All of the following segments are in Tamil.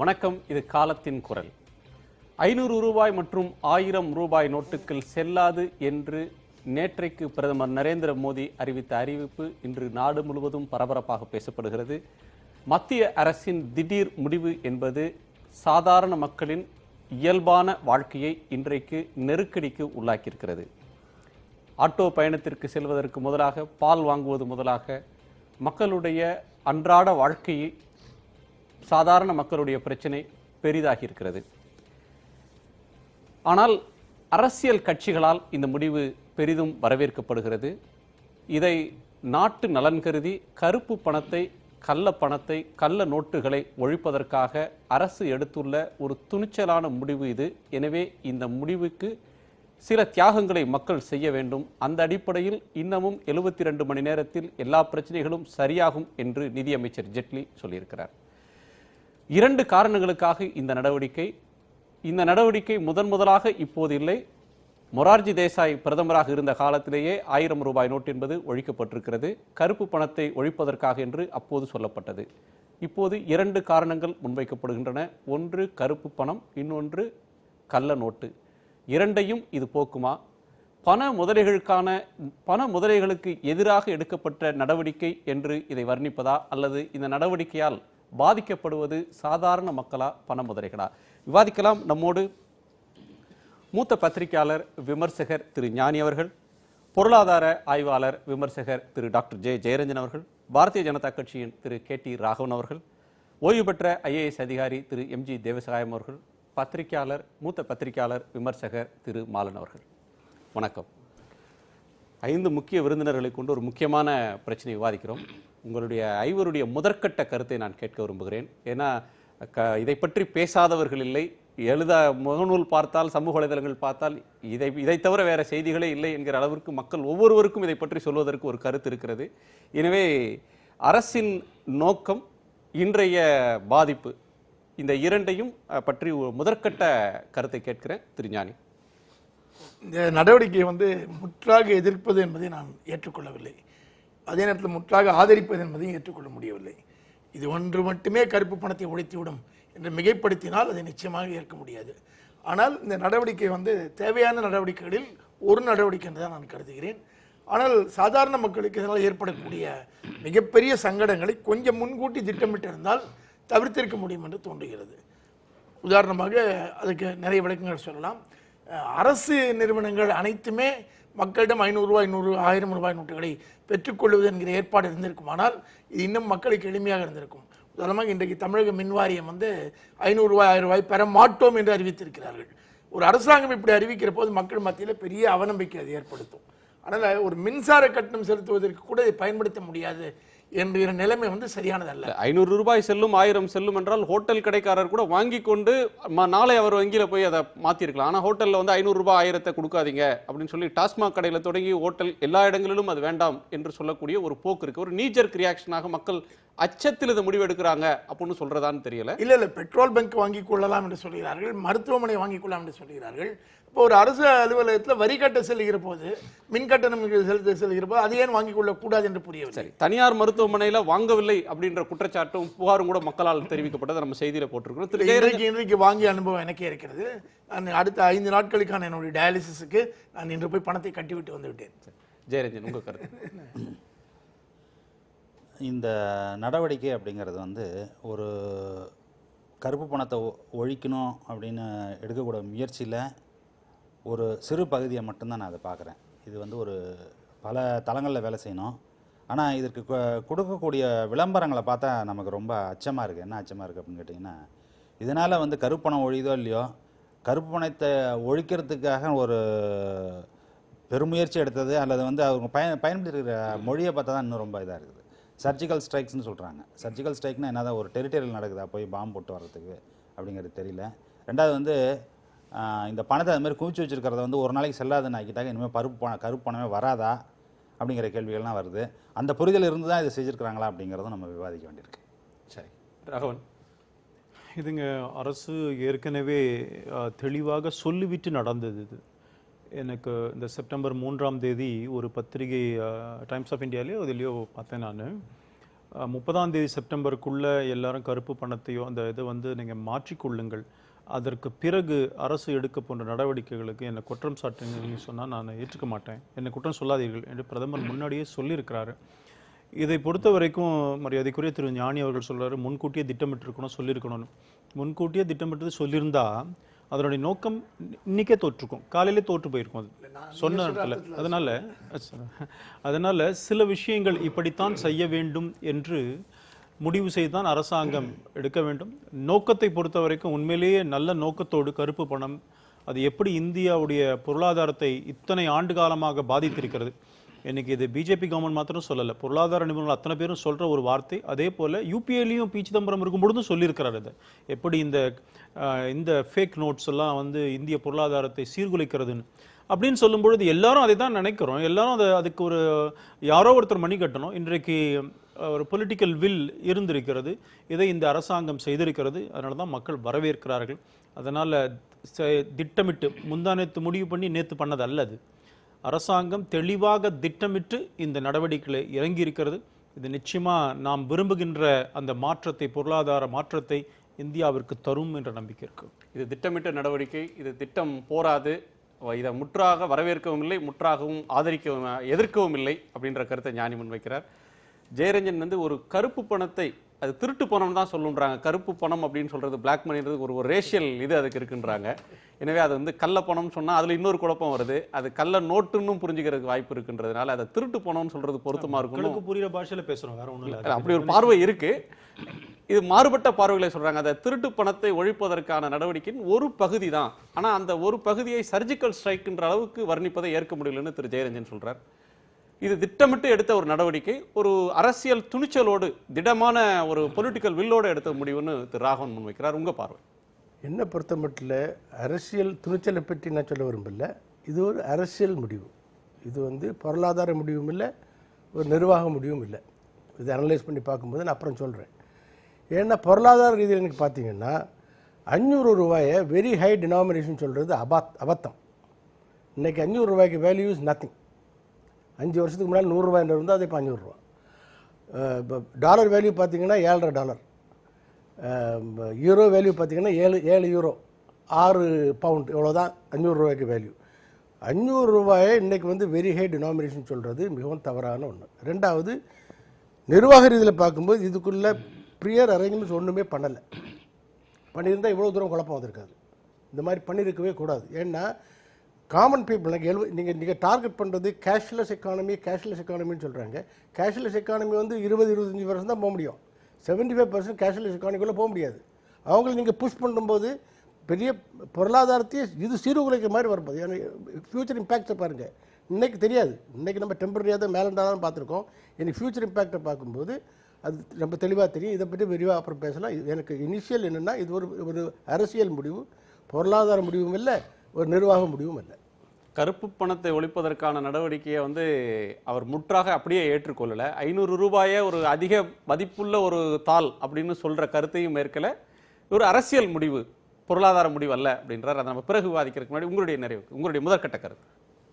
வணக்கம். இது காலத்தின் குரல். 500 ரூபாய் மற்றும் 1000 ரூபாய் நோட்டுகள் செல்லாது என்று நேற்றைக்கு பிரதமர் நரேந்திர மோடி அறிவித்த அறிவிப்பு இன்று நாடு முழுவதும் பரபரப்பாக பேசப்படுகிறது. மத்திய அரசின் திடீர் முடிவு என்பது சாதாரண மக்களின் இயல்பான வாழ்க்கையை இன்றைக்கு நெருக்கடிக்கு உள்ளாக்கியிருக்கிறது. ஆட்டோ பயணத்திற்கு செல்வதற்கு முதலாக, பால் வாங்குவது முதலாக மக்களுடைய அன்றாட வாழ்க்கையை, சாதாரண மக்களுடைய பிரச்சனை பெரிதாகி இருக்கிறது. ஆனால் அரசியல் கட்சிகளால் இந்த முடிவு பெரிதும் வரவேற்கப்படுகிறது. இதை நாட்டு நலன் கருதி கருப்பு பணத்தை, கள்ள பணத்தை, கள்ள நோட்டுகளை ஒழிப்பதற்காக அரசு எடுத்துள்ள ஒரு துணிச்சலான முடிவு இது. எனவே இந்த முடிவுக்கு சில தியாகங்களை மக்கள் செய்ய வேண்டும். அந்த அடிப்படையில் இன்னமும் 72 மணி நேரத்தில் எல்லா பிரச்சனைகளும் சரியாகும் என்று நிதியமைச்சர் ஜெட்லி சொல்லியிருக்கிறார். 2 காரணங்களுக்காக இந்த நடவடிக்கை முதலாக இப்போது இல்லை. மொரார்ஜி தேசாய் பிரதமராக இருந்த காலத்திலேயே 1000 ரூபாய் நோட்டு என்பது ஒழிக்கப்பட்டிருக்கிறது. கருப்பு பணத்தை ஒழிப்பதற்காக என்று அப்போது சொல்லப்பட்டது. இப்போது 2 காரணங்கள் முன்வைக்கப்படுகின்றன. ஒன்று கருப்பு பணம், இன்னொன்று கள்ள நோட்டு. இரண்டையும் இது போக்குமா? பண முதலைகளுக்கு எதிராக எடுக்கப்பட்ட நடவடிக்கை என்று இதை வர்ணிப்பதா, அல்லது இந்த நடவடிக்கையால் பாதிக்கப்படுவது சாதாரண மக்களா, பண முதலைகளா? விவாதிக்கலாம். நம்மோடு மூத்த பத்திரிகையாளர், விமர்சகர் திரு ஞானி அவர்கள், பொருளாதார ஆய்வாளர், விமர்சகர் திரு டாக்டர் ஜெயரஞ்சன் அவர்கள், பாரதிய ஜனதா கட்சியின் திரு KT ராகவன் அவர்கள், ஓய்வு பெற்ற IAS அதிகாரி திரு MG தேவசகாயம் அவர்கள், மூத்த பத்திரிகையாளர், விமர்சகர் திரு மாலன் அவர்கள். வணக்கம். 5 முக்கிய விருந்தினர்களை கொண்டு ஒரு முக்கியமான பிரச்சனை விவாதிக்கிறோம். உங்களுடைய 5 முதற்கட்ட கருத்தை நான் கேட்க விரும்புகிறேன். ஏன்னா இதை பற்றி பேசாதவர்கள் இல்லை. முகநூல் பார்த்தால், சமூக வலைதளங்கள் பார்த்தால் இதை தவிர வேற செய்திகளே இல்லை என்கிற அளவிற்கு மக்கள் ஒவ்வொருவருக்கும் இதை பற்றி சொல்வதற்கு ஒரு கருத்து இருக்கிறது. எனவே அரசின் நோக்கம், இன்றைய பாதிப்பு, இந்த 2ஐயும் பற்றி முதற்கட்ட கருத்தை கேட்கிறேன். திரு ஞானி. இந்த நடவடிக்கையை முற்றாக எதிர்ப்பது என்பதை நான் ஏற்றுக்கொள்ளவில்லை. அதே நேரத்தில் முற்றாக ஆதரிப்பது என்பதையும் ஏற்றுக்கொள்ள முடியவில்லை. இது ஒன்று மட்டுமே கருப்பு பணத்தை ஒழித்துவிடும் என்று மிகைப்படுத்தினால் அதை நிச்சயமாக ஏற்க முடியாது. ஆனால் இந்த நடவடிக்கை தேவையான நடவடிக்கைகளில் ஒரு நடவடிக்கை என்று தான் நான் கருதுகிறேன். ஆனால் சாதாரண மக்களுக்கு இதனால் ஏற்படக்கூடிய மிகப்பெரிய சங்கடங்களை கொஞ்சம் முன்கூட்டி திட்டமிட்டிருந்தால் தவிர்த்திருக்க முடியும் என்று தோன்றுகிறது. உதாரணமாக அதுக்கு நிறைய விளக்கங்கள் சொல்லலாம். அரசு நிறுவனங்கள் அனைத்துமே மக்களிடம் 500 ரூபாய், 1000 ரூபாய் நோட்டுகளை பெற்றுக்கொள்வது என்கிற ஏற்பாடு இருந்திருக்குமானால் இது இன்னும் மக்களுக்கு எளிமையாக இருந்திருக்கும். உதாரணமாக இன்றைக்கு தமிழக மின் வாரியம் 500 ரூபாய், 1000 ரூபாய் பெற மாட்டோம் என்று அறிவித்திருக்கிறார்கள். ஒரு அரசாங்கம் இப்படி அறிவிக்கிற போது மக்கள் மத்தியில் பெரிய அவநம்பிக்கை அது ஏற்படுத்தும். ஆனால் ஒரு மின்சார கட்டணம் செலுத்துவதற்கு கூட இதை பயன்படுத்த முடியாது என்கிற நிலைமை சரியானதல்ல. 500 ரூபாய் செல்லும், 1000 செல்லும் என்றால் ஹோட்டல் கடைக்காரர் கூட வாங்கி கொண்டு நாளை அவர் வங்கியில் போய் அதை மாற்றிருக்கலாம். ஆனால் ஹோட்டலில் 500 ரூபாய் 1000 கொடுக்காதீங்க அப்படின்னு சொல்லி டாஸ்மாக் கடையில் தொடங்கி ஹோட்டல் எல்லா இடங்களிலும் அது வேண்டாம் என்று சொல்லக்கூடிய ஒரு போக்கு இருக்கு. ஒரு நீஜர்க் ரியாக்ஷனாக மக்கள் அச்சத்தில் இதை முடிவெடுக்கிறாங்க அப்படின்னு சொல்றதான்னு தெரியல. இல்லை, பெட்ரோல் பங்க் வாங்கி கொள்ளலாம் என்று சொல்கிறார்கள், மருத்துவமனை வாங்கிக் கொள்ளலாம் என்று சொல்கிறார்கள். இப்போ ஒரு அரசு அலுவலகத்தில் வரி கட்ட செல்கிற போது, மின் கட்டணம் செல்கிற போது அதை ஏன் வாங்கிக் கொள்ளக்கூடாது என்று புரியவில்லை. தனியார் மருத்துவமனையில் வாங்கவில்லை அப்படின்ற குற்றச்சாட்டும் புகாரும் கூட மக்களால் தெரிவிக்கப்பட்டதை நம்ம செய்தியில போட்டிருக்கிறோம். இன்றைக்கு வாங்கிய அனுபவம் எனக்கே இருக்கிறது. நான் அடுத்த 5 நாட்களுக்கான என்னுடைய டயாலிசிஸுக்கு நான் இன்று போய் பணத்தை கட்டிவிட்டு வந்து விட்டேன். ஜெயரஞ்சன், உங்க கருத்து? இந்த நடவடிக்கை அப்படிங்கிறது ஒரு கருப்பு பணத்தை ஒழிக்கணும் அப்படின்னு எடுக்கக்கூடிய முயற்சியில் ஒரு சிறு பகுதியை மட்டும்தான் நான் அதை பார்க்குறேன். இது ஒரு பல தளங்களில் வேலை செய்யணும். ஆனால் இதற்கு கொடுக்கக்கூடிய விளம்பரங்களை பார்த்தா நமக்கு ரொம்ப அச்சமாக இருக்குது. என்ன அச்சமாக இருக்குது அப்படின்னு கேட்டிங்கன்னா, இதனால் கருப்பு பணம் ஒழியுதோ இல்லையோ, கருப்பு பணத்தை ஒழிக்கிறதுக்காக ஒரு பெருமுயற்சி எடுத்தது அல்லது அவங்க பயன்படுத்துகிற மொழியை பார்த்தா தான் இன்னும் ரொம்ப இதாக இருக்குது. சர்ஜிக்கல் ஸ்ட்ரைக்ஸ்னு சொல்கிறாங்க. சர்ஜிக்கல் ஸ்ட்ரைக்னா என்னதான், ஒரு டெரிட்டரியில் நடக்குதா, போய் பாம்பு போட்டு வர்றதுக்கு அப்படிங்கிறது தெரியல. ரெண்டாவது இந்த பணத்தை அது மாதிரி குவிச்சு வச்சுருக்கிறத ஒரு நாளைக்கு செல்லாதுன்னு ஆக்கிட்டாங்க. இனிமேல் கருப்பு பணமே வராதா அப்படிங்கிற கேள்விகள்லாம் வருது. அந்த புரிதல் இருந்து தான் இதை செஞ்சுருக்கிறாங்களா அப்படிங்கிறதும் நம்ம விவாதிக்க வேண்டியிருக்கு. சரி ராகவன். இதுங்க அரசு ஏற்கனவே தெளிவாக சொல்லிவிட்டு நடந்தது. இது எனக்கு இந்த செப்டம்பர் 3ஆம் தேதி ஒரு பத்திரிகை டைம்ஸ் ஆஃப் இந்தியாலேயோ அதுலேயோ பார்த்தேன். நான் 30ஆம் தேதி செப்டம்பருக்குள்ளே எல்லாரும் கருப்பு பணத்தையோ அந்த இதை வந்து நீங்கள் மாற்றிக்கொள்ளுங்கள், அதற்கு பிறகு அரசு எடுக்க போன்ற நடவடிக்கைகளுக்கு என்னை குற்றம் சாட்டுங்கன்னு சொன்னால் நான் ஏற்றுக்க மாட்டேன், என்னை குற்றம் சொல்லாதீர்கள் என்று பிரதமர் முன்னாடியே சொல்லியிருக்கிறாரு. இதை பொறுத்த வரைக்கும் மரியாதைக்குரிய திரு ஞானி அவர்கள் சொல்றாரு, முன்கூட்டியே திட்டமிட்டிருக்கணும், சொல்லியிருக்கணும்னு. முன்கூட்டியே திட்டமிட்டது சொல்லியிருந்தா அதனுடைய நோக்கம் இன்னைக்கே தோற்றுக்கும், காலையிலே தோற்று போயிருக்கும் அது சொன்ன இடத்துல. அதனால சில விஷயங்கள் இப்படித்தான் செய்ய வேண்டும் என்று முடிவு செய்துதான் அரசாங்கம் எடுக்க வேண்டும். நோக்கத்தை பொறுத்த வரைக்கும் உண்மையிலேயே நல்ல நோக்கத்தோடு கருப்பு பணம் அது எப்படி இந்தியாவுடைய பொருளாதாரத்தை இத்தனை ஆண்டு காலமாக பாதித்திருக்கிறது. இன்னைக்கு இது பிஜேபி கவர்மெண்ட் மாத்திரம் சொல்லலை, பொருளாதார நிபுணர்கள் அத்தனை பேரும் சொல்ற ஒரு வார்த்தை. அதே போல யூபிஏலையும் பி சிதம்பரம் இருக்கும் பொழுதும் சொல்லியிருக்கிறார் இதை, எப்படி இந்த ஃபேக் நோட்ஸ் எல்லாம் வந்து இந்திய பொருளாதாரத்தை சீர்குலைக்கிறதுன்னு அப்படின்னு சொல்லும் பொழுது எல்லாரும் அதை தான் நினைக்கிறோம். எல்லாரும் அதுக்கு ஒரு யாரோ ஒருத்தர் மணி கட்டணும். இன்றைக்கு ஒரு பொலிட்டிக்கல் வில் இருந்திருக்கிறது, இதை இந்த அரசாங்கம் செய்திருக்கிறது. அதனால தான் மக்கள் வரவேற்கிறார்கள். அதனால திட்டமிட்டு முந்தானத்து முடிவு பண்ணி நேற்று பண்ணது அல்லது, அரசாங்கம் தெளிவாக திட்டமிட்டு இந்த நடவடிக்கைகளை இறங்கி இருக்கிறது. இது நிச்சயமா நாம் விரும்புகின்ற அந்த மாற்றத்தை, பொருளாதார மாற்றத்தை இந்தியாவிற்கு தரும் என்ற நம்பிக்கை இருக்கு. இது திட்டமிட்ட நடவடிக்கை, இது திட்டம் போராது, இதை முற்றாக வரவேற்கவும் இல்லை, முற்றாகவும் ஆதரிக்கவும் எதிர்க்கவும் இல்லை அப்படின்ற கருத்தை ஞானி முன்வைக்கிறார். ஜெயரஞ்சன் வந்து ஒரு கருப்பு பணத்தை, அது திருட்டு பணம் தான் சொல்லுன்றாங்க. கருப்பு பணம் அப்படின்னு சொல்றது பிளாக் மணின்றது ஒரு ரேஷியல் இது அதுக்கு இருக்குன்றாங்க. எனவே அது வந்து கள்ள பணம் சொன்னா அதுல இன்னொரு குழப்பம் வருது, அது கள்ள நோட்டுன்னு புரிஞ்சுக்கிறதுக்கு வாய்ப்பு இருக்குன்றதுனால அதை திருட்டு பணம்னு சொல்றது பொருத்தமா இருக்கும். புரியுற பாஷையில பேசுறோம், வேற ஒண்ணும் இல்லை. அப்படி ஒரு பார்வை இருக்கு. இது மாறுபட்ட பார்வைகளை சொல்றாங்க. அந்த திருட்டு பணத்தை ஒழிப்பதற்கான நடவடிக்கையின் ஒரு பகுதி தான், ஆனா அந்த ஒரு பகுதியை சர்ஜிக்கல் ஸ்ட்ரைக்ன்ற அளவுக்கு வர்ணிப்பதை ஏற்க முடியலன்னு திரு ஜெயரஞ்சன் சொல்றார். இது திட்டமிட்டு எடுத்த ஒரு நடவடிக்கை, ஒரு அரசியல் துணிச்சலோடு திடமான ஒரு பொலிட்டிக்கல் வில்லோடு எடுத்த முடிவுன்னு திரு ராகவன் முன்வைக்கிறார். உங்க பார்வை என்ன பொறுத்த மட்டும் அரசியல் துணிச்சலை பற்றி நான் சொல்ல விரும்பல. இது ஒரு அரசியல் முடிவு, இது வந்து பொருளாதார முடிவும் இல்லை, ஒரு நிர்வாக முடிவும் இல்லை. இதை அனலைஸ் பண்ணி பார்க்கும்போது நான் அப்புறம் சொல்கிறேன். ஏன்னா பொருளாதார ரீதியில் எனக்கு பார்த்தீங்கன்னா 500 ரூபாயை வெரி ஹை டினாமினேஷன் சொல்கிறது அபத்தம். இன்றைக்கி 500 ரூபாய்க்கு வேல்யூ இஸ் நத்திங். 5 வருஷத்துக்கு முன்னால் 100 ரூபாய் இருந்தால் அது இப்போ 500 ரூபா. இப்போ டாலர் வேல்யூ பார்த்தீங்கன்னா $7.50. யூரோ வேல்யூ பார்த்தீங்கன்னா 7 யூரோ, 6 பவுண்ட், இவ்வளோதான் 500 ரூபாய்க்கு வேல்யூ. 500 ரூபாயை இன்றைக்கி வந்து வெரி ஹை டினாமினேஷன் சொல்கிறது மிகவும் தவறான ஒன்று. ரெண்டாவது, நிர்வாக ரீதியில் பார்க்கும்போது இதுக்குள்ளே ப்ரியர் அரேஞ்ச்மெண்ட்ஸ் ஒன்றுமே பண்ணலை. பண்ணியிருந்தால் இவ்வளோ தூரம் குழப்பம் வந்திருக்காது. இந்த மாதிரி பண்ணியிருக்கவே கூடாது. ஏன்னா காமன் பீப்புள் நீங்கள் டார்கெட் பண்ணுறது கேஷ்லெஸ் எக்கானமின்னு சொல்கிறாங்க. கேஷ்லெஸ் எக்கானமி வந்து 20-25 வருஷம் தான் போக முடியும். 75% கேஷ்லெஸ் எக்கானமிக்குள்ளே போக முடியாது. அவங்களை நீங்கள் புஷ் பண்ணும்போது பெரிய பொருளாதாரத்தையே இது சீர்குலைக்க மாதிரி வரும்போது, ஏன்னா ஃப்யூச்சர் இம்பேக்டை பாருங்கள். இன்றைக்கி தெரியாது, இன்றைக்கி நம்ம டெம்பரரியாக தான் மேலண்டாதான் பார்த்துருக்கோம். எனக்கு ஃப்யூச்சர் இம்பேக்டை பார்க்கும்போது அது ரொம்ப தெளிவாக தெரியும். இதை பற்றி விரிவாக அப்புறம் பேசலாம். எனக்கு இனிஷியல் என்னென்னா இது ஒரு அரசியல் முடிவு, பொருளாதார முடிவும் இல்லை, ஒரு நிர்வாக முடிவும் இல்லை. கருப்பு பணத்தை ஒழிப்பதற்கான நடவடிக்கையை வந்து அவர் முற்றாக அப்படியே ஏற்றுக்கொள்ளலை. 500 ரூபாயை ஒரு அதிக மதிப்புள்ள ஒரு தாள் அப்படின்னு சொல்ற கருத்தையும் ஏற்கல. ஒரு அரசியல் முடிவு, பொருளாதார முடிவு அல்ல அப்படின்றார். அதை நம்ம பிறகு விவாதிக்கிறதுக்கு முன்னாடி உங்களுடைய நிறைவு, உங்களுடைய முதற்கட்ட கருத்து.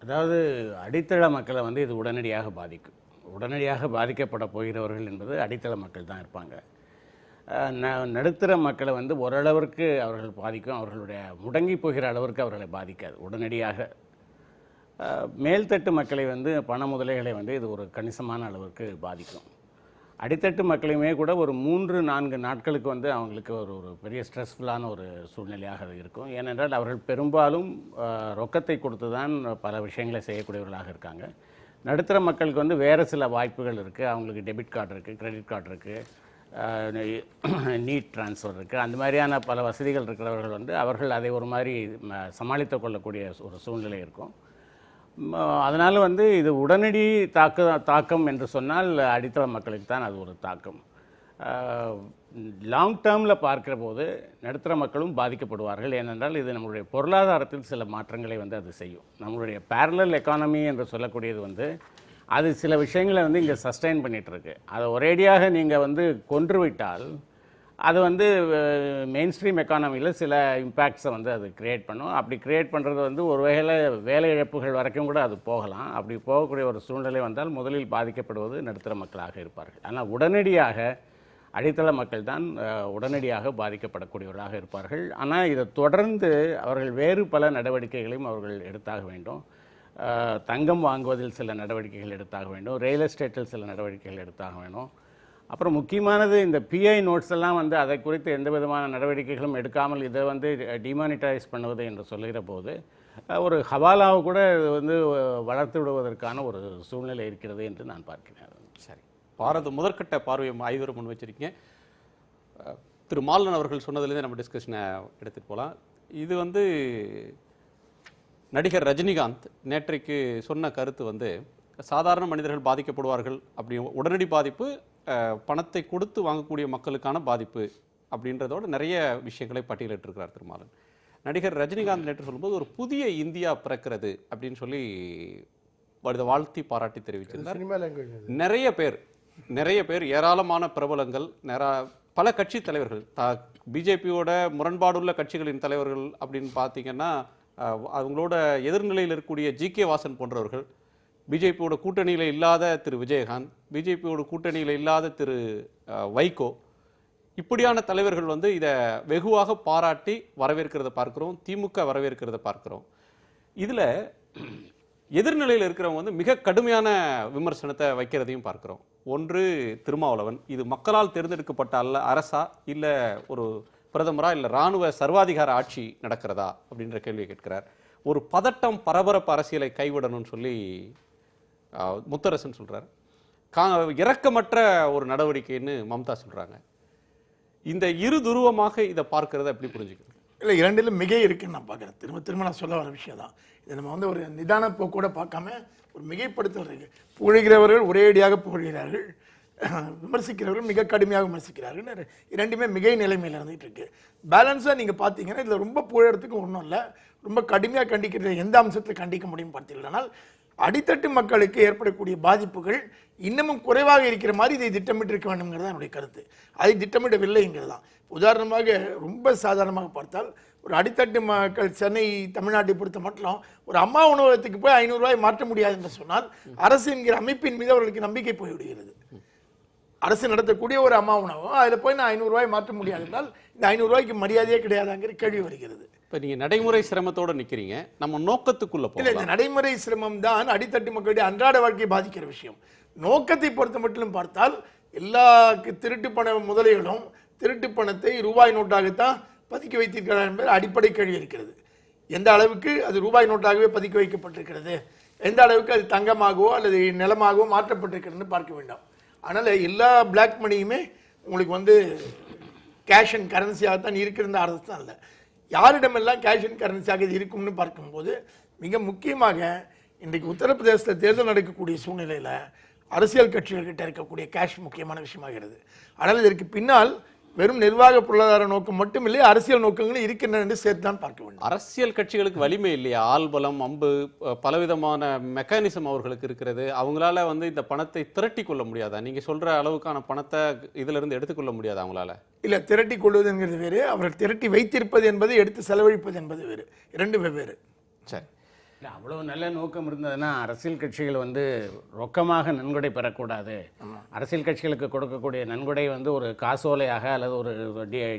அதாவது அடித்தள மக்களை வந்து இது உடனடியாக பாதிக்கும். உடனடியாக பாதிக்கப்பட போகிறவர்கள் என்பது அடித்தள மக்கள் தான் இருப்பாங்க. நடுத்தர மக்களை வந்து ஓரளவிற்கு அவர்கள் பாதிக்கும், அவர்களுடைய முடங்கி போகிற அளவிற்கு அவர்களை பாதிக்காது உடனடியாக. மேல்தட்டு மக்களை வந்து பண முதலைகளை வந்து இது ஒரு கணிசமான அளவிற்கு பாதிக்கும். அடித்தட்டு மக்களையுமே கூட ஒரு 3-4 நாட்களுக்கு வந்து அவங்களுக்கு ஒரு பெரிய ஸ்ட்ரெஸ்ஃபுல்லான ஒரு சூழ்நிலையாக இருக்கும். ஏனென்றால் அவர்கள் பெரும்பாலும் ரொக்கத்தை கொடுத்து தான் பல விஷயங்களை செய்யக்கூடியவர்களாக இருக்காங்க. நடுத்தர மக்களுக்கு வந்து வேறு சில வாய்ப்புகள் இருக்குது. அவங்களுக்கு டெபிட் கார்டு இருக்குது, கிரெடிட் கார்டு இருக்குது, நீட் ட்ரான்ஸ்ஃபர் இருக்குது. அந்த மாதிரியான பல வசதிகள் இருக்கிறவர்கள் வந்து அவர்கள் அதை ஒரு மாதிரி சமாளித்து கொள்ளக்கூடிய ஒரு சூழ்நிலை இருக்கும். அதனால் வந்து இது உடனடி தாக்கம் என்று சொன்னால் அடித்தள மக்களுக்கு தான் அது ஒரு தாக்கம். லாங் டேர்மில் பார்க்கிற போது நடுத்தர மக்களும் பாதிக்கப்படுவார்கள். ஏனென்றால் இது நம்மளுடைய பொருளாதாரத்தில் சில மாற்றங்களை வந்து அது செய்யும். நம்மளுடைய பேரலல் எக்கானமி என்று சொல்லக்கூடியது வந்து அது சில விஷயங்களை வந்து இங்கே சஸ்டெயின் பண்ணிகிட்ருக்கு. அதை ஒரேடியாக நீங்கள் வந்து கொன்றுவிட்டால் அது வந்து மெயின் ஸ்ட்ரீம் எக்கானமியில் சில இம்பேக்ட்ஸை வந்து அது கிரியேட் பண்ணும். அப்படி கிரியேட் பண்ணுறது வந்து ஒரு வகையில் வேலை இழப்புகள் வரைக்கும் கூட அது போகலாம். அப்படி போகக்கூடிய ஒரு சூழ்நிலை வந்தால் முதலில் பாதிக்கப்படுவது நடுத்தர மக்களாக இருப்பார்கள். ஆனால் உடனடியாக அடித்தள மக்கள் தான் உடனடியாக பாதிக்கப்படக்கூடியவர்களாக இருப்பார்கள். ஆனால் இதை தொடர்ந்து அவர்கள் வேறு பல நடவடிக்கைகளையும் அவர்கள் எடுத்தாக வேண்டும். தங்கம் வாங்குவதில் சில நடவடிக்கைகள் எடுத்தாக வேண்டும், ரியல் எஸ்டேட்டில் சில நடவடிக்கைகள் எடுத்தாக வேண்டும். அப்புறம் முக்கியமானது இந்த பிஐ நோட்ஸ் எல்லாம் வந்து அதை குறித்து எந்த விதமான நடவடிக்கைகளும் எடுக்காமல் இதை வந்து டிமானிட்டைஸ் பண்ணுவது என்று சொல்லுகிற போது ஒரு ஹவாலாவை கூட இது வந்து வளர்த்து விடுவதற்கான ஒரு சூழ்நிலை இருக்கிறது என்று நான் பார்க்கிறேன். சரி, பாரத முதற்கட்ட பார்வையை ஐவரும் முன் வச்சிருக்கீங்க. திரு மாலன் அவர்கள் சொன்னதுலேருந்து நம்ம டிஸ்கஷனை எடுத்துகிட்டு போகலாம். இது வந்து நடிகர் ரஜினிகாந்த் நேற்றைக்கு சொன்ன கருத்து வந்து சாதாரண மனிதர்கள் பாதிக்கப்படுவார்கள், அப்படி உடனடி பாதிப்பு பணத்தை கொடுத்து வாங்கக்கூடிய மக்களுக்கான பாதிப்பு அப்படின்றதோட நிறைய விஷயங்களை பட்டியலிட்டிருக்கிறார் திருமாலன். நடிகர் ரஜினிகாந்த் நேற்று சொல்லும்போது ஒரு புதிய இந்தியா பிறக்கிறது அப்படின்னு சொல்லி வாழ்த்தி பாராட்டி தெரிவிச்சிருந்தார். சினிமா லாங்குவேஜ் நிறைய பேர் ஏராளமான பிரபலங்கள், பல கட்சி தலைவர்கள், பிஜேபியோட முரண்பாடுள்ள கட்சிகளின் தலைவர்கள் அப்படின்னு பார்த்தீங்கன்னா அவங்களோட எதிர்நிலையில் இருக்கக்கூடிய ஜி.கே. வாசன் போன்றவர்கள், பிஜேபியோட கூட்டணியில் இல்லாத திரு விஜயகாந்த், பிஜேபியோட கூட்டணியில் இல்லாத திரு வைகோ, இப்படியான தலைவர்கள் வந்து இதை வெகுவாக பாராட்டி வரவேற்கிறத பார்க்கிறோம். திமுக வரவேற்கிறத பார்க்கிறோம். இதில் எதிர்நிலையில் இருக்கிறவங்க வந்து மிக கடுமையான விமர்சனத்தை வைக்கிறதையும் பார்க்கிறோம். ஒன்று திருமாவளவன், இது மக்களால் தேர்ந்தெடுக்கப்பட்ட அரசா இல்லை ஒரு பிரதமரா இல்லை இராணுவ சர்வாதிகார ஆட்சி நடக்கிறதா அப்படின்ற கேள்வியை கேட்கிறார். ஒரு பதட்டம் பரபரப்பு அரசியலை கைவிடணும்னு சொல்லி முத்தரசன் சொல்றார். இரக்கமற்ற ஒரு நடவடிக்கைன்னு மம்தா சொல்றாங்க. இந்த இரு துருவமாக இதை பார்க்கறத எப்படி புரிஞ்சுக்கிறது? இல்லை, இரண்டிலும் மிகை இருக்குன்னு நான் பார்க்குறேன். திரும்ப நான் சொல்ல வர விஷயம் தான். இதை நம்ம வந்து ஒரு நிதான போக்கூட பார்க்காம ஒரு மிகைப்படுத்தல் இருக்கு. புகழ்கிறவர்கள் ஒரேடியாக புகழ்கிறார்கள், விமர்சிக்கிறவர்கள் மிக கடுமையாக விமர்சிக்கிறார்கள். இரண்டுமே மிகை நிலைமையில் இருந்துகிட்டு இருக்கு. பேலன்ஸாக நீங்கள் பார்த்தீங்கன்னா இதில் ரொம்ப புகழறதுக்கு ஒன்றும் இல்லை, ரொம்ப கடுமையாக கண்டிக்கிறது எந்த அம்சத்தில் கண்டிக்க முடியும் பார்த்தீங்கன்னால் அடித்தட்டு மக்களுக்கு ஏற்படக்கூடிய பாதிப்புகள் இன்னமும் குறைவாக இருக்கிற மாதிரி இதை திட்டமிட்டிருக்க வேண்டும்ங்கிறது என்னுடைய கருத்து. அதை திட்டமிடவில்லைங்கிறது தான். உதாரணமாக ரொம்ப சாதாரணமாக பார்த்தால் ஒரு அடித்தட்டு மக்கள் சென்னை தமிழ்நாட்டை பொறுத்த மட்டும் ஒரு அம்மா உணவகத்துக்கு போய் 500 ரூபாய் மாற்ற முடியாது என்று சொன்னால் அரசு என்கிற அமைப்பின் மீது அவர்களுக்கு நம்பிக்கை போய்விடுகிறது. அரசு நடத்தக்கூடிய ஒரு அம்மா உணவகம் அதில் போய் நான் 500 ரூபாய் மாற்ற முடியாது என்றால் இந்த 500 ரூபாய்க்கு மரியாதையே கிடையாதுங்கிற கேள்வி வருகிறது. இப்போ நீங்கள் நடைமுறை சிரமத்தோடு நிற்கிறீங்க, நம்ம நோக்கத்துக்குள்ள இல்லை, இந்த நடைமுறை சிரமம் தான் அடித்தட்டு மக்களுடைய அன்றாட வாழ்க்கையை பாதிக்கிற விஷயம். நோக்கத்தை பொறுத்த மட்டும் பார்த்தால் எல்லா திருட்டு பண முதலைகளும் திருட்டு பணத்தை ரூபாய் நோட்டாகத்தான் பதுக்கி வைத்திருக்கிறார் என்பது அடிப்படை கேள்வி இருக்கிறது. எந்த அளவுக்கு அது ரூபாய் நோட்டாகவே பதுக்கி வைக்கப்பட்டிருக்கிறது, எந்த அளவுக்கு அது தங்கமாகவோ அல்லது நிலமாகவோ மாற்றப்பட்டிருக்கிறதுன்னு பார்க்க வேண்டாம். அதனால் எல்லா பிளாக் மணியுமே உங்களுக்கு வந்து கேஷ் அண்ட் கரன்சியாகத்தான் இருக்கிற அரசு தான் இல்லை. யாரிடமெல்லாம் கேஷ் அண்ட் கரன்சியாக இது இருக்கும்னு பார்க்கும்போது மிக முக்கியமாக இன்றைக்கு உத்தரப்பிரதேசத்தில் தேர்தல் நடக்கக்கூடிய சூழ்நிலையில் அரசியல் கட்சிகள்கிட்ட இருக்கக்கூடிய கேஷ் முக்கியமான விஷயமாகிறது. ஆனால் இதற்கு பின்னால் வெறும் நிர்வாக பொருளாதார நோக்கம் மட்டும் இல்லை, அரசியல் நோக்கங்களும் இருக்கின்றன என்று சேர்த்து தான் பார்க்க வேண்டும். அரசியல் கட்சிகளுக்கு வலிமை இல்லையா? ஆள்பலம், அம்பு, பலவிதமான மெக்கானிசம் அவர்களுக்கு இருக்கிறது. அவங்களால வந்து இந்த பணத்தை திரட்டி கொள்ள முடியாதா? நீங்க சொல்ற அளவுக்கான பணத்தை இதுல இருந்து எடுத்துக்கொள்ள முடியாதா அவங்களால? இல்லை, திரட்டி கொள்வதுங்கிறது வேறு, அவர்கள் திரட்டி வைத்திருப்பது என்பது எடுத்து செலவழிப்பது என்பது வேறு, இரண்டு வெவ்வேறு. சரி, இல்லை, அவ்வளோ நல்ல நோக்கம் இருந்ததுன்னா அரசியல் கட்சிகள் வந்து ரொக்கமாக நன்கொடை பெறக்கூடாது. அரசியல் கட்சிகளுக்கு கொடுக்கக்கூடிய நன்கொடை வந்து ஒரு காசோலையாக அல்லது ஒரு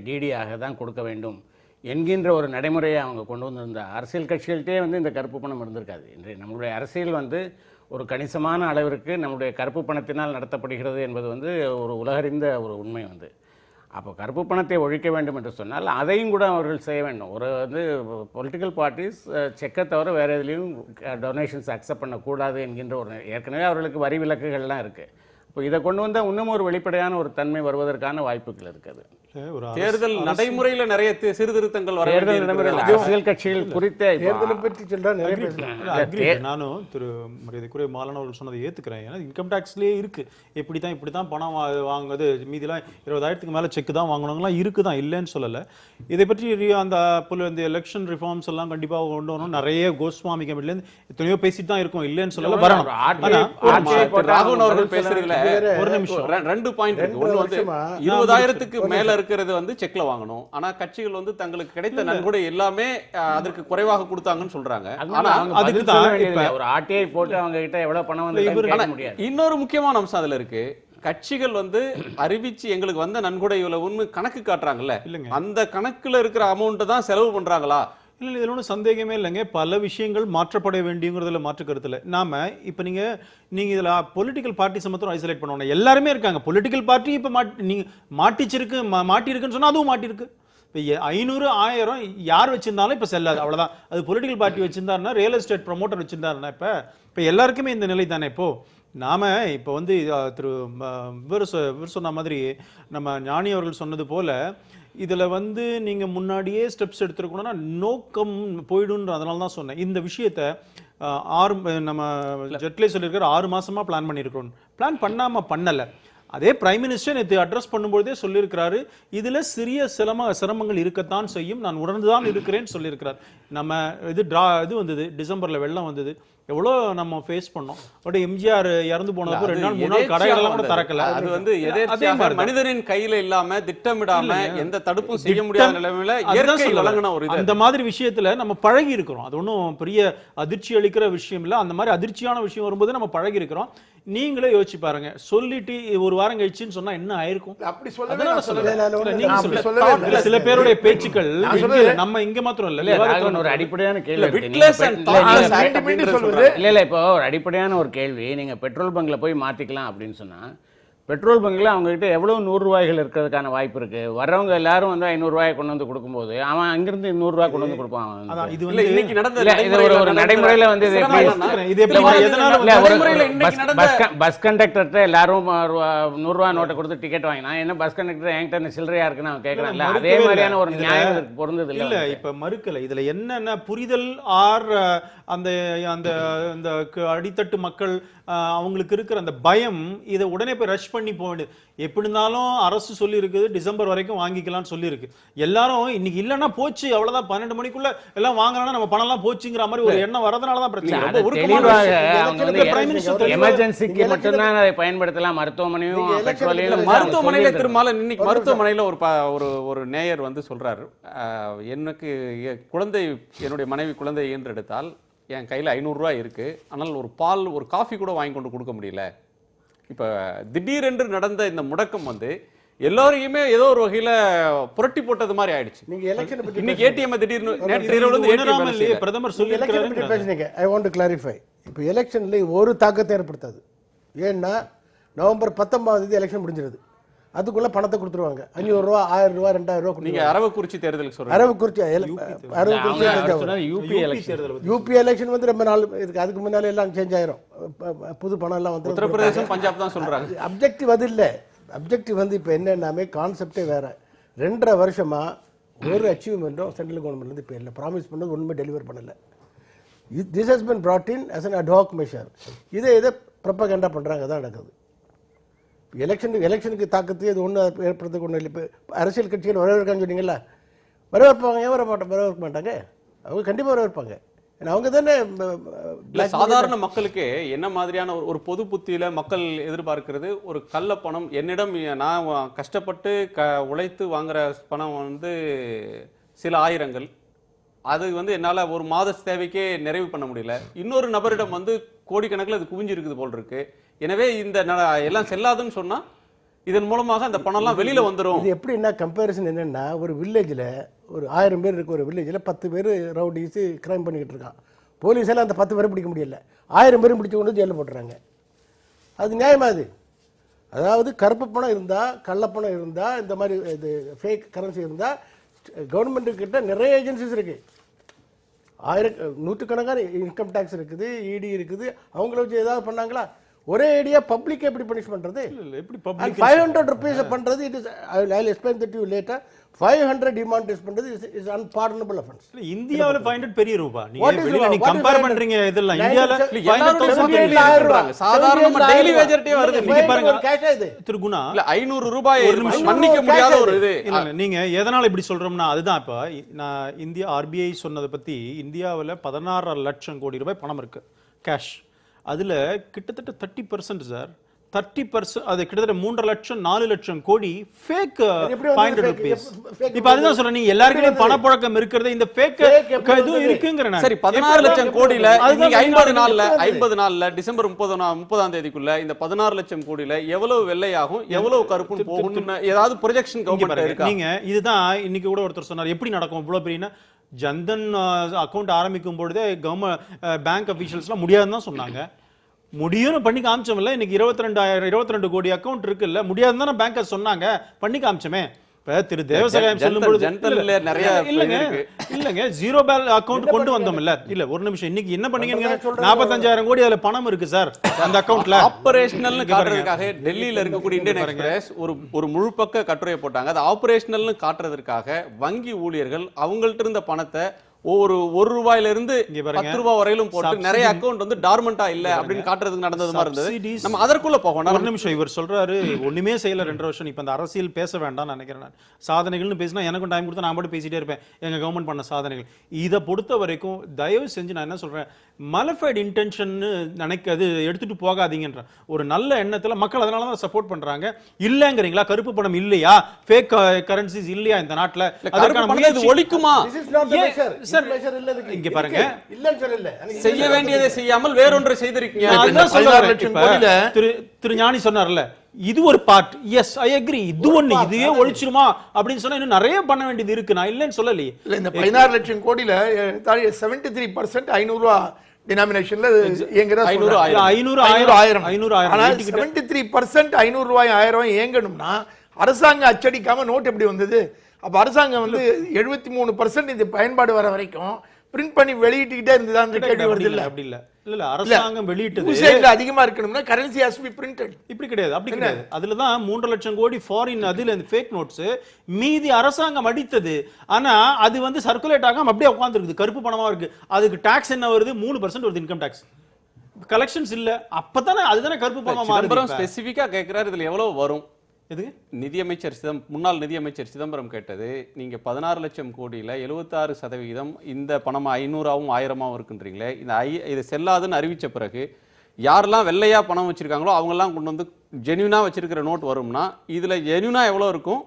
டிடியாக தான் கொடுக்க வேண்டும் என்கின்ற ஒரு நடைமுறையை அவங்க கொண்டு வந்திருந்தா அரசியல் கட்சிகள்கிட்டே வந்து இந்த கருப்பு பணம் இருந்திருக்காது. இன்றைய நம்மளுடைய அரசியல் வந்து ஒரு கணிசமான அளவிற்கு நம்முடைய கருப்பு பணத்தினால் நடத்தப்படுகிறது என்பது வந்து ஒரு உலகறிந்த ஒரு உண்மை. வந்து அப்போ கருப்பு பணத்தை ஒழிக்க வேண்டும் என்று சொன்னால் அதையும் கூட அவர்கள் செய்ய வேண்டும். ஒரு வந்து பொலிட்டிக்கல் பார்ட்டிஸ் செக்கை தவிர வேறு எதுலேயும் டொனேஷன்ஸ் அக்செப்ட் பண்ணக்கூடாது என்கின்ற ஒரு ஏற்கனவே அவர்களுக்கு வரி விலக்குகள்லாம் இருக்குது. இப்போ இதை கொண்டு வந்தால் இன்னும் ஒரு வெளிப்படையான ஒரு தன்மை வருவதற்கான வாய்ப்புகள் இருக்குது. தேர்தல் நடைமுறையில நிறைய சீர்திருத்தங்கள் அரசியல் கட்சிகள் குறித்த நானும் திரு மரியாதைக்குரிய மாலன் அவர்கள் சொன்னதை ஏத்துக்கிறேன். ஏன்னா இன்கம் டாக்ஸ்லயே இருக்கு, இப்படித்தான் பணம் வாங்குறது, மீதிலாம் 20,000க்கு மேல செக் தான் வாங்கணுங்கலாம் இருக்குதான், இல்லைன்னு சொல்லல. இதை பற்றி அந்த இந்த எலெக்ஷன் ரிஃபார்ம்ஸ் எல்லாம் கண்டிப்பா கொண்டு வரணும். நிறைய கோஸ்வாமி கமிட்டில இருந்து எத்தனையோ பேசிட்டு தான் இருக்கும், இல்லைன்னு சொல்லல. வரணும். ராகுல் அவர்கள் பேசுறதுல ஒரு நிமிஷம் 2 பாயிண்ட் இருக்கு. ஒண்ணு வந்து 20,000க்கு மேல இருக்கிறது வந்து செக்ல வாங்கணும். ஆனா கட்சிகள் வந்து தங்களுக்கு கிடைத்த நன்கொடை எல்லாமே அதற்கு குறைவாக கொடுத்தாங்கன்னு சொல்றாங்க. ஆனா அதுக்கு தான் இப்ப ஒரு ஆர்டிஐ போட்டு அவங்க கிட்ட எவ்வளவு பணம் வந்து கேட்க முடியாது. இன்னொரு முக்கியமான அம்சம் அதுல இருக்கு. கட்சிகள் வந்து அறிவிச்சு எங்களுக்கு வந்த நன்கொடை இவ்வளவுன்னு கணக்கு காட்டுறாங்கல்ல, அந்த கணக்குல இருக்கிற அமௌண்ட் தான் செலவு பண்றாங்களா? இல்லை, இதில் ஒன்றும் சந்தேகமே இல்லைங்க. பல விஷயங்கள் மாற்றப்பட வேண்டியங்கிறதுல மாற்று கருத்து இல்லை. இப்போ நீங்கள் இதில் பொலிட்டிக்கல் பார்ட்டிஸை மாத்திரம் ஐசோலேட் பண்ணணும். எல்லாருமே இருக்காங்க. பொலிட்டிக்கல் பார்ட்டி இப்போ மாட்டிருக்குன்னு சொன்னால் அதுவும் மாட்டிருக்கு. இப்போ 500 1000 யார் வச்சிருந்தாலும் இப்போ செல்லாது, அவ்வளோதான். அது பொலிட்டிக்கல் பார்ட்டி வச்சிருந்தாருன்னா, ரியல் எஸ்டேட் ப்ரொமோட்டர் வச்சிருந்தாருன்னா இப்போ எல்லாருக்குமே இந்த நிலை தானே. இப்போ வந்து திரு இவர் சொன்ன மாதிரி நம்ம ஞானி அவர்கள் சொன்னது போல இதில் வந்து நீங்கள் முன்னாடியே ஸ்டெப்ஸ் எடுத்துருக்கணும்னா நோக்கம் போயிடுன்ற, அதனால தான் சொன்னேன். இந்த விஷயத்தை நம்ம ஜெட்லே சொல்லியிருக்கிற 6 மாசமா பிளான் பண்ணியிருக்கிறோம். பிளான் பண்ணலை. அதே பிரைம் மினிஸ்டர் நேற்று அட்ரஸ் பண்ணும்போதே சொல்லியிருக்கிறாரு, இதில் சிறிய சிரமங்கள் இருக்கத்தான் செய்யும், நான் உணர்ந்துதான் இருக்கிறேன்னு சொல்லியிருக்கிறார். நம்ம இது வந்தது, டிசம்பரில் வெள்ளம் வந்தது, எவ்வளோ நம்ம ஃபேஸ் பண்ணோம். பட் எம்ஜிஆர் இறந்து போனப்போ 2 நாள் 3 நாள் கடைகளெல்லாம் கூட திறக்கல. அது வந்து மனிதரின் கையில இல்லாம திட்டமிடாம எந்த தடுப்பும் செய்ய முடியாத நிலைமையில இயற்கை வழங்கின ஒரு அந்த மாதிரி விஷயத்துல நம்ம பழகி இருக்கிறோம். அது ஒன்றும் பெரிய அதிர்ச்சி அளிக்கிற விஷயம் இல்லை. அந்த மாதிரி அதிர்ச்சியான விஷயம் வரும்போது நம்ம பழகி இருக்கிறோம். நீங்களே யோசிச்சு பாருங்க, சொல்லிட்டு ஒரு வாரம் கழிச்சுன்னு சொன்னா என்ன ஆயிருக்கும்? அப்படி சொல்லவே சில பேருடைய பேச்சுக்கள் நம்ம இங்க மாத்திரம் இல்ல, ஒரு அடிப்படையான கேள்வி. இல்ல இப்போ ஒரு அடிப்படையான ஒரு கேள்வி. நீங்க பெட்ரோல் பங்க்ல போய் மாத்திக்கலாம் அப்படின்னு சொன்னா, பெட்ரோல் பங்க்ல அவங்க கிட்ட எவ்வளவு 100 ரூபாய்கள் இருக்கிறதுக்கான வாய்ப்பு இருக்கு. வரவங்க எல்லாரும் வந்து 500 ரூபாய் கொண்டு வந்து கொடுக்கும்போது அவன் அங்கிருந்து 100 ரூபாய் கொண்டு வந்து கொடுப்பான். இது வந்து இன்னைக்கு நடந்த ஒரு நடைமுறையில வந்து பஸ் கண்டக்டர் எல்லாரும் 100 ரூபாய் நோட்டை கொடுத்து டிக்கெட் வாங்கினா என்ன பஸ் கண்டக்டர் என்கிட்ட சில்லறையா இருக்குன்னு அவன் கேட்கறான்ல, அதே மாதிரியான ஒரு நியாயம் பொருந்தது இல்ல. இப்ப மறுக்கல. இதுல என்னன்னா புரிதல் அந்த அடித்தட்டு மக்கள் அவங்களுக்கு இருக்கிற அந்த பயம், இதை உடனே போய் ரஷ் பண்ணி போக வேண்டியது. எப்படி இருந்தாலும் அரசு சொல்லி இருக்குது டிசம்பர் வரைக்கும் வாங்கிக்கலாம்னு சொல்லி இருக்கு. எல்லாரும் இன்னைக்கு இல்லைன்னா போச்சு அவ்வளவுதான், 12 மணிக்குள்ள எல்லாம் வாங்கினா நம்ம பணம் எல்லாம் போச்சுங்கிற மாதிரி ஒரு எண்ணம் வரதுனாலதான் பிரச்சனை. எமர்ஜென்சிக்கு மட்டும்தான் அதை பயன்படுத்தலாம். மருத்துவமனையும் மருத்துவமனையில திருமாலும் இன்னைக்கு மருத்துவமனையில ஒரு நேயர் வந்து சொல்றாரு, எனக்கு என்னுடைய மனைவி குழந்தை ஈன்றெடுத்தால் என் கையில் 500 ரூபாய் இருக்கு, ஆனால் ஒரு காஃபி கூட வாங்கி கொண்டு கொடுக்க முடியல. இப்ப திடீரென்று நடந்த இந்த முடக்கம் வந்து எல்லாரையுமே ஏதோ ஒரு வகையில புரட்டி போட்டது மாதிரி ஆயிடுச்சு. நீங்க எலெக்ஷன் பத்தி இன்னைக்கு ஏடிஎம் திடீர்னு நேற்று இரவுல இருந்து ஏடிஎம் இல்லையே பிரதமர் சொல்லியிருக்காரு. பேசுனீங்க. I want to clarify. இப்போ எலெக்ஷன்ல ஒரு தாக்கத்தை ஏற்படுத்தாது. ஏன்னா நவம்பர் 19ஆம் தேதி எலெக்ஷன் முடிஞ்சிருது. அதுக்குள்ள பணத்தை கொடுத்துருவாங்க. 500 ரூபா 1000 ரூபா 2000 ரூபா. நீங்க அரவக்குறிச்சி தேர்தலுக்கு சொல்றீங்க. அரவக்குறிச்சி யூபி எலெக்ஷன் வந்து ரொம்ப நாள் இருக்கு. அதுக்கு முன்னால எல்லாம் சேஞ்ச் ஆயிரும். புது பணம் எல்லாம் வந்து உத்தரப்பிரதேசம் பஞ்சாப் தான் சொல்றாங்க. அப்ஜெக்டிவ் அது இல்லை. அப்ஜெக்டிவ் வந்து இப்போ என்னன்னாமே கான்செப்டே வேற. 2.5 வருஷமா ஒரு அச்சீவ்மெண்ட்டும் சென்ட்ரல் கவர்மெண்ட்லேருந்து இப்போ இல்லை. ப்ராமிஸ் பண்ணது ஒன்றுமே டெலிவர் பண்ணலை. This has been brought in as an ad hoc measure. இதை ப்ரொபகண்டா பண்ணுறாங்க, தான் நடக்குது. எலெக்ஷனுக்கு தாக்கத்தையே இது ஒன்றும் ஏற்படுறதுக்கு ஒன்றும் இல்லை. இப்போ அரசியல் கட்சிகள் வரவேற்கான்னு சொன்னீங்களா, வரவேற்பாங்க. ஏன் வரவேற்க மாட்டாங்க? அவங்க கண்டிப்பாக வரவேற்பாங்க. ஏன்னா அவங்க தானே சாதாரண மக்களுக்கு என்ன மாதிரியான ஒரு பொது புத்தியில மக்கள் எதிர்பார்க்கிறது, ஒரு கள்ள பணம் என்னிடம் நான் கஷ்டப்பட்டு உழைத்து வாங்குற பணம் வந்து சில ஆயிரங்கள், அது வந்து என்னால் ஒரு மாத தேவைக்கே நிறைவு பண்ண முடியல. இன்னொரு நபரிடம் வந்து கோடிக்கணக்கில் அது குவிஞ்சு இருக்குது போல் இருக்கு. எனவே இந்த எல்லாம் செல்லாதுன்னு சொன்னா இதன் மூலமாக அந்த பணம்லாம் வெளியில வந்துடும். இது எப்படின்னா கம்பேரிசன் என்னன்னா, ஒரு வில்லேஜில் ஒரு 1000 பேர் இருக்கு. ஒரு வில்லேஜில் 10 பேர் ரவுடிஸ் கிரைம் பண்ணிக்கிட்டு இருக்கான். போலீஸ் எல்லாம் அந்த 10 பேரை பிடிக்க முடியல. 1000 பேரும் பிடிச்சி கொண்டு ஜெயிலில் போட்டுறாங்க. அது நியாயமா? அது அதாவது கருப்பு பணம் இருந்தால், கள்ளப்பணம் இருந்தால், இந்த மாதிரி இது ஃபேக் கரன்சி இருந்தால் கவர்மெண்ட்டு கிட்ட நிறைய ஏஜென்சிஸ் இருக்கு. நூற்றுக்கணக்கான இன்கம் டேக்ஸ் இருக்குது, இடி இருக்குது. அவங்கள வச்சு ஏதாவது பண்ணாங்களா? ஒரே ஐடியா பப்ளிக் எப்படி பனிஷ் பண்றது? எப்படி பப்ளிக் 500 rupees பண்றது, it is I will explain that you later. 500 demonetise பண்றது இஸ் அன்பார்டனபிள் ஆஃபென்ஸ். இந்தியாவுல 500 பெரிய ரூபா. நீங்க கம்பேர் பண்றீங்க. இதெல்லாம் இந்தியால சாதாரண டெய்லி வேஜர்ட்டே வருது. நீங்க பாருங்க கேஷ் இது திருகுணா இல்ல 500 ரூபாய் மன்னிக்க முடியாத ஒரு இது. இல்ல நீங்க எதனால இப்படி சொல்றோம்னா, அதுதான் இப்ப நான் இந்தியா ஆர்பிஐ சொன்னதை பத்தி, இந்தியாவுல 16 லட்சம் கோடி ரூபாய் பணம் இருக்கு கேஷ். அதுல கிட்டத்தட்ட 30% சார் 30%, அது கிட்டத்தட்ட 3.5 லட்சம் 4 லட்சம் கோடி ஃபேக் எப்படி வந்து பாயிண்ட் fake? ருபீஸ். fake இப்ப அதுதான் சொல்றேன், நீங்க எல்லாருக்கும் பணப்புழக்கம் இருக்கிறது இந்த ஃபேக் Fake எப்படி இதுவும் வந்தது? இருக்குங்கற நான். சரி 16 லட்சம் கோடியில அதுதான் நீங்க 50 நாள்ல எப்படி 50 நாள்ல டிசம்பர் 30ஆம் தேதிக்குள்ள இந்த 16 லட்சம் கோடியில எவ்வளவு வெள்ளையாகும் எவ்வளவு கருப்பும் போகும்னு ஏதாவது ப்ரொஜெக்ஷன் இங்க கவர்மெண்ட் பாருங்க, இருக்கா? நீங்க இதுதான் இன்னைக்கு கூட ஒருத்தர் சொன்னார், எப்படி நடக்கும் இவ்வளவு பெரியனா ஜன்தன் அக்கவுண்ட் ஆரம்பிக்கும் பொழுதே கவர்மெண்ட் பேங்க் அபிஷியல்ஸ்லாம் முடியாதுன்னு தான் சொன்னாங்க. முடியும்னு பண்ணி காமிச்சோம்ல. இன்னைக்கு 22 கோடி அக்கவுண்ட் இருக்குல்ல, முடியாதுன்னு தானே பேங்கர் சொன்னாங்க, பண்ணி காமிச்சோமே. இப்ப திரு தேவசகாயம் சொல்லும்போது ஜன்தன்ல நிறைய இல்லங்க இருக்கு. இல்லங்க ஜீரோ பேலன்ஸ் அக்கவுண்ட் கொண்டு வந்தோம்ல. இல்ல ஒரு நிமிஷம், இன்னைக்கு என்ன பண்ணீங்க? 45,000 கோடி அதுல பணம் இருக்கு சார் அந்த அக்கவுண்ட்ல. ஆபரேஷனல்னு காட்டுறதுக்காக டெல்லியில இருக்கக்கூடிய இந்தியன் எக்ஸ்பிரஸ் ஒரு முழுப்பக்க கட்டுரையை போட்டாங்க. அது ஆபரேஷனல்னு காட்டுறதுக்காக வங்கி ஊழியர்கள் அவங்கள்ட்ட இருந்த பணத்தை ஒரு ரூபாயில இருந்து இங்க பாருங்க, 10 ரூபாய் வரையிலும் போட்டு subsidy- நிறைய அக்கவுண்ட் வந்து டார்மண்டா இல்ல அப்படின்னு காட்டுறதுக்கு நடந்தது மாதிரி இருந்தது. Subsidies- நம்ம அதற்குள்ள போகணும். ஒரு நிமிஷம், இவர் சொல்றாரு ஒண்ணுமே செய்யல 2 வருஷம். இப்ப அந்த அரசியல் பேச வேண்டாம்னு நினைக்கிறேன் நான். சாதனைகள்னு பேசினா எனக்கும் டைம் கொடுத்தா நான் மட்டும் பேசிட்டே இருப்பேன் எங்க கவர்மெண்ட் பண்ண சாதனைகள். இதை பொறுத்த வரைக்கும் தயவு செஞ்சு நான் என்ன சொல்றேன், மலிஃபைட் இன்டென்ஷன் நினைக்கிறது எடுத்துட்டு போகாதீங்கன்ற ஒரு நல்ல எண்ணத்துல மக்கள் அதனால தான் சப்போர்ட் பண்றாங்க. இல்லங்கறீங்களா? கருப்பு பணம் இல்லையா, ஃபேக் கரன்சிஸ் இல்லையா இந்த நாட்டுல? கருப்பு பணத்தை இது ஒழிக்குமா? This is not the ஏன் measure. sir, இந்த measure இல்ல இதுக்கு. இங்க பாருங்க, இல்லன்னு சொல்லல. எனக்கு செய்ய வேண்டியதை செய்யாமல் வேறொன்றை செய்திருக்கீங்க. நான் அதுதான் 16 சொல்றேன். லட்சம் இப்ப கோடியில திரு ஞானி சொன்னார்ல, இது ஒரு பார்ட். எஸ் ஐ அக்ரி, இது ஒண்ணு, இதுவே ஒழிச்சிருமா அப்படின்னு சொன்னா இன்னும் நிறைய பண்ண வேண்டியது இருக்கு. நான் இல்லைன்னு சொல்லலையே. இல்ல இந்த 16 லட்சம் கோடியில 73% 500 ரூபாய் டினாமினேஷன்ல இயங்குறதா 500, சொல்றாங்க. 500, 500, 500, ஆனா வீட்டுக்கிட்ட. 73% 500 ரூபாய் 1000 இயங்கணும்னா அரசாங்கம் அச்சடிக்காம நோட் எப்படி வந்தது? அப்ப அரசாங்கம் வந்து 73% இந்த பயன்பாடு வர வரைக்கும் பிரிண்ட் பண்ணி வெளியிட்டுக்கிட்டே இருந்ததான்ற கேள்வி வருது இல்ல? அப்படி இல்ல. இல்ல அரசாங்கம் வெளியிட்டது யூசேஜ்ல அதிகமா இருக்கணும்னா கரன்சி ஹஸ் பி பிரிண்டட். இப்படி கிடையாது, அப்படி கிடையாது. அதுல தான் 3 லட்சம் கோடி ஃபாரின், அதுல இந்த ஃபேக் நோட்ஸ் மீதி அரசாங்கம் அடித்தது. ஆனா அது வந்து சர்க்குலேட் ஆகாம அப்படியே உட்கார்ந்துருக்குது, கருப்பு பணமா இருக்கு. அதுக்கு டாக்ஸ் என்ன வருது? 3% வருது இன்கம் டாக்ஸ். கலெக்ஷன்ஸ் இல்ல, அப்பதானே அதுதானே கருப்பு பணமா சிதம்பரம் மாறுது. ஸ்பெசிபிக்கா கேட்கிறார், இதுல எவ்வளவு வரும்? எதுங்க? நிதியமைச்சர் முன்னாள் நிதியமைச்சர் சிதம்பரம் கேட்டது, நீங்க 16 லட்சம் கோடியில 76% இந்த பணமா 500ஆவும் 1000ஆவும் இருக்குன்றீங்களே, இது செல்லாதுன்னு அறிவிச்ச பிறகு யாரெல்லாம் வெள்ளையா பணம் வச்சிருக்காங்களோ அவங்க எல்லாம் கொண்டு வந்து ஜென்யூனா வச்சிருக்கிற நோட் வரும்னா இதுல ஜென்யூனா எவ்வளவு இருக்கும்,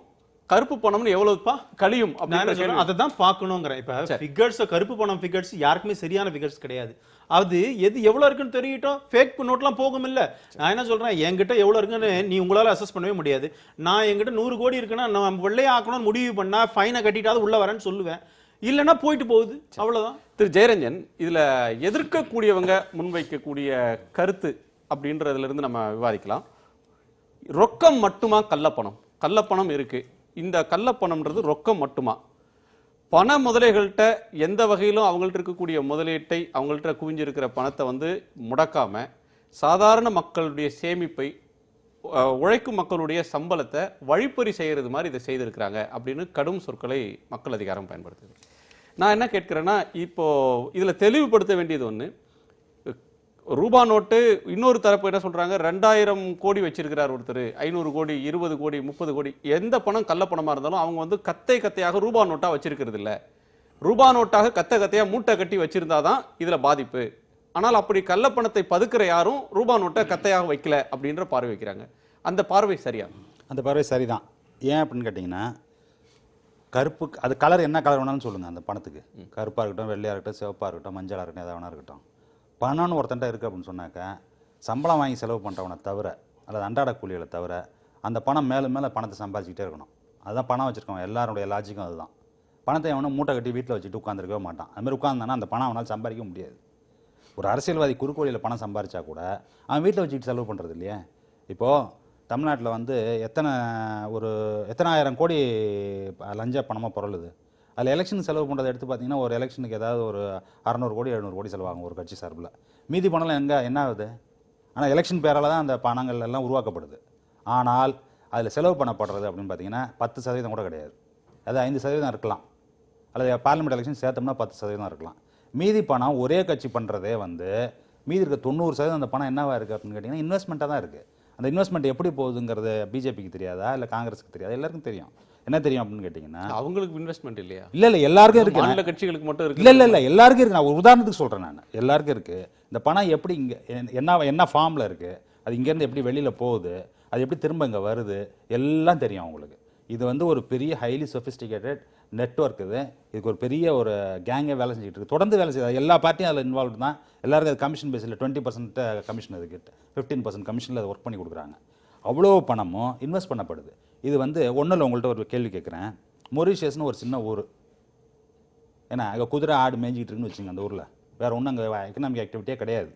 கருப்பு பணம்னு எவ்வளவுப்பா கழியும் அப்படின்னு அதை தான் பார்க்கணுங்கிறேன். இப்ப ஃபிகர்ஸ், கருப்பு பணம் ஃபிகர்ஸ் யாருக்குமே சரியான ஃபிகர்ஸ் கிடையாது. அது எது எவ்வளவு இருக்குன்னு தெரியட்டும். ஃபேக் நோட்லாம் போகும் இல்ல. நான் என்ன சொல்றேன், என்கிட்ட எவ்வளவு இருக்குன்னு நீ உங்களால அசஸ் பண்ணவே முடியாது. நான் என்கிட்ட 100 கோடி இருக்குன்னா நான் வெள்ளையா ஆக்கணும்னு முடிவு பண்ணா ஃபைனை கட்டிட்டாவது உள்ள வரேன்னு சொல்லுவேன். இல்லைன்னா போயிட்டு போகுது, அவ்வளவுதான். திரு ஜெயரஞ்சன், இதுல எதிர்க்கக்கூடியவங்க முன்வைக்கக்கூடிய கருத்து அப்படின்றதுல இருந்து நம்ம விவாதிக்கலாம். ரொக்கம் மட்டுமா கள்ளப்பணம்? கள்ளப்பணம் இருக்கு, இந்த கள்ளப்பணம்ன்றது ரொக்கம் மட்டுமா? பண முதலைகள்கிட்ட எந்த வகையிலும் அவங்கள்ட்ட இருக்கக்கூடிய முதலீட்டை, அவங்கள்ட்ட குவிஞ்சிருக்கிற பணத்தை வந்து முடக்காம சாதாரண மக்களுடைய சேமிப்பை, உழைக்கும் மக்களுடைய சம்பளத்தை வழிப்பறி செய்யறது மாதிரி இதை செய்திருக்கிறாங்க அப்படின்னு கடும் சொற்களை மக்கள் அதிகாரம் பயன்படுத்துது. நான் என்ன கேட்கிறேன்னா, இப்போ இதுல தெளிவுபடுத்த வேண்டியது ஒண்ணு, ரூபா நோட்டு இன்னொரு தரப்பு என்ன சொல்றாங்க, 2000 கோடி வச்சிருக்கிறார் ஒருத்தர், 500 கோடி 20 கோடி 30 கோடி, எந்த பணம் கள்ளப்பணமா இருந்தாலும் அவங்க வந்து கத்தையாக ரூபா நோட்டா வச்சிருக்கிறது இல்ல. ரூபா நோட்டாக கத்தையா மூட்டை கட்டி வச்சிருந்தாதான் இதுல பாதிப்பு. ஆனால் அப்படி கள்ளப்பணத்தை பதுக்கிற யாரும் ரூபா நோட்டை கத்தையாக வைக்கல அப்படின்ற பார்வை வைக்கிறாங்க. அந்த பார்வை சரியா? அந்த பார்வை சரிதான். ஏன் அப்படின்னு கேட்டிங்கன்னா, கருப்பு அது கலர் என்ன கலர் வேணாலும் சொல்லுங்க அந்த பணத்துக்கு. கருப்பாக இருக்கட்டும், வெள்ளையாக இருக்கட்டும், சிவப்பாக இருக்கட்டும், மஞ்சளாக இருக்கட்டும், எதாவது வேணா இருக்கட்டும். பணம்னு ஒருத்தன்ட்ட இருக்குது அப்படின்னு சொன்னாக்கா, சம்பளம் வாங்கி செலவு பண்ணுறவனை தவிர அல்லது அன்றாட கூலிகளை தவிர அந்த பணம் மேலும் மேலே பணத்தை சம்பாதிச்சிக்கிட்டே இருக்கணும். அதுதான் பணம் வச்சுருக்கவன் எல்லாருடைய லாஜிக்கும் அதுதான். பணத்தை அவனும் மூட்டை கட்டி வீட்டில் வச்சுட்டு உட்காந்துருக்கவே மாட்டான். அதுமாதிரி உட்காந்தானா அந்த பணம் அவனால் சம்பாதிக்க முடியாது. ஒரு அரசியல்வாதி குறுக்கு வழியில் பணம் சம்பாதிச்சா கூட அவன் வீட்டில் வச்சுக்கிட்டு செலவு பண்ணுறது இல்லையே. இப்போது தமிழ்நாட்டில் வந்து எத்தனை ஆயிரம் கோடி லஞ்ச பணமாக பொருளுது. அதில் எலெக்ஷன் செலவு பண்ணுறதை எடுத்து பார்த்தீங்கன்னா, ஒரு எலெக்ஷனுக்கு ஏதாவது ஒரு 600 கோடி 700 கோடி செலவாகும் ஒரு கட்சி சார்பில். மீதி பணம்லாம் என்ன ஆகுது? ஆனால் எலெக்ஷன் பேரால் தான் அந்த பணங்கள் எல்லாம் உருவாக்கப்படுது. ஆனால் அதில் செலவு பண்ணப்படுறது அப்படின்னு பார்த்தீங்கன்னா 10% கூட கிடையாது. அது 5% இருக்கலாம், அல்லது பார்லிமெண்ட் எலெக்ஷன் சேர்த்தோம்னா 10% இருக்கலாம். மீதி பணம் ஒரே கட்சி பண்ணுறதே வந்து மீதி இருக்க 90% அந்த பணம் என்னவா இருக்குது அப்படின்னு கேட்டிங்கன்னா இன்வெஸ்ட்மெண்ட்டாக தான் இருக்குது. அந்த இன்வெஸ்ட்மெண்ட் எப்படி போகுதுங்கிறது பிஜேபிக்கு தெரியாதா, இல்லை காங்கிரஸுக்கு தெரியாதா? எல்லாருக்கும் தெரியும். என்ன தெரியும் அப்படின்னு கேட்டிங்கன்னா, அவங்களுக்கு இன்வெஸ்ட்மெண்ட் இல்லையா? இல்லை எல்லாருக்கும் இருக்கு. மாநில கட்சிகளுக்கு மட்டும் இருக்கு? இல்லை எல்லாருக்கும் இருக்கு. நான் ஒரு உதாரணத்துக்கு சொல்கிறேன். நான் எல்லாருக்கும் இருக்குது. இந்த பணம் எப்படி இங்கே என்ன ஃபார்மில் இருக்குது, அது இங்கேருந்து எப்படி வெளியில் போகுது, அது எப்படி திரும்ப இங்கே வருது, எல்லாம் தெரியும் அவங்களுக்கு. இது வந்து ஒரு பெரிய ஹைலி சொஃபிஸ்டிகேட்டட் நெட்வொர்க். இதுக்கு ஒரு பெரிய ஒரு கேங்கே வேலை செஞ்சுட்டு இருக்கு, தொடர்ந்து வேலை செய்யுது. எல்லா பார்ட்டியும் அதில் இன்வால்வ் தான். எல்லாருக்கும் அது கமிஷன் பேஸில் 20% கமிஷன் அதுக்கிட்ட 15% கமிஷனில் அதை ஒர்க் பண்ணி கொடுக்குறாங்க. அவ்வளோ பணமும் இன்வெஸ்ட் பண்ணப்படுது. இது வந்து ஒன்றும் இல்லை, உங்கள்கிட்ட ஒரு கேள்வி கேட்குறேன். மொரீஷியஸ்னு ஒரு சின்ன ஊர், ஏன்னா அங்கே குதிரை ஆடு மேய்ஞ்சிட்டு இருக்குன்னு வச்சுங்க. அந்த ஊரில் வேறு ஒன்றும் அங்கே எக்கனாமிக் ஆக்டிவிட்டியே கிடையாது.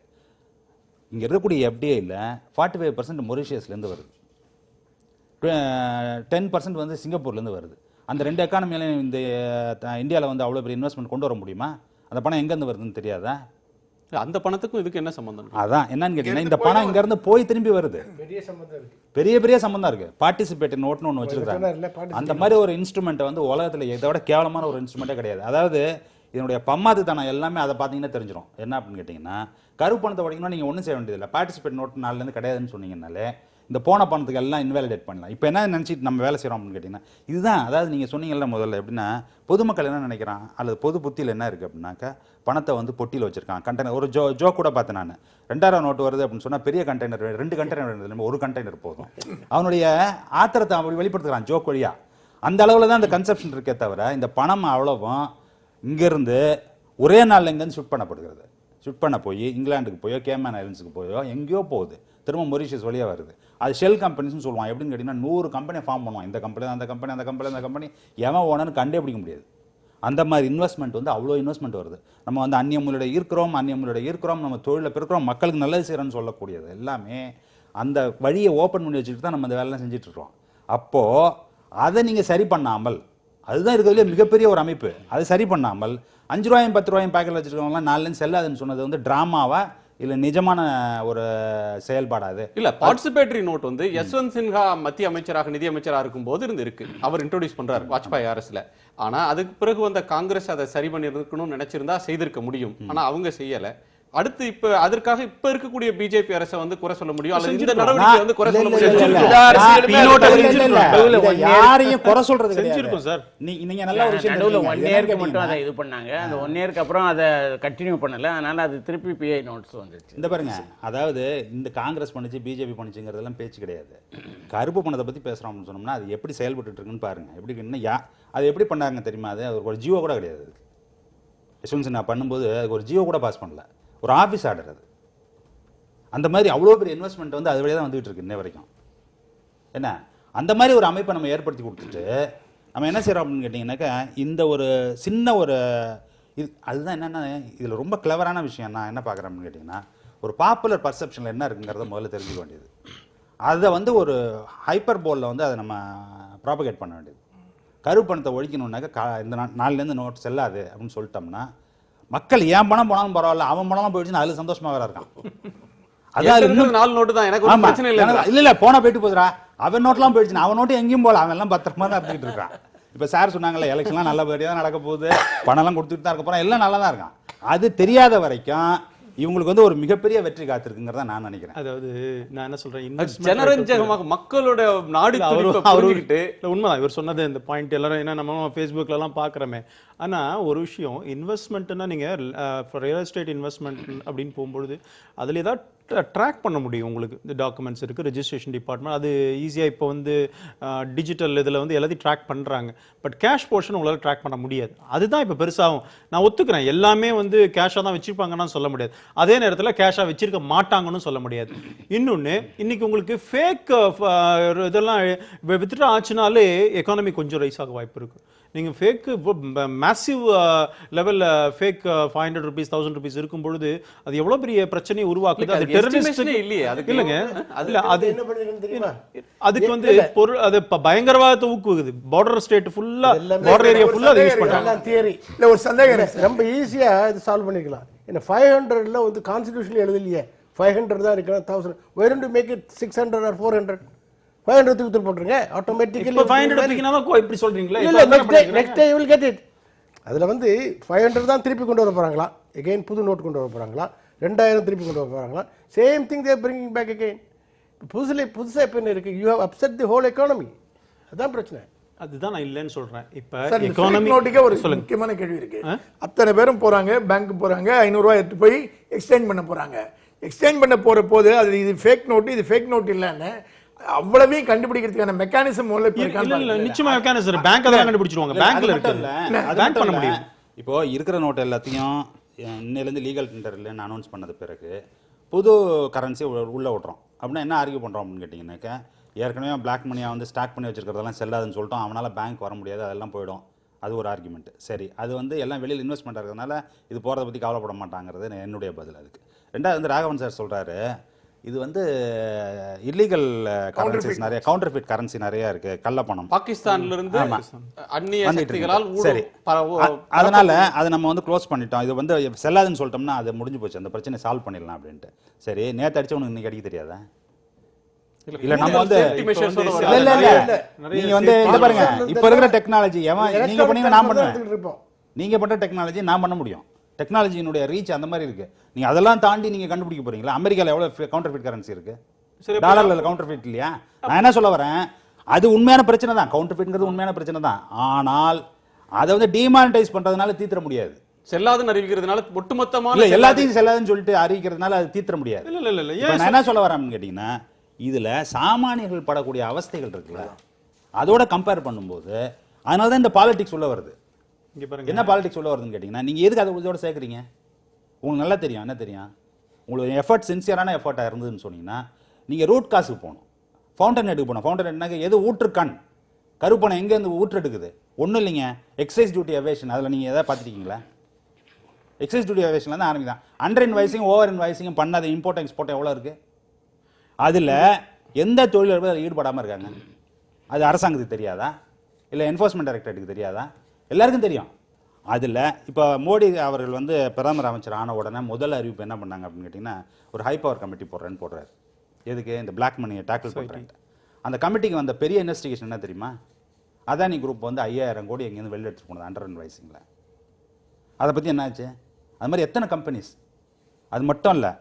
இங்கே இருக்கக்கூடிய FDIயில் 45% மொரீஷியஸ்லேருந்து வருது, 10% வந்து சிங்கப்பூர்லேருந்து வருது. அந்த 2 எக்கானமியிலையும் இந்த இந்தியாவில் வந்து அவ்வளோ பெரிய இன்வெஸ்ட்மெண்ட் கொண்டு வர முடியுமா? அந்த பணம் எங்கேருந்து வருதுன்னு தெரியாதா? அந்த பணத்துக்கும் இதுக்கு என்ன சம்பந்தம்? அதான் என்னன்னு கேட்டீங்கன்னா, இந்த பணம் இங்கேருந்து போய் திரும்பி வருது. பெரிய சம்பந்தம் இருக்கு. பெரிய சம்பந்தம் இருக்குது. பார்ட்டிசிபேட் நோட்னு ஒன்று வச்சுருக்காங்க. அந்த மாதிரி ஒரு இன்ஸ்ட்ருமெண்ட்டை வந்து உலகத்தில் இதை விட கேவலமான ஒரு இன்ஸ்ட்ருமெண்ட்டே கிடையாது. அதாவது இதனுடைய பம்மாதுத்தனம் எல்லாமே அதை பார்த்தீங்கன்னா தெரிஞ்சிடும். என்ன அப்படின்னு கேட்டிங்கன்னா, கருப்பு பணத்தை உடைக்கணும் நீங்கள் ஒன்றும் செய்ய வேண்டியதில்லை. பார்ட்டிசிபேட் நோட் நாலுலேருந்து கிடையாதுன்னு சொன்னீங்கன்னாலே இந்த போன பணத்துக்கு எல்லாம் இன்வாலிடேட் பண்ணலாம். இப்போ என்ன நினச்சிட்டு நம்ம வேலை செய்கிறோம் அப்படின்னு கேட்டிங்கன்னா இதுதான். அதாவது நீங்கள் சொன்னீங்கல்ல முதல்ல, எப்படின்னா பொதுமக்கள் என்ன நினைக்கிறான் அல்லது பொது புத்தியில் என்ன இருக்குது அப்படின்னாக்கா, பணத்தை வந்து பொட்டியில் வச்சுருக்கான். கண்டெய்னர் ஒரு ஜோ கூட பார்த்தேன் நான். 2000 நோட்டு வருது அப்படின்னு சொன்னால் பெரிய கண்டெய்னர் 2 கண்டெய்னர் ஒரு கண்டெய்னர் போதும். அவனுடைய ஆத்திரத்தை அப்படி வெளிப்படுத்துகிறான் ஜோக் வழியாக. அந்த அளவில் தான் அந்த கன்செப்ஷன் இருக்கே தவிர இந்த பணம் அவ்வளவும் இங்கேருந்து ஒரே நாளில் இங்கேருந்து ஷிஃப்ட் பண்ணப்படுகிறது. ஷிஃப்ட் பண்ண போய் இங்கிலாந்துக்கு போயோ கேமன் ஐலண்ட்ஸுக்கு போயோ எங்கேயோ போகுது, திரும்ப மொரீஷியஸ் வழியாக வருது. அது ஷெல் கம்பெனிஸ்னு சொல்லுவான். எப்படின்னு கேட்டிங்கன்னா 100 கம்பெனியை ஃபார்ம் பண்ணுவான். இந்த கம்பெனி அந்த கம்பெனி அந்த கம்பெனி அந்த கம்பெனி எவன் ஓனன்னு கண்டே பிடிக்க முடியாது. அந்த மாதிரி இன்வெஸ்ட்மெண்ட் வந்து அவ்வளோ இன்வெஸ்ட்மெண்ட் வருது. நம்ம வந்து அந்நிய முதலீடு ஈர்க்கிறோம், நம்ம தொழிலில் பெருக்கிறோம், மக்களுக்கு நல்லது செய்கிறோன்னு சொல்லக்கூடியது எல்லாமே அந்த வழியை ஓப்பன் பண்ணி வச்சுட்டு தான் நம்ம அந்த வேலைலாம் செஞ்சிட்ருக்கோம். அப்போது அதை நீங்கள் சரி பண்ணாமல், அதுதான் இருக்கிறதுலே மிகப்பெரிய ஒரு அமைப்பு, அதை சரி பண்ணாமல் 5 ரூபாயும் 10 ரூபாயும் பேக்கெட்டில் வச்சுருக்கவங்களாம் 4 லேருந்து செல்லாதுன்னு சொன்னது வந்து ட்ராமாவா இல்லை நிஜமான ஒரு செயல்பாடாது? இல்ல, பார்ட்டிசிபேட்டரி நோட் வந்து யஸ்வந்த் சின்ஹா மத்திய அமைச்சராக நிதி அமைச்சராக இருக்கும்போது இருக்கு. அவர் இன்ட்ரோடியூஸ் பண்றாரு வாஜ்பாய் அரசுல. ஆனா அதுக்கு பிறகு வந்த காங்கிரஸ் அதை சரி பண்ணி இருக்கணும்னு நினைச்சிருந்தா செய்திருக்க முடியும். ஆனா அவங்க செய்யல. அடுத்து இப்ப அதற்காக இப்ப இருக்கக்கூடிய பிஜேபி அரசை வந்து குறை சொல்ல முடியும் அல்லது இந்த நடவடிக்கை வந்து குறை சொல்ல முடியும்? யாரையும் குறை சொல்றது செஞ்சிருக்கும் சார். நீங்க நல்ல ஒரு விஷயம் நடுவுல 1 இயருக்கு மட்டும் அதை இது பண்ணாங்க. அந்த 1 இயருக்கு அப்புறம் அதை கண்டினியூ பண்ணல. அதனால அது திருப்பி பிஐ நோட்ஸ் வந்துச்சு. இந்த பாருங்க, அதாவது இந்த காங்கிரஸ் பண்ணுச்சு பிஜேபி பண்ணுச்சுங்கிறதெல்லாம் பேச்சு கிடையாது. கருப்பு பணத்தை பத்தி பேசுறோம் அப்படின்னு சொன்னோம்னா அது எப்படி செயல்பட்டு இருக்குன்னு பாருங்க. எப்படி என்ன அது எப்படி பண்ணாங்க தெரியுமா? அது ஒரு ஜியோ கூட கிடையாது. யஷ்வந்த் சின்ஹா பண்ணும்போது அதுக்கு ஒரு ஜியோ கூட பாஸ் பண்ணல, ஒரு ஆஃபீஸ் ஆர்டர் அது. அந்த மாதிரி அவ்வளோ பெரிய இன்வெஸ்ட்மெண்ட் வந்து அது வழியாக தான் வந்துகிட்டு இருக்கு இன்ன வரைக்கும். என்ன அந்த மாதிரி ஒரு அமைப்பை நம்ம ஏற்படுத்தி கொடுத்துட்டு நம்ம என்ன செய்கிறோம் அப்படின்னு கேட்டிங்கன்னாக்கா, இந்த ஒரு சின்ன ஒரு இது அதுதான் என்னென்னா, இதில் ரொம்ப கிளவரான விஷயம் நான் என்ன பார்க்குறேன் அப்படின்னு கேட்டிங்கன்னா, ஒரு பாப்புலர் பர்செப்ஷனில் என்ன இருக்குங்கிறத முதல்ல தெரிஞ்சுக்க வேண்டியது. அதை வந்து ஒரு ஹைப்பர் போலில் வந்து அதை நம்ம ப்ராபகேட் பண்ண வேண்டியது. கருப்பு பணத்தை ஒழிக்கணுன்னாக்கா இந்த 4லேருந்து நோட் செல்லாது அப்படின்னு சொல்லிட்டோம்னா மக்கள் ஏன் பணம் போனாலும் பரவாயில்ல, அவன் பணம் போயிடுச்சுன்னா அதுல சந்தோஷமா வேற இருக்கான். அதான் இன்னும் 4 நோட்டு தான், எனக்கு ஒரு பிரச்சனை இல்ல போனா போயிட்டு போதுரா, அவன் நோட்லாம் போயிடுச்சு, அவன் நோட்டு எங்கேயும் போல, அவன் எல்லாம் பத்திரமா தான் இருந்துட்டு இருக்கான். இப்ப சார் சொன்னாங்கல்ல, எலெக்ஷன்லாம் நல்லபடியா தான் நடக்க போகுது, பணம் எல்லாம் கொடுத்துட்டு தான் இருக்க போறான், எல்லாம் நல்லா தான் இருக்கான். அது தெரியாத வரைக்கும் இவங்களுக்கு வந்து ஒரு மிகப்பெரிய வெற்றி காத்திருக்குங்கிறத நான் நினைக்கிறேன். அதாவது நான் என்ன சொல்றேன், ஜனரஞ்சகமாக மக்களோட நாடு அவருக்கிட்டு உண்மைதான் இவர் சொன்னது. இந்த பாயிண்ட் எல்லாரும் என்ன நம்ம ஃபேஸ்புக்ல எல்லாம் பாக்குறோமே. ஆனா ஒரு விஷயம், இன்வெஸ்ட்மெண்ட்னா நீங்க ரியல் எஸ்டேட் இன்வெஸ்ட்மெண்ட் அப்படின்னு போகும்பொழுது அதுல ஏதாவது ட்ராக் பண்ண முடியும். உங்களுக்கு இந்த டாக்குமெண்ட்ஸ் இருக்குது, ரெஜிஸ்ட்ரேஷன் டிபார்ட்மெண்ட், அது ஈஸியாக இப்போ வந்து டிஜிட்டல் இதில் வந்து எல்லாத்தையும் ட்ராக் பண்ணுறாங்க. பட் கேஷ் போர்ஷன் உங்களால் ட்ராக் பண்ண முடியாது. அதுதான் இப்போ பெருசாகும். நான் ஒத்துக்கிறேன், எல்லாமே வந்து கேஷாக தான் வச்சுருப்பாங்கன்னு சொல்ல முடியாது, அதே நேரத்தில் கேஷாக வச்சிருக்க மாட்டாங்கன்னு சொல்ல முடியாது. இன்னொன்று, இன்னைக்கு உங்களுக்கு ஃபேக் இதெல்லாம் வித்ட்ரா ஆச்சுனாலே எக்கானமி கொஞ்சம் ரைஸ் ஆக வாய்ப்பு இருக்குது. நீங்கள் ஃபேக்கு மேசிவ் லெவலில் ஃபேக் 500 rupees 1000 rupees இருக்கும் பொழுது அது எவ்வளோ பெரிய பிரச்சனையை உருவாக்குது. அது டெரரிஸ்ட் இல்லையே, அதுக்கு இல்லைங்க, இல்லை அது அதுக்கு வந்து பொருள் அது பயங்கரவாதத்தை ஊக்குவிக்குது. பார்டர் ஸ்டேட் ஃபுல்லா, பார்டர் ஏரியா ஃபுல்லா அதை யூஸ் பண்றாங்க. தியரி இல்லை, ஒரு சந்தேகம் ரொம்ப ஈஸியா இது சால்வ் பண்ணிக்கலாம். என்ன 500ல வந்து கான்ஸ்டிடியூஷன்ல எழுதலையே, 500 தான் இருக்கு, 1000 why don't you make it 600 or 400? 500 தூக்கி போட்டுருங்க, ஆட்டோமேட்டிக்கலி 500 தூக்கினாலும் இப்படி சொல்றீங்களா? இல்ல, next day you will get it. அதுல வந்து 500 தான் திருப்பி கொண்டு வர போறாங்களா, again புது நோட் கொண்டு வர போறாங்களா, 2000 திருப்பி கொண்டு வர போறாங்களா, same thing they are bringing back again. புதுசா இப்ப என்ன இருக்கு, you have upset the whole economy. அதான் பிரச்சனை. அதுதான் நான் இல்லைன்னு சொல்றேன். இப்ப எக்கானமி நோட்டுக்கே ஒரு முக்கியமான கேள்வி இருக்கு. அத்தனை பேரும் போறாங்க, பேங்க் போறாங்க, 500 ரூபாய் எடுத்து போய் எக்ஸ்சேஞ்ச் பண்ண போறாங்க. எக்ஸ்சேஞ்ச் பண்ண போற போது அது இது ஃபேக் நோட்டு இது ஃபேக் நோட் இல்லைன்னு அவ்வளவையும் கண்டுபிடிக்கிறதுக்கான மெக்கானிசம் இல்ல இல்ல நிச்சயமா மெக்கானிசம் பேங்க் தான் கண்டுபிடிச்சிருவாங்க. பேங்க்ல இருக்கு, பேங்க் பண்ண முடியும். இப்போ இருக்கிற நோட் எல்லாத்தையும் இன்னிலேருந்து லீகல் டெண்டர்லன்னு அனௌன்ஸ் பண்ணது பிறகு புது கரன்சி உள்ள விட்றோம் அப்படின்னா என்ன ஆர்கியூ பண்ணுறோம் அப்படின்னு கேட்டிங்கன்னாக்கா, ஏற்கனவே பிளாக் மணியாக வந்து ஸ்டாக் பண்ணி வச்சிருக்கிறதெல்லாம் செல்லாதுன்னு சொல்லிட்டோம், அவனால் பேங்க் வர முடியாது, அதெல்லாம் போயிடும். அது ஒரு ஆர்குமெண்ட். சரி, அது வந்து எல்லாம் வெளியில் இன்வெஸ்ட்மெண்ட் இருக்கிறதுனால இது போகிறத பற்றி கவலைப்பட மாட்டாங்கிறது என்னுடைய பதில். அதுக்கு ரெண்டாவது வந்து ராகவன் சார் சொல்கிறாரு, இது வந்து இல்லீகல் கரன்சிஸ் நிறைய, கவுண்டர்ஃபிட் கரன்சி நிறைய இருக்கு, கள்ளப்பணம் பாகிஸ்தான்ல இருந்து அந்நிய சக்திகளால் சரி, அதனால அதை நம்ம வந்து க்ளோஸ் பண்ணிட்டோம். இது வந்து செல்லாதுன்னு சொல்லிட்டோம்னா அது முடிஞ்சு போச்சு, அந்த பிரச்சனை சால்வ் பண்ணிடலாம் அப்படின்ட்டு. சரி, நேற்று அடிச்சவனுக்கு இன்னைக்கு அடிக்க தெரியாதா? இல்ல நம்ம வந்து இல்ல நீங்க வந்து இங்க பாருங்க, இப்ப இருக்கிற டெக்னாலஜி நீங்க பண்ணீங்க நான் பண்ணுவேன், நீங்க பண்ற டெக்னாலஜி நான் பண்ண முடியும். டெக்னாலஜியினுடைய ரீச் அந்த மாதிரி இருக்கு. நீங்க அதெல்லாம் தாண்டி நீங்க கண்டுபிடிக்க போறீங்களா? அமெரிக்கால எவ்வளவு கவுண்டர்ஃபிட் கரன்சி இருக்கு, டாலர்ல கவுண்டர்ஃபிட் இல்லையா? நான் என்ன சொல்ல வரேன், அது உண்மையான பிரச்சனை தான், கவுண்டர்ஃபிட்ங்கிறது உண்மையான பிரச்சனை தான். ஆனால் அதை வந்து டிமானிட்டைஸ் பண்றதுனால தீர்த்த முடியாது. செல்லாதுன்னு அறிவிக்கிறதுனால ஒட்டுமொத்தமான இல்ல எல்லாத்தையும் செல்லாதுன்னு சொல்லிட்டு அறிவிக்கிறதுனால அது தீர்த்த முடியாது. இல்ல இல்ல இல்ல நான் என்ன சொல்ல வரேன்னு கேட்டீங்கன்னா, இதுல சாமானியர்கள் படக்கூடிய அவஸ்தைகள் இருக்குல்ல, அதோட கம்பேர் பண்ணும்போது அதனால தான் இந்த பாலிடிக்ஸ் உள்ள வருது. இங்க பாருங்க, என்ன பாலிடிக்ஸ் உள்ள வருதுன்னு கேட்டீங்கன்னா, நீங்க எதுக்கு அதை இதோட சேர்க்குறீங்க? உங்களுக்கு நல்லா தெரியும் என்ன தெரியும், உங்களுக்கு எஃபர்ட் சின்சியரான எஃபர்ட்டாக இருந்ததுன்னு சொன்னீங்கன்னா நீங்கள் ரூட் காசுக்கு போகணும், ஃபவுண்டன் ஹெட்டுக்கு போகணும். ஃபவுண்டன் ஹெட்னாக்க எது ஊற்றுக்கண், கருப்பணம் எங்கேருந்து ஊற்றெடுக்குது? ஒன்றும் இல்லைங்க, எக்ஸைஸ் டியூட்டி எவேஷன். அதில் நீங்கள் எதாவது பார்த்துருக்கீங்களா? எக்ஸைஸ் டியூட்டி எவேஷனில் தான் ஆரம்பிதான். அண்டர் இன்வாய்ஸிங் ஓவர் இன்வாய்ஸிங் பண்ணாத இம்போர்ட் எக்ஸ்போர்ட் எவ்வளோ இருக்குது? அதில் எந்த தொழிலாளர்கள் அதில் ஈடுபடாமல் இருக்காங்க? அது அரசாங்கத்துக்கு தெரியாதா? இல்லை என்ஃபோர்ஸ்மெண்ட் டைரக்டரேட்டுக்கு தெரியாதா? எல்லாருக்கும் தெரியும். அதில் இப்போ மோடி அவர்கள் வந்து பிரதமர் அமைச்சர் ஆன உடனே முதல் அறிவிப்பு என்ன பண்ணாங்க அப்படின்னு கேட்டிங்கன்னா, ஒரு ஹை பவர் கமிட்டி போடுறேன்னு போடுறாரு. எதுக்கு? இந்த பிளாக் மணியை டேக்கிள் பண்ணுறேன். அந்த கமிட்டிக்கு வந்த பெரிய இன்வெஸ்டிகேஷன் என்ன தெரியுமா? அதானி குரூப் வந்து 5000 கோடி எங்கேருந்து வெளில எடுத்துட்டு போனது அண்டர் இன்வாய்ஸிங்கில். அதை பற்றி என்னாச்சு? அது மாதிரி எத்தனை கம்பெனிஸ். அது மட்டும் இல்லை,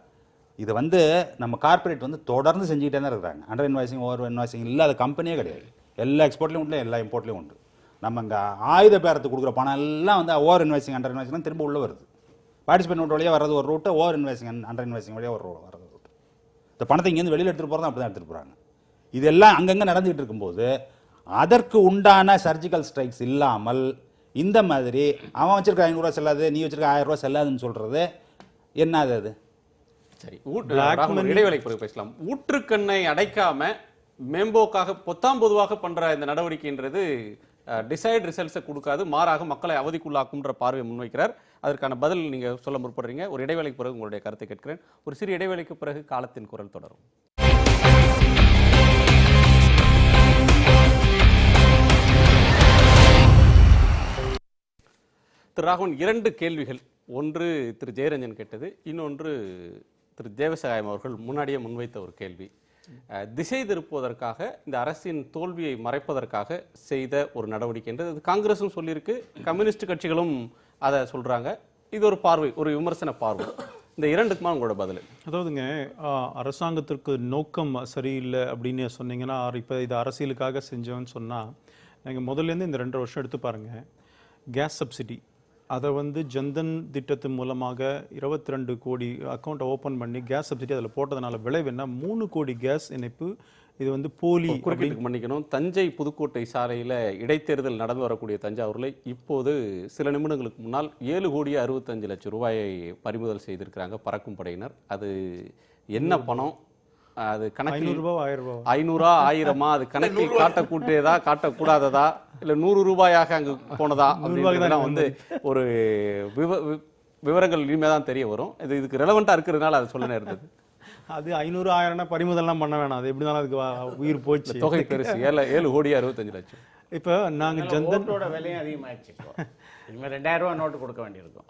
இது வந்து நம்ம கார்பரேட் வந்து தொடர்ந்து செஞ்சுக்கிட்டே தான் இருக்கிறாங்க. அண்டர் இன்வாய்ஸிங் ஓவர் இன்வாய்ஸிங் இல்லாத கம்பெனியே கிடையாது. எல்லா எக்ஸ்போர்ட்லேயும் உண்டு, எல்லா இம்போர்ட்லேயும் உண்டு. நம்ம இங்கே ஆயுத பேரத்துக்கு கொடுக்குற பணம் எல்லாம் வந்து ஓவர் இன்வாய்ஸிங் அண்டர் இன்வாய்ஸிங் திரும்ப உள்ள வருது. பார்ட்டிசிபேட் நோட் வழியாக வர்றது ஒரு route, over invoicing under invoicing வழியாக வர்றது ரூட்டு. இந்த பணத்தை இங்கேருந்து வெளியில் எடுத்துகிட்டு போகிறதா அப்படி தான் எடுத்துகிட்டு போகிறாங்க. இதெல்லாம் அங்கங்கே நடந்துகிட்டு இருக்கும்போது அதற்கு உண்டான சர்ஜிக்கல் ஸ்ட்ரைக்ஸ் இல்லாமல் இந்த மாதிரி அவன் வச்சிருக்க 500 ரூபா செல்லாது, நீ வச்சிருக்க 1000 ரூபா செல்லாதுன்னு சொல்கிறது என்னது? அது சரி, இடைவேளைக்கு பிறகு பேசலாம். ஊற்றுக்கண்ணை அடைக்காம மேம்போக்காக பொத்தாம் பொதுவாக பண்ற இந்த நடவடிக்கைன்றது டிசைட் ரிசல்ட்ஸை கொடுக்காது, மாறாக மக்களை அவதிக்குள்ளாக்கும்ன்ற பார்வையை முன்வைக்கிறார். அதற்கான பதில் நீங்க சொல்ல முற்படுறீங்க. ஒரு இடைவேளைக்கு பிறகு உங்களுடைய கருத்தை கேட்கிறேன். ஒரு சிறிய இடைவேளைக்கு பிறகு காலத்தின் குரல் தொடரும். திரு ராகவன், 2 கேள்விகள். ஒன்று திரு ஜெயரஞ்சன் கேட்டது, இன்னொன்று திரு தேவசகாயம் அவர்கள் முன்னாடியே முன்வைத்த ஒரு கேள்வி. திசை திருப்புவதற்காக, இந்த அரசின் தோல்வியை மறைப்பதற்காக செய்த ஒரு நடவடிக்கை என்று காங்கிரஸும் சொல்லியிருக்கு, கம்யூனிஸ்ட் கட்சிகளும் அதை சொல்றாங்க. இது ஒரு பார்வை, ஒரு விமர்சன பார்வை. இந்த 2க்குமா உங்களோட பதில்? அதாவதுங்க, அரசாங்கத்திற்கு நோக்கம் சரியில்லை அப்படின்னு சொன்னீங்கன்னா, இப்போ இது அரசியலுக்காக செஞ்சோன்னு சொன்னால், நீங்கள் முதல்லேருந்து இந்த 2.5 வருஷம் எடுத்து பாருங்கள். கேஸ் சப்சிடி அதை வந்து ஜன்தன் திட்டத்தின் மூலமாக 22 கோடி அக்கௌண்ட்டை ஓப்பன் பண்ணி கேஸ் சப்சிடி அதில் போட்டதுனால விளைவு என்ன? 3 கோடி கேஸ் இணைப்பு. இது வந்து போலி. குறிப்பிட்டு மன்னிக்கணும், தஞ்சை புதுக்கோட்டை சாலையில் இடைத்தேர்தல் நடந்து வரக்கூடிய தஞ்சாவூரில் இப்போது சில நிமிடங்களுக்கு முன்னால் 7 கோடியே 65 லட்சம் ரூபாயை பறிமுதல் செய்திருக்கிறாங்க பறக்கும் படையினர். அது என்ன பணம்? அது கணக்கு 500 1000 அது கணக்கில் காட்டக்கூடியதா காட்டக்கூடாததா, இல்ல 100 ரூபாயாக அங்கு போனதா அப்படின்றதுலாம் வந்து ஒரு விவரங்கள் இனிமே தான் தெரிய வரும். இதுக்கு ரெலவெண்டா இருக்கிறதுனால அதை சொல்ல நேர்ந்தது. அது 500 1000 பறிமுதல்லாம் பண்ண வேணாம், அது எப்படினாலும் அதுக்கு உயிர் போச்சு. தொகை பெருசு, 7 கோடியே 65 லட்சம். இப்போ நாங்கள் ஜன்தனோட விலையும் அதிகமாகிடுச்சு. இப்போ இனிமேல் 2000 ரூபா நோட்டு கொடுக்க வேண்டியிருக்கும்.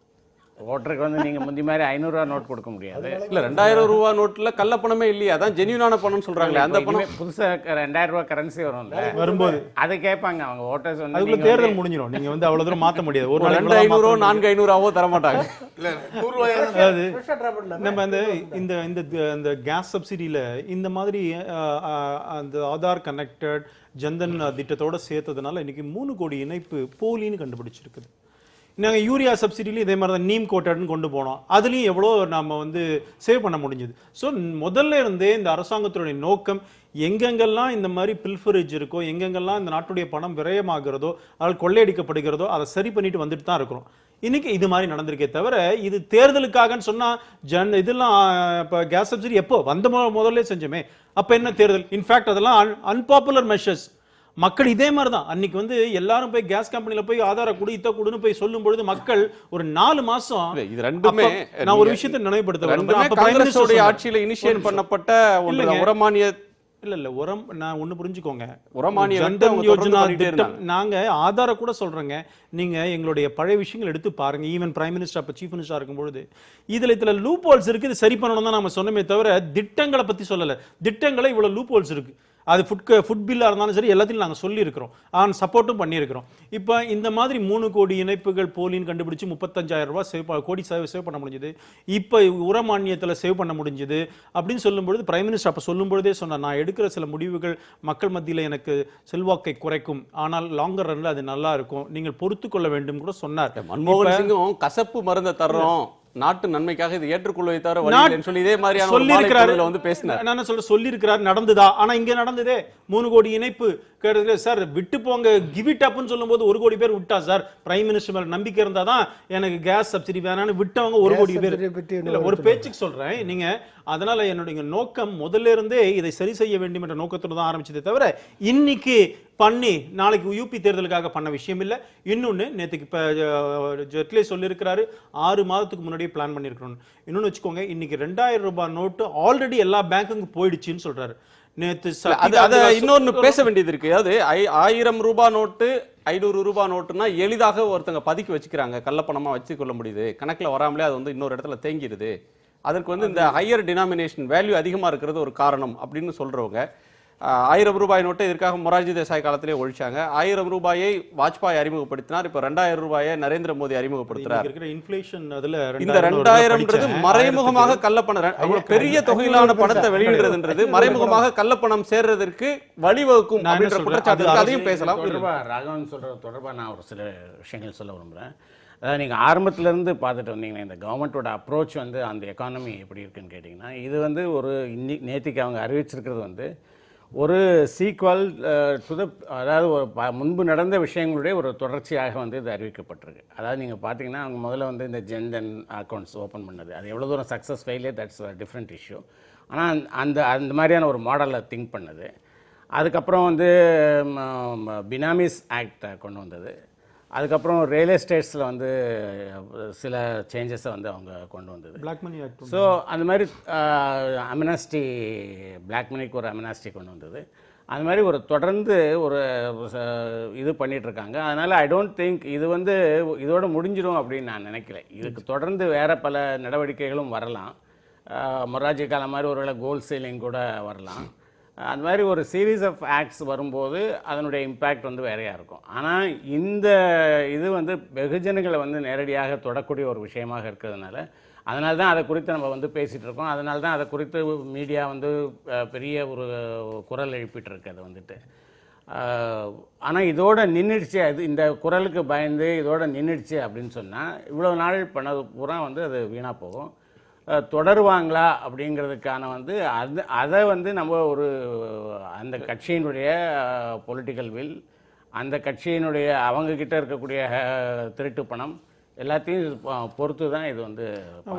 ஓட்டருக்கு வந்து நீங்க முந்தி மாதிரி 500 ரூபா நோட் கொடுக்க முடியாது. இல்ல 2000 ரூபா நோட்ல கள்ள பணமே இல்லையா? அதான் ஜென்யூனான பணம்னு சொல்றாங்களே. அந்த பணம் புதுசா 2000 ரூபா கரன்சி வரும்ல, வரும்போது அதை கேட்பாங்க அவங்க ஓட்டர்ஸ். வந்து அதுக்குள்ள தேர்தல் முடிஞ்சிடும், நீங்க வந்து அவ்வளவு தூரம் மாத்த முடியாது. ஒரு நாளைக்கு 2500 4500 தர மாட்டாங்க. அதாவது நம்ம இந்த கேஸ் சப்சிடியில இந்த மாதிரி அந்த ஆதார் கனெக்டட் ஜன்தன் திட்டத்தோட சேர்த்ததுனால இன்னைக்கு 3 கோடி இணைப்பு போலின்னு கண்டுபிடிச்சிருக்குது. நாங்கள் யூரியா சப்சிடிலையும் இதே மாதிரி தான் நீம் கோட்டட்னு கொண்டு போனோம். அதுலேயும் எவ்வளோ நம்ம வந்து சேவ் பண்ண முடிஞ்சது. ஸோ முதல்ல இருந்தே இந்த அரசாங்கத்தினுடைய நோக்கம் எங்கெங்கெல்லாம் இந்த மாதிரி பில்ஃபரேஜ் இருக்கோ, எங்கெங்கெல்லாம் இந்த நாட்டுடைய பணம் விரயமாகிறதோ, அதில் கொள்ளையடிக்கப்படுகிறதோ அதை சரி பண்ணிட்டு வந்துட்டு தான் இருக்கிறோம். இன்னைக்கு இது மாதிரி நடந்திருக்கே தவிர இது தேர்தலுக்காகன்னு சொன்னா இதெல்லாம் இப்போ கேஸ் சப்சிடி எப்போ வந்த முதல்ல செஞ்சோமே, அப்போ என்ன தேர்தல்? இன்ஃபேக்ட் அதெல்லாம் அன்பாப்புலர் மெஷர்ஸ். மக்கள் இதே மாதிரி தான் அன்னைக்கு வந்து எல்லாரும் போய் கேஸ் கம்பெனில போய் ஆதார கொடு இத்த கொடுன்னு போய் சொல்லும் பொழுது மக்கள் ஒரு 4 மாசம் இது ரெண்டுமே நான் ஒரு விஷயத்தை நினைவுபடுத்த விரும்புறேன். காங்கிரஸோட ஆட்சியில இனிஷியேட் பண்ணப்பட்ட உரமானிய இல்ல உரம் நான் ஒண்ணு புரிஞ்சுக்கோங்க, உரமானிய ஜன்தன் யோஜனா திட்டம் நாங்க ஆதார கூட சொல்றேங்க. நீங்க எங்களுடைய பழைய விஷயங்கள் எடுத்து பாருங்க. ஈவன் பிரைம் மினிஸ்டர் அப்ப சீஃப் மினிஸ்டர் இருக்கும்போது இதுல லூப் ஹோல்ஸ் இருக்கு, இது சரி பண்ணணும் தான் நாம சொன்னமே தவிர திட்டங்களை பத்தி சொல்லல. திட்டங்களை இவ்வளவு லூப் ஹோல்ஸ் இருக்கு. அது ஃபுட் பில்லாக இருந்தாலும் சரி எல்லாத்தையும் நாங்கள் சொல்லியிருக்கிறோம், சப்போர்ட்டும் பண்ணியிருக்கிறோம். இப்போ இந்த மாதிரி 3 கோடி இணைப்புகள் போலின்னு கண்டுபிடிச்சு 35,000 ரூபாய் கோடி சேவ் பண்ண முடிஞ்சது. இப்போ உரமானியத்தில் சேவ் பண்ண முடிஞ்சது அப்படின்னு சொல்லும்பொழுது பிரைம் மினிஸ்டர் அப்போ சொல்லும்பொழுதே சொன்னார், நான் எடுக்கிற சில முடிவுகள் மக்கள் மத்தியில் எனக்கு செல்வாக்கை குறைக்கும், ஆனால் லாங்கர் ரன்ல அது நல்லா இருக்கும், நீங்கள் பொறுத்து கொள்ள வேண்டும் கூட சொன்னார். மன்மோகன் சிங்கும் கசப்பு மருந்தை தர்றோம் நாட்டு நன்மைக்காக இது ஏற்றுக்கொள்வதை தவிர சொல்லி இதே மாதிரியான சொல்லியிருக்கிறாரு வந்து பேசினார். நான் சொல்லியிருக்கிறார் நடந்ததா? ஆனா இங்க நடந்ததே 3 கோடி இணைப்பு சார் விட்டு போங்க கிவ் இட் அப்னு சொல்லும்போது 1 கோடி பேர் விட்டா சார். பிரைம் மினிஸ்டர் மேல நம்பிக்கை இருந்தாதான் எனக்கு கேஸ் சப்சிடி வேணான்னு விட்டவங்க 1 கோடி பேர். ஒரு பேச்சுக்கு சொல்றேன் நீங்க. அதனால என்னுடைய நோக்கம் முதல்ல இருந்தே இதை சரி செய்ய வேண்டும் என்ற நோக்கத்தோடு தான் ஆரம்பிச்சதே தவிர இன்னைக்கு பண்ணி நாளைக்கு யூபி தேர்தலுக்காக பண்ண விஷயம் இல்லை. இன்னொன்னு நேற்றுக்கு இப்போ ஜெட்லே சொல்லியிருக்கிறாரு 6 மாதத்துக்கு முன்னாடியே பிளான் பண்ணியிருக்கிறோம். இன்னொன்னு வச்சுக்கோங்க, இன்னைக்கு 2000 ரூபாய் நோட்டு ஆல்ரெடி எல்லா பேங்க்குக்கும் போயிடுச்சுன்னு சொல்றாரு. நேற்று இன்னொன்னு பேச வேண்டியது இருக்கு. அதாவது 1000 ரூபாய் நோட்டு 500 ரூபாய் நோட்டுனா எளிதாக ஒருத்தங்க பதுக்கி வச்சுக்கிறாங்க, கள்ளப்பணமா வச்சு கொள்ள முடியுது, கணக்குல வராமலே அது வந்து இன்னொரு இடத்துல தேங்கிடுது. அதற்கு வந்து இந்த ஹையர் டினாமினேஷன் வேல்யூ அதிகமா இருக்கிறது ஒரு காரணம் அப்படின்னு சொல்றவங்க 1000 ரூபாய் நோட்டை இதற்காக மொரார்ஜி தேசாய் காலத்திலே ஒழிச்சாங்க. 1000 ரூபாயை வாஜ்பாய் அறிமுகப்படுத்தினார். இப்ப 2000 ரூபாயை நரேந்திர மோடி அறிமுகப்படுத்துறார். இந்த 2000ன்றது மறைமுகமாக கள்ளப்பணம், பெரிய தொகையிலான பணத்தை வெளியிடுறதுன்றது மறைமுகமாக கள்ளப்பணம் சேர்றதற்கு வழிவகுக்கும் அப்படின்ற குற்றச்சாட்டு. அதையும் பேசலாம். ராகவன் சொல்றது தொடர்பாக நான் ஒரு சில விஷயங்கள் சொல்ல விரும்புகிறேன். அதாவது நீங்கள் ஆரம்பத்திலேருந்து பார்த்துட்டு வந்தீங்கன்னா இந்த கவர்மெண்ட்டோட அப்ரோச் வந்து அந்த எக்கானமி எப்படி இருக்குன்னு கேட்டிங்கன்னா, இது வந்து ஒரு நேற்றுக்கு அவங்க அறிவிச்சிருக்கிறது வந்து ஒரு சீக்வல் டு த, அதாவது ஒரு முன்பு நடந்த விஷயங்களுடைய ஒரு தொடர்ச்சியாக வந்து இது அறிவிக்கப்பட்டிருக்கு. அதாவது நீங்கள் பார்த்தீங்கன்னா அவங்க முதல்ல வந்து இந்த ஜன்தன் அக்கௌண்ட்ஸ் ஓப்பன் பண்ணது, அது எவ்வளோ தூரம் success failure, that's different issue. ஆனால் அந்த மாதிரியான ஒரு மாடலை திங்க் பண்ணது. அதுக்கப்புறம் வந்து பினாமிஸ் ஆக்ட் கொண்டு வந்தது. அதுக்கப்புறம் ரியல் எஸ்டேட்ஸில் வந்து சில சேஞ்சஸை வந்து அவங்க கொண்டு வந்தது. Black money act. ஸோ அந்த மாதிரி அமினாஸ்டி, பிளாக் மணிக்கு ஒரு அமினாஸ்டி கொண்டு வந்தது. அந்த மாதிரி ஒரு தொடர்ந்து ஒரு இது பண்ணிகிட்ருக்காங்க. அதனால் ஐ டோன்ட் திங்க் இது வந்து இதோடு முடிஞ்சிடும் அப்படின்னு நான் நினைக்கல. இதுக்கு தொடர்ந்து வேறு பல நடவடிக்கைகளும் வரலாம். மொரார்ஜி காலம் மாதிரி ஒருவேளை கோல் சீலிங் கூட வரலாம். அந்த மாதிரி ஒரு சீரீஸ் ஆஃப் ஆக்ட்ஸ் வரும்போது அதனுடைய இம்பேக்ட் வந்து வேறையாக இருக்கும். ஆனால் இந்த இது வந்து வெகுஜனங்களை வந்து நேரடியாக தொடக்கூடிய ஒரு விஷயமாக இருக்கிறதுனால அதனால தான் அதை குறித்து நம்ம வந்து பேசிகிட்டு இருக்கோம். அதனால தான் அதை குறித்து மீடியா வந்து பெரிய ஒரு குரல் எழுப்பிட்டுருக்கு. அது வந்துட்டு ஆனால் இதோட நின்றுடுச்சு, அது இந்த குரலுக்கு பயந்து இதோட நின்றுடுச்சு அப்படின்னு சொன்னால் இவ்வளோ நாள் பண்ணது பூரா வந்து அது வீணாக போகும். தொடருவாங்களா அப்படிங்கிறதுக்கான வந்து அதை வந்து நம்ம ஒரு அந்த கட்சியினுடைய பொலிட்டிக்கல் வில், அந்த கட்சியினுடைய அவங்கக்கிட்ட இருக்கக்கூடிய திருட்டு பணம் எல்லாத்தையும் பொறுத்து தான் இது வந்து.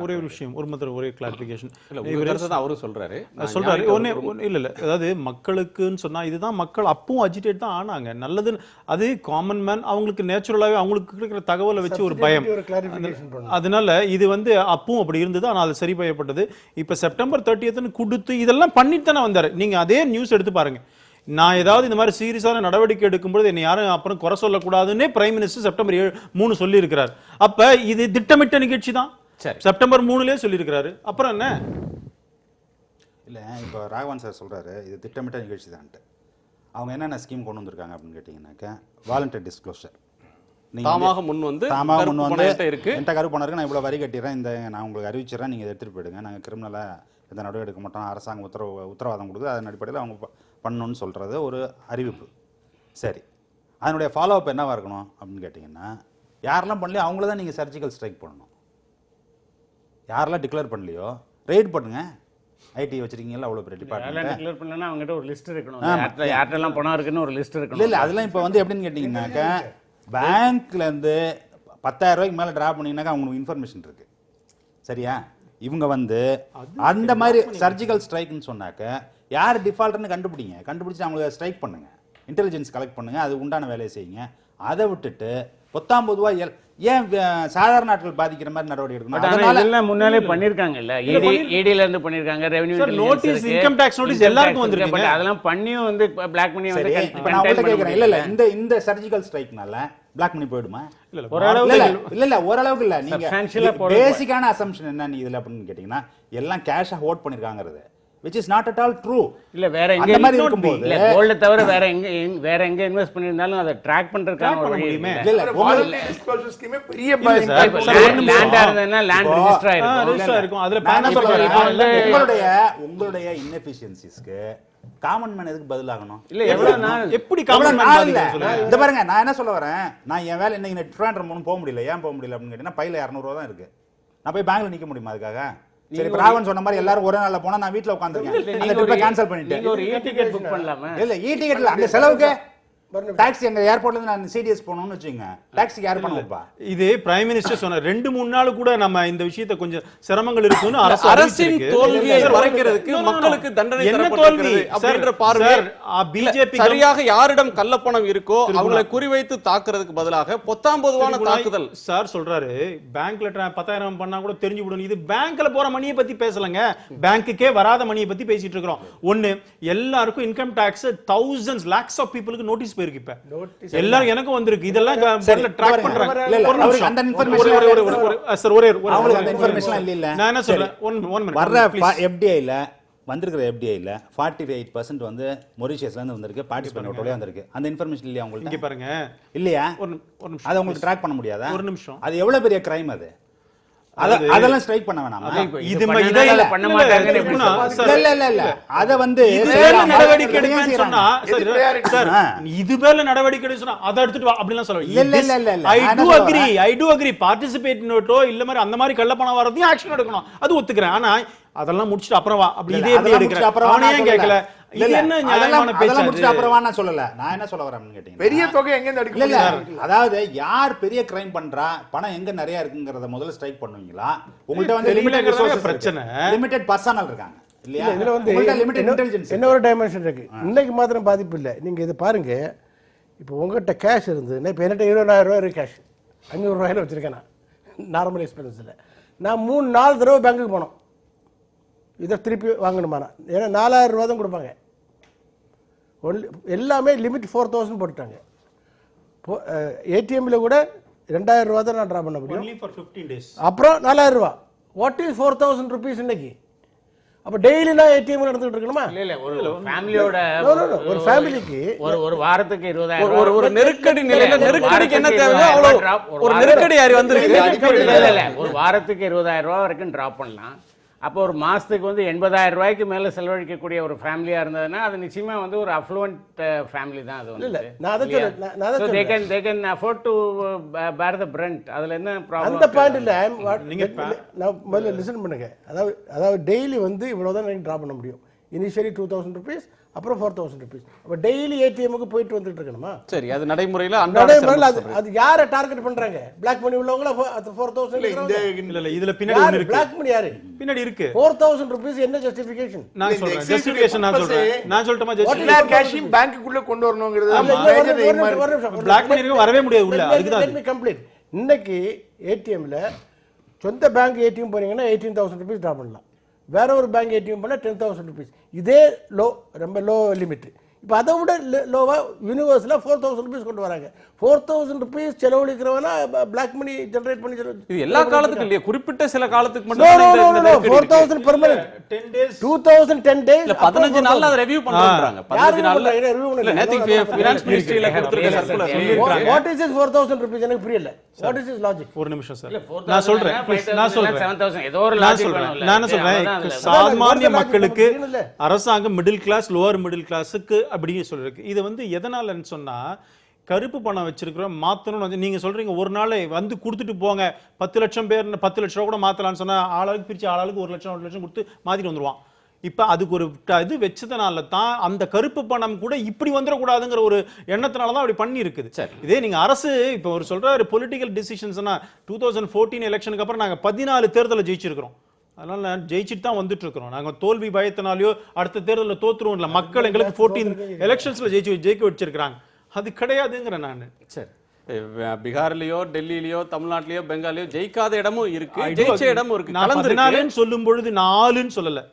ஒரே ஒரு விஷயம், ஒரே கிளாரிஃபிகேஷன் அவரும் சொல்றாரு இல்லை அதாவது மக்களுக்குன்னு சொன்னால் இதுதான் மக்கள் அப்பவும் அஜிடேட் தான் ஆனாங்க. நல்லது அது காமன் மேன் அவங்களுக்கு நேச்சுரலாகவே அவங்களுக்கு இருக்கிற தகவலை வச்சு ஒரு பயம். அதனால இது வந்து அப்பவும் அப்படி இருந்தது. ஆனால் அது சரி செய்யப்பட்டது. இப்போ September 30th கொடுத்து இதெல்லாம் பண்ணிட்டு தானே வந்தார். நீங்கள் அதே நியூஸ் எடுத்து பாருங்க. நான் ஏதாவது இந்த மாதிரி சீரியஸான நடவடிக்கை எடுக்கும்போது என்னை யாரும் அப்புறம் குறை சொல்லக்கூடாதுன்னே பிரைம் மினிஸ்டர் September 3 சொல்லி இருக்கிறார். அப்ப இது திட்டமிட்ட நிகழ்ச்சி தான். September 3 சொல்லியிருக்கிறாரு. அப்புறம் என்ன இல்லை, இப்போ ராகவன் சார் சொல்றாரு இது திட்டமிட்ட நிகழ்ச்சி தான்ட்டு. அவங்க என்னென்ன ஸ்கீம் கொண்டு வந்திருக்காங்க அப்படின்னு கேட்டிங்கன்னாக்கா வாலண்டரி டிஸ்க்ளோஷர். தாமாக முன் வந்து என்கிட்ட கருப்பு பணம் இருக்கு, நான் இவ்வளோ வரி கட்டிடுறேன், இந்த நான் உங்களுக்கு அறிவிச்சிடறேன், நீங்கள் எடுத்துகிட்டு போயிடுங்க, நாங்கள் கிரிமினலாக எந்த நடவடிக்கை எடுக்க மாட்டோம், அரசாங்கம் உத்தரவாதம் கொடுக்குது, அதன் அடிப்படையில் அவங்க பண்ணணும்னு சொல்கிறது ஒரு அறிவிப்பு. சரி, அதனுடைய ஃபாலோ அப் என்னவாக இருக்கணும் அப்படின்னு கேட்டிங்கன்னா யாரெல்லாம் பண்ணலையோ அவங்கள தான் நீங்கள் சர்ஜிக்கல் ஸ்ட்ரைக் பண்ணணும். யாரெல்லாம் டிக்ளேர் பண்ணலையோ ரெய்ட் பண்ணுங்க. ஐடி வச்சிருக்கீங்களா அவ்வளோ பெரிய டிபார்ட்மெண்ட் டிக்ளேர் பண்ணலன்னா அவங்ககிட்ட ஒரு லிஸ்ட் இருக்கணும். யார்ட்டெல்லாம் பணம் இருக்குன்னு ஒரு லிஸ்ட் இருக்கணும். இல்லை அதெல்லாம் இப்போ வந்து எப்படின்னு கேட்டிங்கன்னாக்கா பேங்க்லேருந்து 10,000 ரூபாய்க்கு மேலே ட்ரா பண்ணிங்கனாக்கா அவங்களுக்கு இன்ஃபர்மேஷன் இருக்குது. சரியா? இவங்க வந்து அந்த மாதிரி சர்ஜிக்கல் ஸ்ட்ரைக்னு சொன்னாக்க யார் டிஃபால்ட்னு கண்டுபிடிச்சு அவங்களுக்கு ஸ்ட்ரைக் பண்ணுங்க, இன்டெலிஜென்ஸ் கலெக்ட் பண்ணுங்க, அது உண்டான வேலையை செய்யுங்க. அதை விட்டுட்டு 19 ஏன் சாதாரண நாட்கள் பாதிக்கிற மாதிரி நடவடிக்கை எடுக்கணும்? அதெல்லாம் முன்னாலே பண்ணிருக்காங்கல்ல, EDல இருந்து பண்ணிருக்காங்க, revenue notice, income tax notice எல்லாருக்கும் வந்திருக்கு. அதெல்லாம் பண்ணியும் வந்து பிளாக் மணி வந்து இப்போ நான் உங்கள்ட்ட கேட்குறேன், இல்ல இந்த சர்ஜிக்கல் ஸ்ட்ரைக்னால பிளாக் மணி போயிடுமா? இல்ல ஓரளவுக்கு இல்ல. நீங்க பேசிக்கான அசம்ப்ஷன் என்ன இதுல அப்படின்னு கேட்டீங்கன்னா எல்லாம் கேஷா hold பண்ணிருக்காங்கிறது, which is not at all true. இல்ல வேற எங்க அந்த மாதிரி இருக்கும்போது இல்ல கோல்ட் தவிர வேற எங்க இன்வெஸ்ட் பண்ணிருந்தாலும் அதை ட்ராக் பண்றதுக்கான ஒரு வழி இல்ல. இல்ல வாலண்டரி டிஸ்க்ளோசர் ஸ்கீமே பெரிய லேண்டா இருந்ததுன்னா லேண்ட் ரெஜிஸ்டர் இருக்கும். அதுல உங்களுடைய இன்எஃபிஷியன்சிஸ்க்கு காமன் மேன் எதுக்கு பதிலாகணும்? இல்ல எவ்வளவு நாள் எப்படி காமன் மேன் இல்ல இந்த பாருங்க, நான் என்ன சொல்ல வரேன், நான் என் வேலை இன்னைக்கு ட்ரிவாண்ட்ரம் போக முடியல. ஏன் போக முடியல அப்படின்னு கேட்டீங்கன்னா பையில 200 ரூபா தான் இருக்கு. நான் போய் பேங்க்ல நிக்க முடியுமா அதுக்காக? சரி, ராவன் சொன்ன மாதிரி எல்லாரும் ஒரே நாள்ல போனா நான் வீட்ல உட்கார்ந்திருக்கேன், அந்த ட்ரிப்பை கேன்சல் பண்ணிட்டேன். நீங்க ஒரு டிக்கெட் புக் பண்ணலாமா? இல்ல டிக்கெட்ல அந்த செலவுக்கு டாக்ஸி எங்க ஏர்போர்ட்ல இருந்து நான் சிடிஎஸ் போகணும்னு வச்சுங்க, டாக்ஸிக்கு யார் பண்ணுவா? இது பிரைம் மினிஸ்டர் சொன்ன 2-3 நாள் கூட நம்ம இந்த விஷயத்தை கொஞ்சம் சிரமங்கள் இருக்குன்னு அரசின் தோல்வியை மறைக்கிறதுக்கு மக்களுக்கு தண்டனை என்ன தோல்வி அப்படின்ற பார்வை பிஜேபி சரியாக யாரிடம் கள்ளப்பணம் இருக்கோ அவங்களை குறிவைத்து தாக்குறதுக்கு பதிலாக 19 தாக்குதல். சார் சொல்றாரு பேங்க்ல 10,000 பண்ணா கூட தெரிஞ்சு விடணும். இது பேங்க்ல போற மணியை பத்தி பேசலங்க, பேங்க்குக்கே வராத மணியை பத்தி பேசிட்டு இருக்கிறோம். ஒண்ணு, எல்லாருக்கும் income tax thousands lakhs of peopleக்கு நோட்டீஸ் போயிருக்கு. இப்ப எல்லாரும் எனக்கு வந்திருக்கு. இதெல்லாம் ட்ராக் பண்றாங்க. அந்த இன்ஃபர்மேஷன் சார் ஒரே அவங்களுக்கு அந்த இன்ஃபர்மேஷன் இல்ல. நான் என்ன சொல்றேன், 1 minute வர்ற FDIல வந்திருக்கிற FDIல 48% வந்து மொரிஷியஸ்ல இருந்து வந்திருக்கு, பார்ட்டிசிபென்ட்டோட வந்திருக்கு. அந்த இன்ஃபர்மேஷன் இல்லையா உங்களுக்கு? இங்க பாருங்க இல்லையா? ஒரு நிமிஷம், அதை உங்களுக்கு ட்ராக் பண்ண முடியாதா? ஒரு நிமிஷம். அது எவ்வளவு பெரிய கிரைம் அது? அதெல்லாம் ஸ்ட்ரைக் பண்ண வேணாமா? இது இதெல்லாம் பண்ண மாட்டாங்கன்னு எப்படி இல்ல இல்ல அத வந்து நடவடிக்கை எடுக்கணும்னு சொன்னா சார் இது மேல நடவடிக்கை எடுக்க சொன்னா அத எடுத்துட்டு வா அப்படி எல்லாம் சொல்ல இல்ல ஐ டு அக்ரி பார்ட்டிசிபேட் நோட்டோ இல்ல மாதிரி அந்த மாதிரி கள்ளப்பணம் வரதையும் ஆக்ஷன் எடுக்கணும், அது ஒத்துக்கிறேன். ஆனா அதெல்லாம் முடிச்சிட்டு அப்புறம் வா அப்படி இதே எப்படி எடுக்கற அவனே ஏன் கேட்கல? இது என்ன நியாயமான பேச்சு? அதெல்லாம் முடிச்சிட்டு அப்புறம் நான் சொல்லல. நான் என்ன சொல்ல வரேன்னு கேட்டீங்க, பெரிய தொகை எங்க இருந்து எடுக்க? இல்ல அதாவது யார் பெரிய கிரைம் பண்றா, பணம் எங்க நிறைய இருக்குங்கறத முதல்ல ஸ்ட்ரைக் பண்ணுவீங்களா? உங்கள்ட்ட வந்து லிமிட்டட் ரிசோர்சஸ் பிரச்சனை, லிமிட்டட் பர்சனல் இருக்காங்க இல்லையா? இதுல வந்து லிமிட்டட் இன்டெலிஜென்ஸ் என்ன ஒரு டைமென்ஷன் இருக்கு. இன்னைக்கு மாத்திரம் பாதிப்பு இல்லை. நீங்க இதை பாருங்க, இப்போ உங்ககிட்ட கேஷ் இருந்ததுன்னா, இப்போ என்கிட்ட 20,000 ரூபாய் இருக்கு கேஷ், 500 ரூபாயில வச்சிருக்கேன் நான் நார்மல் எக்ஸ்பென்ஸில். நான் 3-4 தடவை பேங்க்குக்கு போனோம், இதை திருப்பி வாங்கணுமா? ஏன்னா 4,000 ரூபா தான் கொடுப்பாங்க. எல்லாமே லிமிட் 4,000 போட்டுட்டாங்க. ஏடிஎம்ல கூட 2,000 ரூபா தான் நான் ட்ரா பண்ண முடியும். அப்புறம் 4,000 ரூபா. வாட் இஸ் 4,000 ருபீஸ் இன்னைக்கு? அப்ப டெய்லி நான் ஏடிஎம் நடந்துட்டு இருக்கணுமா? இல்ல ஒரு ஃபேமிலியோட ஒரு ஃபேமிலிக்கு ஒரு வாரத்துக்கு 20,000 ஒரு நெருக்கடி நிலையில நெருக்கடிக்கு என்ன தேவையோ அவ்வளவு ஒரு நெருக்கடி யாரி வந்திருக்கு. இல்ல ஒரு வாரத்துக்கு 20,000 ரூபாய் வரைக்கும் டிராப் பண்ணலாம். அப்போ ஒரு மாதத்துக்கு வந்து 80,000 ரூபாய்க்கு மேலே செலவழிக்கக்கூடிய ஒரு ஃபேமிலியாக இருந்ததுன்னா அது நிச்சயமாக வந்து ஒரு அஃப்ளூவன்ட் ஃபேமிலி தான். அது வந்து they can afford to bear the brunt. அதில் என்ன ப்ராப்ளம்? அந்த பாயிண்ட் இல்லை. நான் முதல்ல லிசன் பண்ணுங்க. அதாவது டெய்லி வந்து இவ்வளோதான் நீங்கள் ட்ரா பண்ண முடியும். இனிஷியலி 2,000 ருபீஸ், அப்புறம் 4,000 ருபீஸ். அப்போ டெய்லி ஏடிஎம்க்கு போயிட்டு வந்துட்டு இருக்கணுமா? சரி, அது நடைமுறையில் அது யாரை டார்கெட் பண்றாங்க? பிளாக் மணி உள்ளவங்கள 4,000. இல்ல இதுல பின்னாடி ஒன்னு இருக்கு. பிளாக் மணி யாரு பின்னாடி இருக்கு? 4,000 ருபீஸ் என்ன ஜஸ்டிஃபிகேஷன்? நான் சொல்றேன் ஜஸ்டிஃபிகேஷன். நான் சொல்லட்டுமா? ஜஸ்டிஃபிகேஷன் கேஷிங் பேங்க்குள்ள கொண்டு வரணும்ங்கிறது பிளாக் மணி இருக்கு, வரவே முடியாது உள்ள. அதுக்கு தான் கம்ப்ளீட். இன்னைக்கு ஏடிஎம்ல சொந்த பேங்க் ஏடிஎம் போனீங்கன்னா 18,000 ருபீஸ் ட்ரா பண்ணலாம். வேற ஒரு பேங்க் ஏடிஎம் பண்ணால் 10,000 ருபீஸ். இதே ரொம்ப லோ லிமிட். இப்போ அதை விட லோவாக யூனிவர்ஸில் 4,000 ருபீஸ் கொண்டு வராங்க. 4,000 ருபீஸ் செலவழிக்கிறவனா பிளாக் மணி ஜெனரேட் பண்ணி இது எல்லா காலத்துக்கும் இல்லையா, குறிப்பிட்ட சில காலத்துக்கு மட்டும். 4,000 பெர்மனன்ட் 2,000 10 days 15 நாள்ல அதை ரிவ்யூ பண்றாங்க. 15 நாள்ல இல்ல நேத்திக்கு ஃபைனான்ஸ் மினிஸ்ட்ரியில கொடுத்திருக்க சர்க்குலர் சொல்லிருக்காங்க. What is 4,000 rupees? எனக்கு புரியல. What is is logic? ஒரு நிமிஷம் சார், நான் சொல்றேன். நான் சொல்றேன் 7,000 ஏதோ ஒரு லாஜிக் வேணும்ல. நான் சொல்றேன், சாமானிய மக்களுக்கு அரசாங்கம் மிடில் கிளாஸ் லோவர் மிடில் கிளாஸுக்கு அப்படியே சொல்லிருக்கு. இது வந்து எதனாலன்னு சொன்னா கருப்பு பணம் வச்சிருக்கிறோம் மாற்றணும்னு வந்து நீங்கள் சொல்கிறீங்க ஒரு நாள் வந்து கொடுத்துட்டு போங்க 10 லட்சம் பேர் 10 லட்ச ரூபா கூட மாற்றலான்னு சொன்னால் ஆளாளுக்கு பிரித்து ஆளாளுக்கு 1 லட்சம் 1 லட்சம் கொடுத்து மாற்றிட்டு வந்துடுவான். இப்போ அதுக்கு ஒரு இது வச்சதுனால தான் அந்த கருப்பு பணம் கூட இப்படி வந்துடக்கூடாதுங்கிற ஒரு எண்ணத்தினால தான் அப்படி பண்ணி இருக்குது. இதே நீங்கள் அரசு இப்போ ஒரு சொல்கிறாரு பொலிட்டிக்கல் டிசிஷன்ஸ்னா 2014 எலெக்ஷனுக்கு அப்புறம் நாங்கள் 14 தேர்தலை ஜெயிச்சிருக்கிறோம். அதனால ஜெயிச்சுட்டு தான் வந்துட்டு இருக்கிறோம். நாங்கள் தோல்வி பயத்தினாலேயோ அடுத்த தேர்தலில் தோத்துருவோம் இல்லை, மக்கள் எங்களுக்கு 14 எலெக்ஷன்ஸில் ஜெயிக்க வச்சிருக்கிறாங்க. அது கிடையாதுங்கிற நான். சரி, பீகார்லயோ டெல்லியிலயோ தமிழ்நாட்டிலயோ பெங்காலியோ ஜெயிக்காத இடமும் இருக்கு, ஜெயிச்ச இடமும் இருக்கு. நான் 14 சொல்லும் பொழுது 4ன்னு சொல்லல,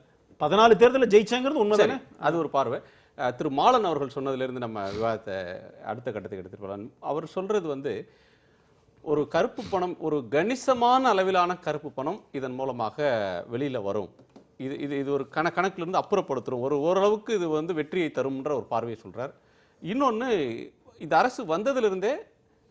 14 தேர்தலில் ஜெயிச்சாங்கிறது உண்மைதானே. அது ஒரு பார்வை. திரு மாலன் அவர்கள் சொன்னதிலிருந்து நம்ம விவாதத்தை அடுத்த கட்டத்துக்கு எடுத்துட்டு போகலாம். அவர் சொல்றது வந்து ஒரு கருப்பு பணம், ஒரு கணிசமான அளவிலான கருப்பு பணம் இதன் மூலமாக வெளியில வரும். இது ஒரு கணக்கிலிருந்து அப்புறப்படுத்தும், ஓரளவுக்கு இது வந்து வெற்றியை தரும்ன்ற ஒரு பார்வையை சொல்றார். இன்னொன்று, இந்த அரசு வந்ததிலிருந்தே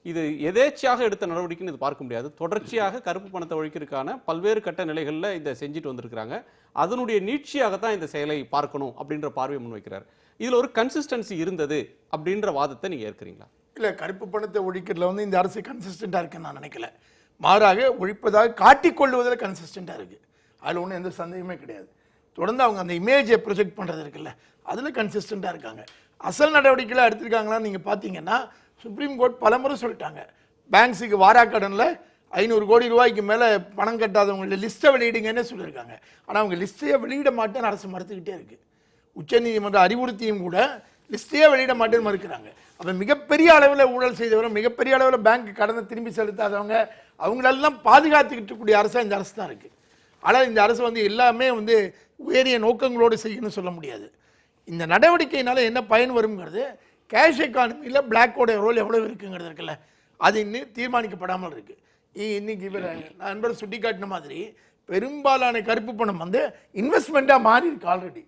இது எதேச்சியாக எடுத்த நடவடிக்கைன்னு இது பார்க்க முடியாது. தொடர்ச்சியாக கருப்பு பணத்தை ஒழிக்கிறதுக்கான பல்வேறு கட்ட நிலைகளில் இதை செஞ்சுட்டு வந்திருக்கிறாங்க. அதனுடைய நீட்சியாகத்தான் இந்த செயலை பார்க்கணும் அப்படின்ற பார்வையை முன்வைக்கிறார். இதில் ஒரு கன்சிஸ்டன்சி இருந்தது அப்படின்ற வாதத்தை நீங்கள் ஏற்கிறீங்களா? இல்லை, கருப்பு பணத்தை ஒழிக்கிறதுல வந்து இந்த அரசு கன்சிஸ்டண்டாக இருக்குன்னு நான் நினைக்கல. மாறாக ஒழிப்பதாக காட்டிக்கொள்வதில் கன்சிஸ்டண்டாக இருக்குது. அதில் ஒன்றும் எந்த சந்தேகமே கிடையாது. தொடர்ந்து அவங்க அந்த இமேஜை ப்ரொஜெக்ட் பண்ணுறது இருக்குல்ல, அதில் கன்சிஸ்டண்டாக இருக்காங்க. அசல் நடவடிக்கையில் எடுத்திருக்காங்களான்னு நீங்கள் பார்த்தீங்கன்னா சுப்ரீம் கோர்ட் பலமுறை சொல்லிட்டாங்க, பேங்க்ஸுக்கு வாராக்கடனில் 500 கோடி ரூபாய்க்கு மேலே பணம் கட்டாதவங்கள லிஸ்ட்டை வெளியிடுங்கன்னு சொல்லியிருக்காங்க. ஆனால் அவங்க லிஸ்ட்டையே வெளியிட மாட்டேன்னு அரசு மறுத்துக்கிட்டே இருக்குது. உச்சநீதிமன்ற அறிவுறுத்தியும் கூட லிஸ்ட்டையே வெளியிட மாட்டேன்னு மறுக்கிறாங்க. அப்போ மிகப்பெரிய அளவில் ஊழல் செய்தவங்க, மிகப்பெரிய அளவில் பேங்க் கடனை திரும்பி செலுத்தாதவங்க, அவங்களெல்லாம் பாதுகாத்துக்கிட்டு கூடிய அரசாக இந்த அரசு தான் இருக்குது. ஆனால் இந்த அரசு வந்து எல்லாமே வந்து உயரிய நோக்கங்களோடு செய்யணும்னு சொல்ல முடியாது. இந்த நடவடிக்கையினால என்ன பயன் வருங்கிறது, கேஷ் எக்கானமியில் பிளாக்கோட ரோல் எவ்வளோ இருக்குங்கிறது இருக்குல்ல, அது இன்னும் தீர்மானிக்கப்படாமல் இருக்குது. இன்னைக்கு இவர் நண்பர் சுட்டி காட்டின மாதிரி பெரும்பாலான கருப்பு பணம் வந்து இன்வெஸ்ட்மெண்ட்டாக மாறி இருக்கு ஆல்ரெடி.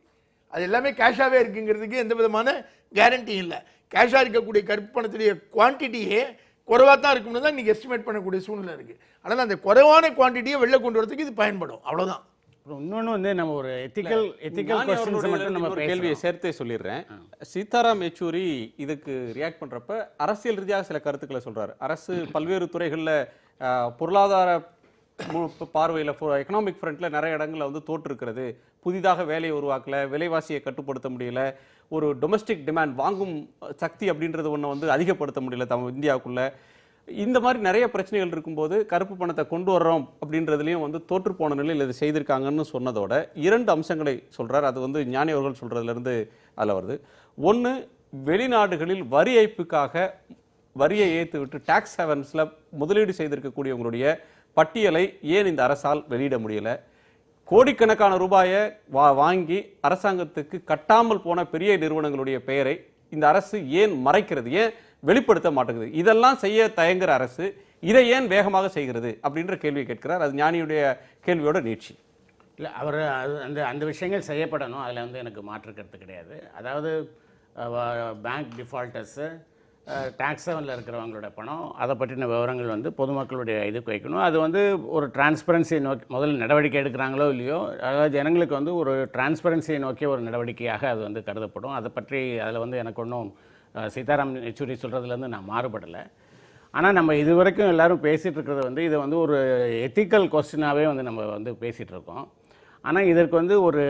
அது எல்லாமே கேஷாகவே இருக்குங்கிறதுக்கு எந்த விதமான கேரண்டியும் இல்லை. கேஷாக இருக்கக்கூடிய கருப்பு பணத்துடைய குவான்டிட்டியே குறைவாக தான் இருக்கும்னு தான் இன்றைக்கி எஸ்டிமேட் பண்ணக்கூடிய சூழ்நிலை இருக்குது. ஆனால் அந்த குறைவான குவான்டிட்டியை வெளில கொண்டு வரதுக்கு இது பயன்படும், அவ்வளோதான். இன்னொன்று வந்து நம்ம ஒரு எத்திக்கல் கொஸ்டின்ஸ் மட்டும் நம்ம கேள்வியை சேர்த்தே சொல்லிடுறேன். சீதாராம் யெச்சூரி இதுக்கு ரியாக்ட் பண்றப்ப அரசியல் ரீதியாக சில கருத்துக்களை சொல்றாரு. அரசு பல்வேறு துறைகளில் பொருளாதார பார்வையில் எக்கனாமிக் ஃப்ரண்ட்ல நிறைய இடங்களில் வந்து தோற்றிருக்கிறது, புதிதாக வேலையை உருவாக்கல, விலைவாசியை கட்டுப்படுத்த முடியல, ஒரு டொமஸ்டிக் டிமாண்ட் வாங்கும் சக்தி அப்படின்றது ஒன்று வந்து அதிகப்படுத்த முடியல இந்தியாவுக்குள்ள. இந்த மாதிரி நிறைய பிரச்சனைகள் இருக்கும்போது கருப்பு பணத்தை கொண்டு வர்றோம் அப்படின்றதுலையும் வந்து தோற்று போன நிலையில் இது செய்திருக்காங்கன்னு சொன்னதோட 2 அம்சங்களை சொல்றார். அது வந்து ஞானி அவர்கள் சொல்றதுலேருந்து அதில் வருது. ஒன்று, வெளிநாடுகளில் வரி ஏய்ப்புக்காக வரியை ஏற்று விட்டு டாக்ஸ் ஹெவன்ஸில் முதலீடு செய்திருக்கக்கூடியவங்களுடைய பட்டியலை ஏன் இந்த அரசால் வெளியிட முடியல? கோடிக்கணக்கான ரூபாயை வாங்கி அரசாங்கத்துக்கு கட்டாமல் போன பெரிய நிறுவனங்களுடைய பெயரை இந்த அரசு ஏன் மறைக்கிறது, ஏன் வெளிப்படுத்த மாட்டேங்குது? இதெல்லாம் செய்ய தயங்குற அரசு இதை ஏன் வேகமாக செய்கிறது அப்படின்ற கேள்வியை கேட்கிறார். அது ஞானியுடைய கேள்வியோட நீட்சி. இல்லை, அவர் அந்த விஷயங்கள் செய்யப்படணும், அதில் வந்து எனக்கு மாற்றுக்கிறது கிடையாது. அதாவது பேங்க் டிஃபால்ட்டர்ஸு, டாக்ஸ் ஹெவனில் இருக்கிறவங்களோட பணம், அதை பற்றின விவரங்கள் வந்து பொதுமக்களுடைய இதுக்கு வைக்கணும். அது வந்து ஒரு டிரான்ஸ்பரன்சியை நோக்கி முதல்ல நடவடிக்கை எடுக்கிறாங்களோ இல்லையோ, அதாவது ஜனங்களுக்கு வந்து ஒரு டிரான்ஸ்பரன்சியை நோக்கிய ஒரு நடவடிக்கையாக அது வந்து கருதப்படும். அதை பற்றி அதில் வந்து எனக்கு ஒன்றும் சீதாராம் யெச்சூரி சொல்கிறதுலேருந்து நான் மாறுபடலை. ஆனால் நம்ம இது வரைக்கும் எல்லோரும் பேசிகிட்டு இருக்கிறது வந்து இதை வந்து ஒரு எத்திக்கல் கொஸ்டினாகவே வந்து நம்ம வந்து பேசிகிட்டு இருக்கோம். ஆனால் இதற்கு வந்து ஒரு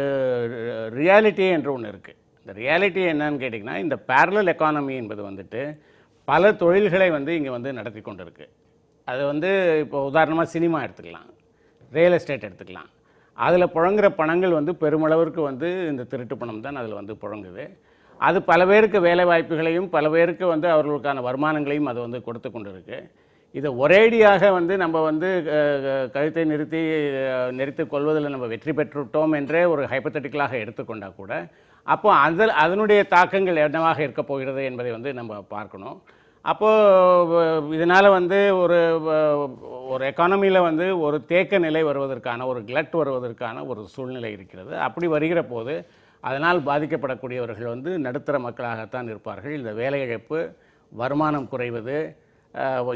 ரியாலிட்டி என்று ஒன்று இருக்குது. இந்த ரியாலிட்டி என்னன்னு கேட்டிங்கன்னா, இந்த பேரலல் எக்கானமி என்பது வந்துட்டு பல தொழில்களை வந்து இங்கே வந்து நடத்தி கொண்டு இருக்குது. அது வந்து இப்போ உதாரணமாக சினிமா எடுத்துக்கலாம், ரியல் எஸ்டேட் எடுத்துக்கலாம். அதில் புழங்குற பணங்கள் வந்து பெருமளவிற்கு வந்து இந்த திருட்டு பணம் தான் அதில் வந்து புழங்குது. அது பல பேருக்கு வேலை வாய்ப்புகளையும் பல பேருக்கு வந்து அவர்களுக்கான வருமானங்களையும் அது வந்து கொடுத்து கொண்டு இருக்குது. இதை ஒரேடியாக வந்து நம்ம வந்து கழுத்தை நிறுத்தி கொள்வதில் நம்ம வெற்றி பெற்றுவிட்டோம் என்றே ஒரு ஹைப்பத்தட்டிக்கலாக எடுத்துக்கொண்டால் கூட அப்போ அதனுடைய தாக்கங்கள் என்னவாக இருக்க போகிறது என்பதை வந்து நம்ம பார்க்கணும். அப்போது இதனால் வந்து ஒரு எக்கானமியில் வந்து ஒரு தேக்க நிலை வருவதற்கான, ஒரு கிளட் வருவதற்கான ஒரு சூழ்நிலை இருக்கிறது. அப்படி வருகிற போது அதனால் பாதிக்கப்படக்கூடியவர்கள் வந்து நடுத்தர மக்களாகத்தான் இருப்பார்கள். இந்த வேலை இழப்பு, வருமானம் குறைவது,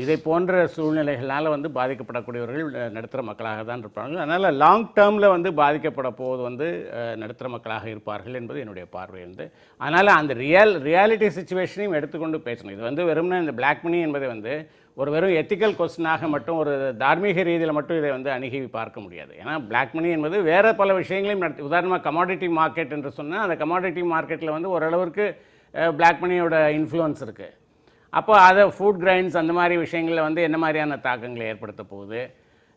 இதை போன்ற சூழ்நிலைகளால் வந்து பாதிக்கப்படக்கூடியவர்கள் நடுத்தர மக்களாக தான் இருப்பார்கள். அதனால் லாங் டேர்மில் வந்து பாதிக்கப்பட போவது வந்து நடுத்தர மக்களாக இருப்பார்கள் என்பது என்னுடைய பார்வை வந்து. அதனால் அந்த ரியாலிட்டி சுச்சுவேஷனையும் எடுத்துக்கொண்டு பேசணும். இது வந்து வெறும்னா இந்த பிளாக் மணி என்பதை வந்து ஒரு வெறும் எத்திக்கல் கொஸ்டினாக மட்டும் ஒரு தார்மீக ரீதியில் மட்டும் இதை வந்து அணுகி பார்க்க முடியாது. ஏன்னா பிளாக் மணி என்பது வேறு பல விஷயங்களையும் நடத்தி, உதாரணமாக கமாடிட்டி மார்க்கெட் என்று சொன்னால் அந்த கமாடிட்டி மார்க்கெட்டில் வந்து ஓரளவுக்கு பிளாக் மணியோட இன்ஃப்ளூயன்ஸ் இருக்குது. அப்போ அதை ஃபுட் கிரைன்ஸ் அந்த மாதிரி விஷயங்களில் வந்து என்ன மாதிரியான தாக்கங்களை ஏற்படுத்த போகுது.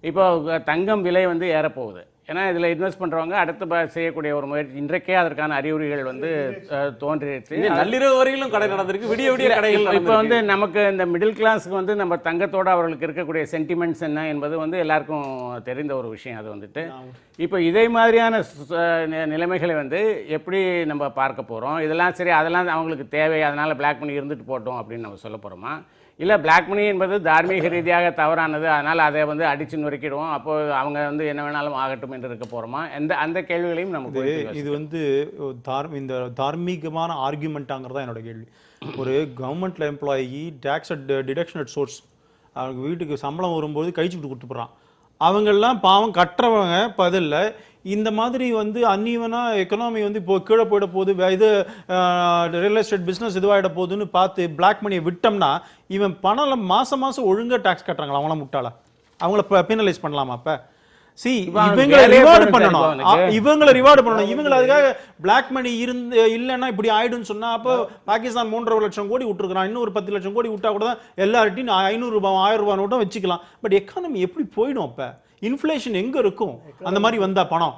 இப்போ தங்கம் விலை வந்து ஏறப்போகுது. ஏன்னா இதில் இன்வெஸ்ட் பண்ணுறவங்க அடுத்து செய்யக்கூடிய ஒரு முயற்சி, இன்றைக்கே அதற்கான அறிகுறிகள் வந்து தோன்றிடுச்சு. நள்ளிரவு வரையிலும் கடை நடந்திருக்கு, விடிய விடிய கடைகள். இப்போ வந்து நமக்கு இந்த மிடில் கிளாஸுக்கு வந்து நம்ம தங்கத்தோடு அவர்களுக்கு இருக்கக்கூடிய சென்டிமெண்ட்ஸ் என்ன என்பது வந்து எல்லாருக்கும் தெரிந்த ஒரு விஷயம். அது வந்துட்டு இப்போ இதே மாதிரியான நிலைமைகளை வந்து எப்படி நம்ம பார்க்க போகிறோம்? இதெல்லாம் சரி, அதெல்லாம் அவங்களுக்கு தேவை, அதனால் பிளாக் மணி இருந்துட்டு போட்டோம் அப்படின்னு நம்ம சொல்ல போகிறோமா? இல்லை பிளாக் மணி என்பது தார்மீக ரீதியாக தவறானது, அதனால் அதை வந்து அடிச்சு நொறுக்கிடுவோம், அப்போது அவங்க வந்து என்ன வேணாலும் ஆகட்டும் என்று இருக்க போகிறோமா? அந்த கேள்விகளையும் நமக்கு இது வந்து இந்த தார்மீகமான ஆர்கியூமெண்ட்டாங்கிறதா என்னோட கேள்வி. ஒரு கவர்மெண்ட்ல employee tax deduction at source, அவங்க வீட்டுக்கு சம்பளம் வரும்போது கழிச்சுட்டு கொடுத்து போகிறான். அவங்கெல்லாம் பாவம் கட்டுறவங்க பதில்ல இந்த மாதிரி வந்து அன்ஈவனாக எக்கனாமி வந்து இப்போ கீழே போயிட போகுது, இது ரியல் எஸ்டேட் பிஸ்னஸ் இதுவாகிட போகுதுன்னு பார்த்து பிளாக் மணியை விட்டோம்னா இவன் பணம் மாதம் ஒழுங்காக டேக்ஸ் கட்டுறாங்களா? அவங்களாம் முட்டாளா? அவங்கள பீனலைஸ் பண்ணலாமா? அப்போ இவங்களை ரிவார்டு பண்ணணும், இவங்களை அதுக்காக பிளாக் மணி இல்லைன்னா இப்படி ஆயிடுன்னு சொன்னா அப்போ பாகிஸ்தான் 3.5 லட்சம் கோடி விட்டுருக்கான், இன்னும் ஒரு 10 லட்சம் கோடி விட்டா கூட தான் எல்லார்ட்டையும் 500 ரூபாய் 1000 ரூபாய் நோட்டும் வச்சுக்கலாம். பட் எக்கானமி எப்படி போயிடும்? அப்ப இன்ஃப்ளேஷன் எங்க இருக்கும்? அந்த மாதிரி வந்தா பணம்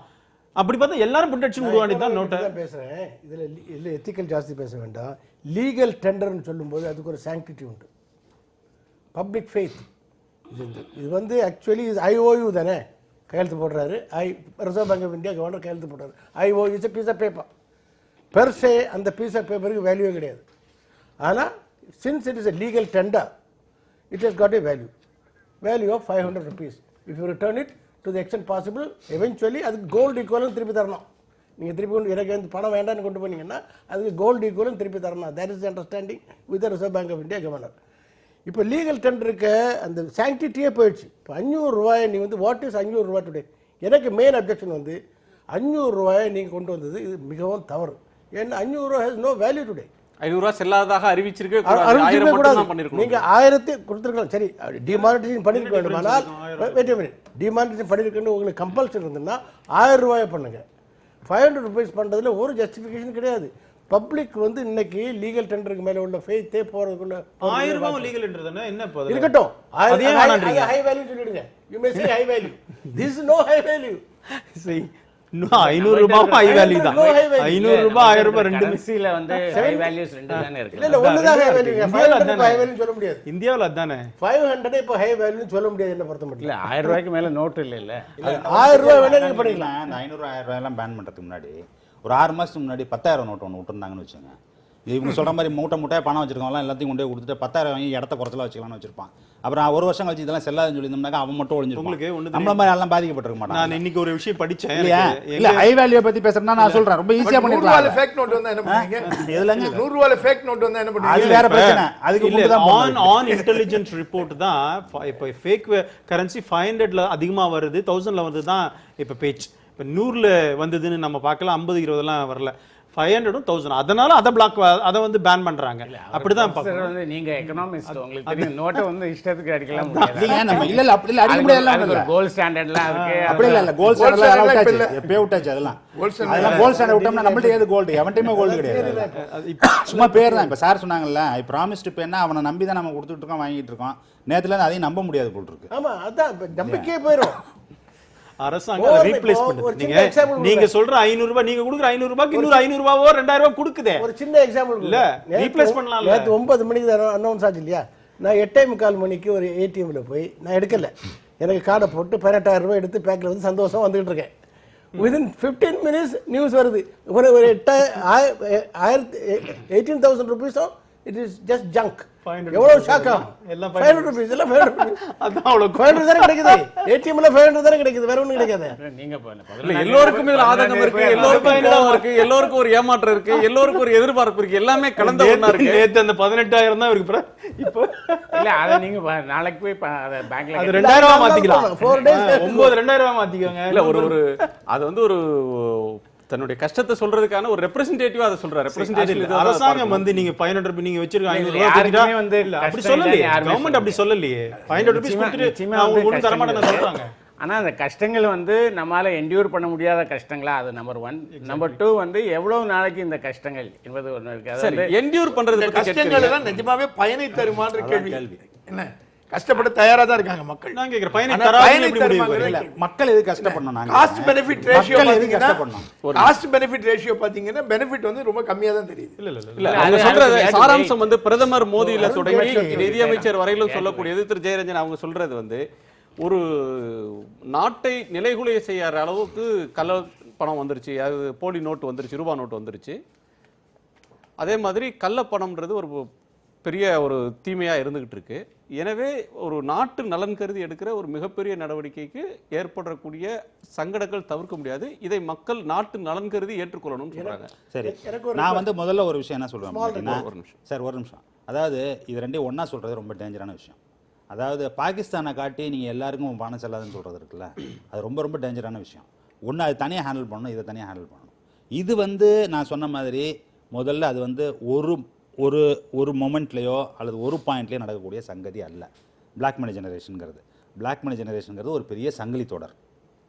அப்படி பார்த்தா எல்லாரும் ப்ரொடெக்ஷன் விடுவாண்டி தான் நோட்டை பேசுறேன். இதுல எத்திக்கல் ஜாஸ்தி பேச வேண்டாம். லீகல் டெண்டர்னு சொல்லும்போது அதுக்கு ஒரு சாங்டிட்டி உண்டு, பப்ளிக் ஃபெய்த். இது வந்து ஆக்சுவலி இது ஐஓயு தானே, கையெழுத்து போடுறாரு. Reserve Bank of India governor கையெழுத்து போடுறாரு. IOU is piece of paper per se, அந்த பீஸ் ஆஃப் பேப்பருக்கு வேல்யூவே கிடையாது. ஆனால் since it is a legal tender, it has got a value of 500 rupees. If you return it to the extent possible, eventually அதுக்கு கோல்டு ஈக்குவலும் திருப்பி தரணும். நீங்கள் திருப்பி கொண்டு எனக்கு வந்து பணம் வேண்டாம்னு கொண்டு போனீங்கன்னா அதுக்கு கோல்டு ஈக்குவலும் திருப்பி தரணும். That is understanding with Reserve Bank of India governor. இப்போ லீகல் டெண்டருக்கு அந்த சாங்டிட்டியே போயிடுச்சு. இப்போ 500 ரூபாயை நீ வந்து வாட் இஸ் 500 ரூபாய் டுடே? எனக்கு மெயின் அப்ஜெக்ஷன் வந்து 500 ரூபாயை நீங்கள் கொண்டு வந்தது இது மிகவும் தவறு. ஏன்னா 500 ரூபாய் ஹேஸ் நோ வேல்யூ டுடே. 500 ரூபாய் செல்லாததாக அறிவிச்சிருக்கே கூடாது. நீங்க 1000 கொடுத்துருக்கலாம், சரி, டிமானிட்டேஷன் பண்ணிருக்க வேண்டுமானால் டிமானிட்டேஷன் பண்ணிருக்கேன்னு உங்களுக்கு கம்பல்சரி இருந்ததுன்னா 1000 ரூபாயை பண்ணுங்க. 500 rupees பண்றதுல ஒரு ஜஸ்டிஃபிகேஷன் கிடையாது. பப்ளிக் வந்து இன்னைக்கு லீகல் டெண்டருக்கு மேல உள்ள ஃபெய்த்தே போறதுக்குள்ள 1000 ரூபாய் லீகல் டெண்டர்னா என்ன பண்றது? இருக்கட்டும், ஹை வேல்யூ சொல்லிடுங்க. You may say high value, this is no high value. சரி, 500 ரூபாய் ஹை வேல்யூ தான். 500 ரூபாய் 1000 ரூபாய் ரெண்டு மிக்ஸில வந்து ஹை வேல்யூஸ் ரெண்டு தானே இருக்கு. இல்ல ஒண்ணு தான் ஹை வேல்யூ. 500 ஹை வேல்யூ சொல்ல முடியாது. இந்தியாவுல அதானே 500 இப்ப ஹை வேல்யூ சொல்ல முடியாது. என்ன பொறுத்த மட்டும் இல்ல 1000 ரூபாய்க்கு மேல நோட் இல்ல. 1000 ரூபாய் வேணா நீங்க பண்ணிக்கலாம். அந்த 500 1000 ரூபாய் எல்லாம் பேன் பண்றதுக்கு முன்னாடி ஒரு 6 மாசத்துக்கு முன்னாடி 10,000 நோட் ஒன்று விட்டுருந்தாங்கன்னு வச்சுங்க. இவங்க சொல்ற மாதிரி மூட்டையா பணம் வச்சிருக்கவங்க எல்லாத்தையும் கொண்டு போய் கொடுத்துட்டு 10,000 வாங்கி இடத்த குறைச்சலா வச்சுக்கலாம்னு வச்சிருப்பான். அப்புறம் ஒரு வருஷம் கழிச்சு இதெல்லாம் செல்லாதுன்னு சொல்லியிருந்தோம்னாக்கா அவன் மட்டும் ஒழிஞ்சிருக்கும். நம்மள மாதிரி எல்லாம் பாதிக்கப்பட்டிருக்க மாட்டான். நான் இன்னைக்கு ஒரு விஷயம் படிச்சேன். இல்ல ஹை வேல்யூ பத்தி பேசுறேன்னா நான் சொல்றேன் ரொம்ப ஈஸியா பண்ணிடலாம். 100 ரூபாய் ஃபேக் நோட் வந்தா என்ன பண்ணுவீங்க? எதுலங்க 100 ரூபாய் ஃபேக் நோட் வந்தா என்ன பண்ணுவீங்க? அது வேற பிரச்சனை. அதுக்கு இல்ல ஆன் இன்டெலிஜென்ஸ் ரிப்போர்ட் தான் இப்ப ஃபேக் கரன்சி 500ல அதிகமா வருது, 1000ல வந்து தான் இப்ப பேச்சு. இப்ப 100ல வந்ததுன்னு நம்ம பார்க்கலாம், 50 20லாம் வரல. 500 1000 அதனால அதை வந்து பேன் பண்றாங்க. அப்படிதான் வந்து நீங்க எகனாமிஸ்ட், உங்களுக்கு தெரியும் நோட்டை வந்து இஷ்டத்துக்கு அடிக்கலாம் முடியாது. நம்ம இல்ல அப்படி இல்ல அடிக்க முடியாது. கோல்ட் ஸ்டாண்டர்ட்லாம் இருக்கு. அப்படி இல்ல கோல்ட் ஸ்டாண்டர்ட்லாம் விட்டாச்சு, எப்பவே விட்டாச்சு. அதெல்லாம் கோல்ட் ஸ்டாண்டர்ட் விட்டோம்னா நம்மள்ட்ட ஏது கோல்டு? எவன்டையுமே கோல்டு கிடையாது, சும்மா பேர் தான். இப்ப சார் சொன்னாங்கல்ல, ஐ ப்ராமிஸ்ட் இப்போ என்ன அவனை நம்பி தான் நம்ம கொடுத்துட்டு இருக்கோம், வாங்கிட்டு இருக்கோம். நேத்துல இருந்து அதையும் நம்ப முடியாது போல் இருக்கு. ஆமா, அதான் நம்பிக்கையே போயிடும். அரசாங்கம் ரீப்ளேஸ் பண்ணுது. நீங்க சொல்ற 500 ரூபாய், நீங்க கொடுக்குற 500 ரூபாய்க்கு இன்னொரு 500 ரூபாவோ 2000 ரூபாய் கொடுக்குதே. ஒரு சின்ன எக்ஸாம்பிள் இல்ல, ரீப்ளேஸ் பண்ணலாம். நேத்து 9 மணிக்கு அனௌன்ஸ் ஆச்சு இல்லையா? நான் 8:45 மணிக்கு ஒரு ஏடிஎம்ல போய் நான் எடுக்கல, எனக்கு கார்டை போட்டு 18,000 ரூபாய் எடுத்து பேக்ல வந்து சந்தோஷம் வந்துகிட்டு இருக்கேன். வித்தின் 15 minutes நியூஸ் வருது, ஒரு 18,000 rupees it is just junk. எவ்வளவு ஷாக் ஆகும். எல்லாம் 500 rupees இல்ல 500 rupees. அதான் அவ்வளவு 500 தானே கிடைக்குது. ஏடிஎம்ல 500 தானே கிடைக்குது, வேற ஒண்ணும் கிடைக்காது. நீங்க இல்ல, எல்லோருக்கும் இதுல ஆதங்கம் இருக்கு, எல்லோருக்கும் கோபம் இருக்கு, எல்லோருக்கும் ஒரு ஏமாற்றம் இருக்கு, எல்லோருக்கும் ஒரு எதிர்பார்ப்பு இருக்கு, எல்லாமே கலந்த ஒண்ணா இருக்கு. நேத்து அந்த 18,000 தான் இருக்கு. இப்போ இல்ல அத நீங்க நாளைக்கு போய் அத பேங்க்ல அது 2000 ரூபாய் மாத்திக்கலாம். 4 days 2000 ரூபாய் மாத்திக்கோங்க. இல்ல ஒரு அது வந்து ஒரு தன்னுடைய கஷ்டத்தை சொல்றதுக்கான ஒரு ரெப்ரசன்டேட்டிவா அதை சொல்றாரு. ரெப்ரசன்டேஷன் அரசாங்கம் வந்து நீங்க 500 ரூபாய் நீங்க வச்சிருக்க 500 ரூபாய் யாருக்குமே கொடுத்துட்டா வந்து இல்ல அப்படி கஷ்டம் சொல்லலையே. இல்லைன்னு யாருமே கவர்மெண்ட் அப்படி சொல்லலையே. 500 ரூபாய் கொடுத்துட்டு நிச்சயமா நான் வந்து உங்களுக்கு தர மாட்டேன்னு கஷ்டங்கள் சொல்றாங்க. ஆனா அந்த கஷ்டங்கள் வந்து நம்மால என்டியூர் பண்ண முடியாத கஷ்டங்களா, அது நம்பர் 1. நம்பர் 2 வந்து எவ்வளவு நாளைக்கு இந்த கஷ்டங்கள் என்பது ஒண்ணு இருக்கு. அது சரி, வந்து என்டியூர் பண்றது இந்த பத்தி கஷ்டங்கள் கேட்கறீங்க. எல்லாம் நிஜமாவே பயனை தருமான்ற கேள்வி என்ன? கஷ்டப்பட தயாரா தான் இருக்காங்க மக்கள். நான் கேக்குறேன் பயனை ஆனா தராதுன்னு பயனை எப்படி முடிவு தருமாங்கிறது பண்ணுவீங்க? இல்ல மக்கள் எது கஷ்டப்படணும்? நாங்க காஸ்ட் பெனிஃபிட் ரேஷியோ மக்கள் எது பாத்தீங்கன்னா கஷ்டப்படணும்? காஸ்ட் பெனிஃபிட் ரேஷியோ பாத்தீங்கன்னா பெனிஃபிட் வந்து ரொம்ப கம்மியா தான் தெரியுது. இல்ல இல்ல இல்ல இல்ல, இல்ல, அவங்க அது சொல்றது அது சாராம்சம் வந்து பிரதமர் மோடியில தொடங்கி கேட்கணும். நிதியமைச்சர் வரையிலும் சொல்லக்கூடியது. திரு ஜெயரஞ்சன் அவங்க சொல்றது வந்து ஒரு நாட்டை நிலைகுலைய செய்யற அளவுக்கு கள்ள பணம் வந்துருச்சு, அது போலி நோட்டு வந்துருச்சு, ரூபா நோட்டு வந்துருச்சு. அதே மாதிரி கள்ள பணம்ன்றது ஒரு பெரிய ஒரு தீமையா இருந்துகிட்டு இருக்கு. எனவே ஒரு நாட்டு நலன் கருதி எடுக்கிற ஒரு மிகப்பெரிய நடவடிக்கைக்கு ஏற்படக்கூடிய சங்கடங்கள் தவிர்க்க முடியாது. இதை மக்கள் நாட்டு நலன் கருதி ஏற்றுக்கொள்ளணும்னு சொல்றாங்க. சரி, எனக்கு ஒரு நான் வந்து முதல்ல ஒரு விஷயம் என்ன சொல்றேன் அப்படின்னா, ஒரு நிமிஷம். சார் ஒரு நிமிஷம். அதாவது இது ரெண்டையும் ஒண்ணா சொல்றது ரொம்ப டேஞ்சரான விஷயம். அதாவது பாகிஸ்தானை காட்டி நீங்க எல்லாருக்கும் பணம் செல்லாதுன்னு சொல்றது இருக்குல்ல, அது ரொம்ப ரொம்ப டேஞ்சரான விஷயம். ஒன்று அது தனியாக ஹேண்டில் பண்ணணும், இதை தனியாக ஹேண்டில் பண்ணணும். இது வந்து நான் சொன்ன மாதிரி முதல்ல அது வந்து ஒரு ஒரு ஒரு மொமெண்ட்லேயோ அல்லது ஒரு பாயிண்ட்லேயோ நடக்கக்கூடிய சங்கதி அல்ல. பிளாக் மணி ஜெனரேஷனுங்கிறது ஒரு பெரிய சங்கிலி தொடர்.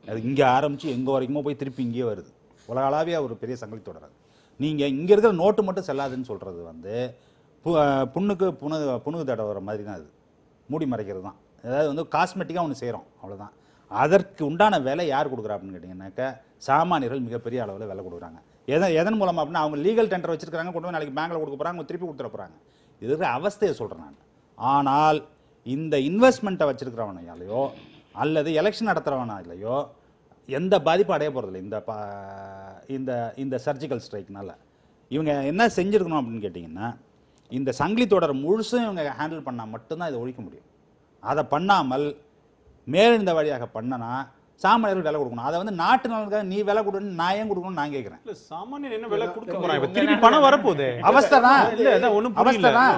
அது இங்கே ஆரம்பித்து எங்கே வரைக்குமோ போய் திருப்பி இங்கேயே வருது. உலகளாவிய ஒரு பெரிய சங்கிலி தொடர். அது நீங்கள் இங்கே இருக்கிற நோட்டு மட்டும் செல்லாதுன்னு சொல்கிறது வந்து புண்ணுக்கு புணுகு தடவுற மாதிரி தான். அது மூடி மறைக்கிறது தான். அதாவது வந்து காஸ்மெட்டிக்காக ஒன்று செய்கிறோம், அவ்வளோதான். அதற்கு உண்டான விலை யார் கொடுக்குறா அப்படின்னு கேட்டிங்கன்னாக்கா சாமானியர்கள் மிகப்பெரிய அளவில் விலை கொடுக்குறாங்க. எதன் மூலமாக அப்படின்னா அவங்க லீகல் டெண்டர் வச்சிருக்காங்க, கொண்டு போய் நாளைக்கு பேங்க்கில் கொடுக்க போகிறாங்க, அவங்க திருப்பி கொடுத்துட போகிறாங்க. இது இருக்கிற அவஸ்தையை சொல்கிறேன் நான். ஆனால் இந்த இன்வெஸ்ட்மெண்ட்டை வச்சிருக்கிறவனையாலையோ அல்லது எலெக்ஷன் நடத்துகிறவனாலையோ எந்த பாதிப்பும் அடைய போகிறதில்ல. இந்த இந்த சர்ஜிக்கல் ஸ்ட்ரைக்னால இவங்க என்ன செஞ்சுருக்கணும் அப்படின்னு கேட்டிங்கன்னா, இந்த சங்கிலி தொடர் முழுசும் இவங்க ஹேண்டில் பண்ணால் மட்டும்தான் இதை ஒழிக்க முடியும். அதை பண்ணாமல் மேலிருந்த வழியாக பண்ணனா சாமானியர்கள் விலை கொடுக்கணும். அதை வந்து நாட்டு நலனுக்காக நீ விலை கொடுன்னு நான் ஏன் கொடுக்கணும்னு நான் கேட்குறேன். இல்ல சாமானியன் என்ன விலை கொடுக்க போறான்? இப்ப திருப்பி பணம் வரப்போகுது. அவஸ்தை தான். இல்ல அதான் ஒண்ணும் புரியல. அவஸ்தை தான்.